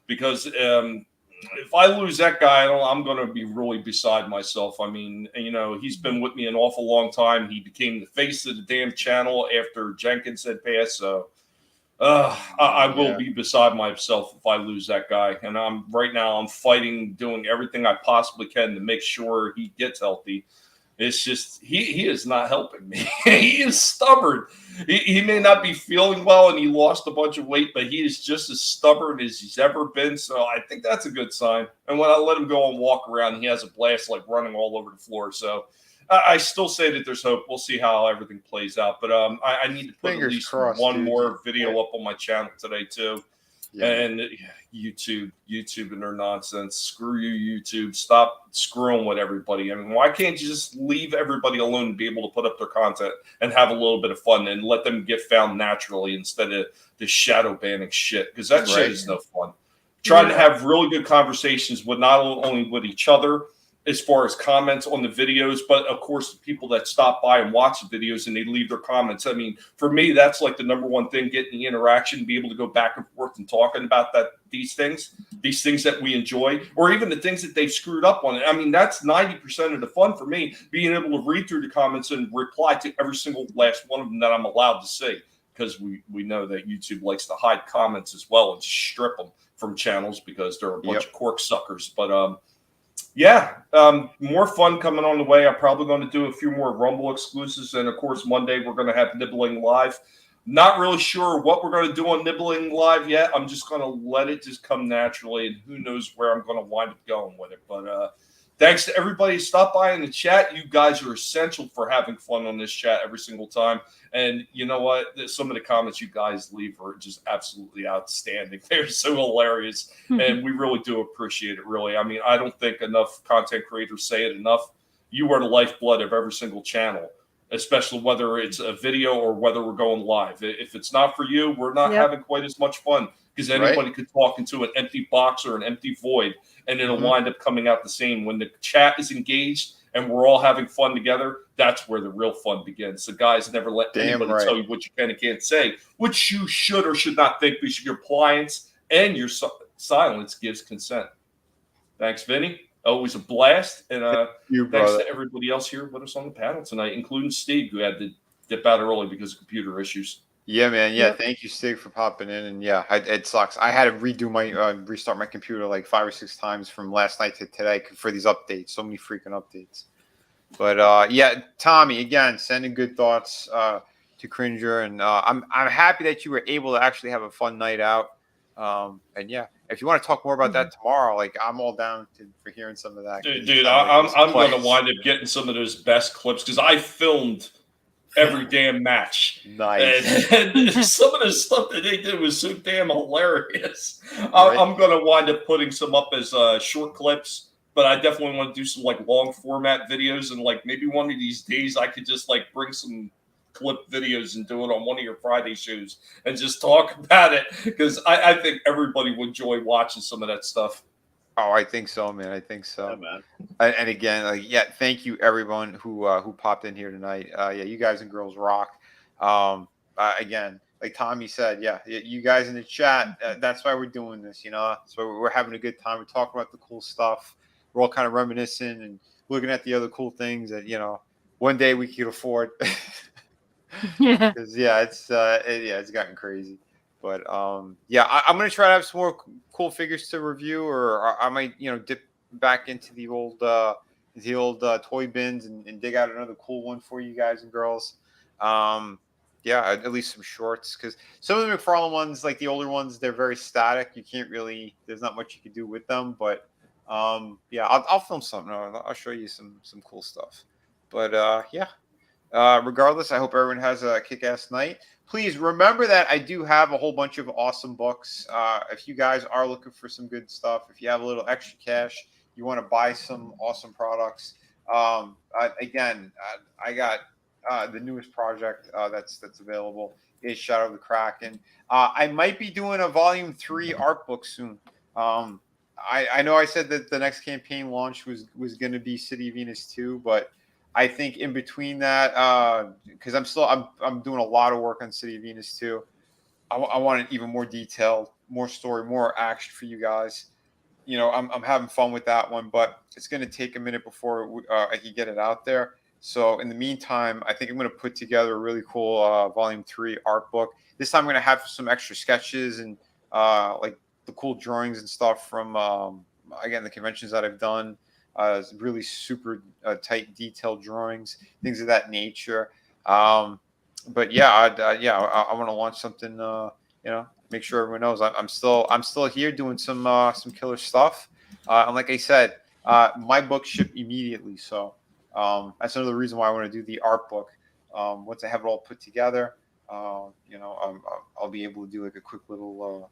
because if I lose that guy, I'm going to be really beside myself. I mean, he's been with me an awful long time. He became the face of the damn channel after Jenkins had passed. So I will be beside myself if I lose that guy. And right now I'm fighting, doing everything I possibly can to make sure he gets healthy. It's just he is not helping me. He is stubborn. He may not be feeling well, and he lost a bunch of weight, but he is just as stubborn as he's ever been. So I think that's a good sign. And when I let him go and walk around, he has a blast, like running all over the floor. So I still say that there's hope. We'll see how everything plays out. But I need to put Fingers at least crossed, one dude. more video up on my channel today too. Yeah. And YouTube and their nonsense. Screw you, YouTube. Stop screwing with everybody. I mean, why can't you just leave everybody alone and be able to put up their content and have a little bit of fun and let them get found naturally instead of the shadow banning shit? Because that shit is no fun. Trying to have really good conversations with not only with each other as far as comments on the videos, but of course the people that stop by and watch the videos and they leave their comments. I mean, for me, that's like the number one thing, getting the interaction, be able to go back and forth and talking about these things that we enjoy, or even the things that they've screwed up on. I mean, that's 90% of the fun for me, being able to read through the comments and reply to every single last one of them that I'm allowed to see, because we know that YouTube likes to hide comments as well and strip them from channels because they're a bunch of cork suckers. But more fun coming on the way. I'm probably going to do a few more Rumble exclusives. And, of course, Monday we're going to have Nibbling Live. Not really sure what we're going to do on Nibbling Live yet. I'm just going to let it just come naturally, and who knows where I'm going to wind up going with it. But thanks to everybody who stopped by in the chat. You guys are essential for having fun on this chat every single time. And you know what? Some of the comments you guys leave are just absolutely outstanding. They're so hilarious. And we really do appreciate it, really. I mean, I don't think enough content creators say it enough. You are the lifeblood of every single channel, especially whether it's a video or whether we're going live. If it's not for you, we're not having quite as much fun, because anybody could talk into an empty box or an empty void, and it'll wind up coming out the same. When the chat is engaged and we're all having fun together, that's where the real fun begins. So guys, never let anybody tell you what you can and can't say, what you should or should not think, because your compliance and your silence gives consent. Thanks, Vinny. Always a blast. And thanks to everybody else here with us on the panel tonight, including Steve, who had to dip out early because of computer issues. Yeah, man. Yeah, thank you, Stig, for popping in. And yeah, it sucks. I had to redo my restart my computer like 5 or 6 times from last night to today for these updates. So many freaking updates. But yeah, Tommy, again, sending good thoughts to Cringer, and I'm happy that you were able to actually have a fun night out. And yeah, if you want to talk more about that tomorrow, like I'm all down for hearing some of that. Dude, I'm going to wind up getting some of those best clips, because I filmed every damn match. Nice. And some of the stuff that they did was so damn hilarious. I'm going to wind up putting some up as short clips, but I definitely want to do some like long format videos, and like maybe one of these days I could just like bring some clip videos and do it on one of your Friday shows and just talk about it, because I think everybody would enjoy watching some of that stuff. Oh, I think so, man. I think so. Yeah, man. And again, thank you everyone who popped in here tonight. You guys and girls rock. Again, like Tommy said, you guys in the chat. That's why we're doing this. So we're having a good time. We're talking about the cool stuff. We're all kind of reminiscing and looking at the other cool things that one day we could afford. Yeah. Because it's gotten crazy. But I'm gonna try to have some more cool figures to review, or I might dip back into the old toy bins and dig out another cool one for you guys and girls. At least some shorts, because some of the McFarlane ones, like the older ones, they're very static. You can't really, there's not much you can do with them. But I'll film something. I'll show you some cool stuff. But regardless, I hope everyone has a kick-ass night. Please remember that I do have a whole bunch of awesome books. If you guys are looking for some good stuff, if you have a little extra cash, you want to buy some awesome products. I got the newest project that's available is Shadow of the Kraken. I might be doing a volume 3 art book soon. I know I said that the next campaign launch was going to be City of Venus 2, but I think in between that, because I'm doing a lot of work on City of Venus 2. I want it even more detailed, more story, more action for you guys. I'm having fun with that one, but it's going to take a minute before I can get it out there. So in the meantime, I think I'm going to put together a really cool volume 3 art book. This time I'm going to have some extra sketches and like the cool drawings and stuff from again the conventions that I've done. Really super tight, detailed drawings, things of that nature. I want to launch something. Make sure everyone knows I'm still here doing some killer stuff. And like I said, my books ship immediately, so that's another reason why I want to do the art book. Once I have it all put together, I'll be able to do like a quick little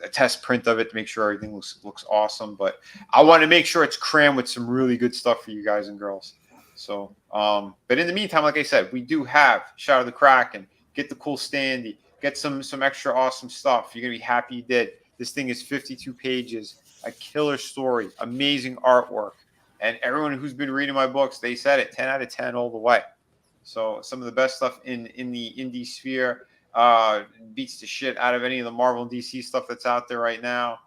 a test print of it to make sure everything looks awesome. But I want to make sure it's crammed with some really good stuff for you guys and girls. So, but in the meantime, like I said, we do have Shadow of the Kraken. Get the cool standee. Get some extra awesome stuff. You're gonna be happy you did. This thing is 52 pages, a killer story, amazing artwork, and everyone who's been reading my books, they said it 10 out of 10 all the way. So some of the best stuff in the indie sphere. Beats the shit out of any of the Marvel and DC stuff that's out there right now.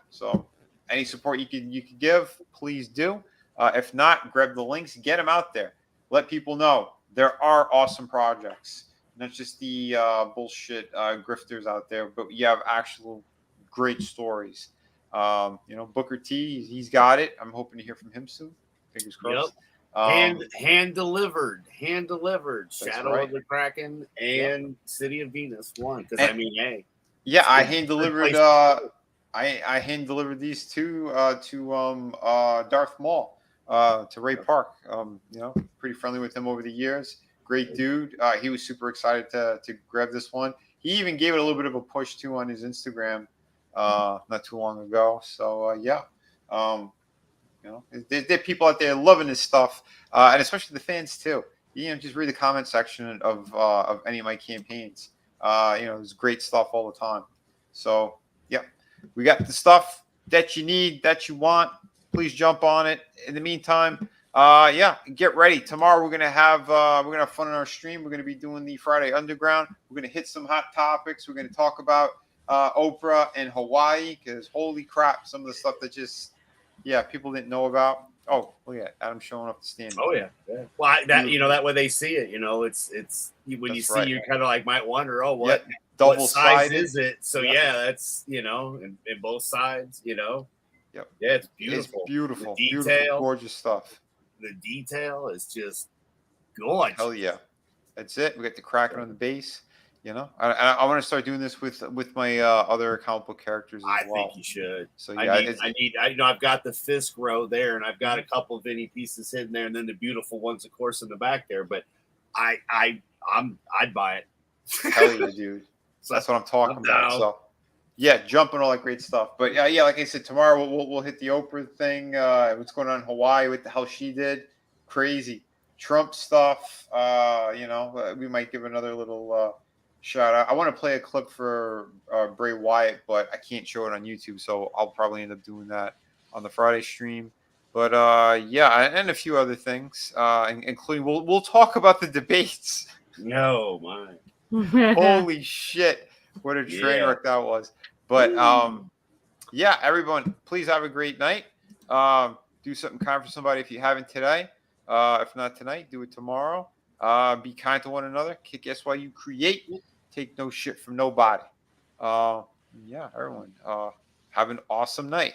So any support you could give, please do. If not, grab the links, get them out there. Let people know there are awesome projects, not just the bullshit grifters out there, but you have actual great stories. Booker T, he's got it. I'm hoping to hear from him soon. Fingers crossed. Yep. Hand delivered. Shadow of the Kraken and City of Venus 1. Because I hand delivered. I hand delivered these two to Darth Maul, to Ray Park. Pretty friendly with him over the years. Great dude. He was super excited to grab this one. He even gave it a little bit of a push too on his Instagram not too long ago. So there are people out there loving this stuff, and especially the fans too. Just read the comment section of any of my campaigns. There's great stuff all the time. So we got the stuff that you need, that you want. Please jump on it. In the meantime, get ready. Tomorrow we're gonna have fun on our stream. We're gonna be doing the Friday Underground. We're gonna hit some hot topics. We're gonna talk about Oprah and Hawaii, because holy crap, some of the stuff that just people didn't know about. Oh, look at Adam showing up the stand. Oh yeah. Well, that way they see it. It's when you see, you kind of like might wonder, what double size sided is it? So that's in both sides. Yep. Yeah, it's beautiful. It's beautiful. The detail, beautiful, gorgeous stuff. The detail is just gorgeous. Hell yeah, that's it. We got the Kraken on the base. I want to start doing this with my other comic book characters as well. I think you should. So I've got the Fisk row there, and I've got a couple of Vinny pieces hidden there, and then the beautiful ones, of course, in the back there. But I'd buy it. Hell yeah, dude. So that's what I'm talking about. So jumping all that great stuff. But like I said, tomorrow we'll hit the Oprah thing. What's going on in Hawaii? What the hell she did? crazy. Trump stuff. We might give another little shout out. I want to play a clip for Bray Wyatt, but I can't show it on YouTube, so I'll probably end up doing that on the Friday stream. But and a few other things, including we'll talk about the debates. No, my. Holy shit, what a train wreck that was. But everyone, please have a great night. Do something kind for somebody if you haven't today. If not tonight, do it tomorrow. Be kind to one another. Kick ass while you create. Take no shit from nobody. Everyone, have an awesome night.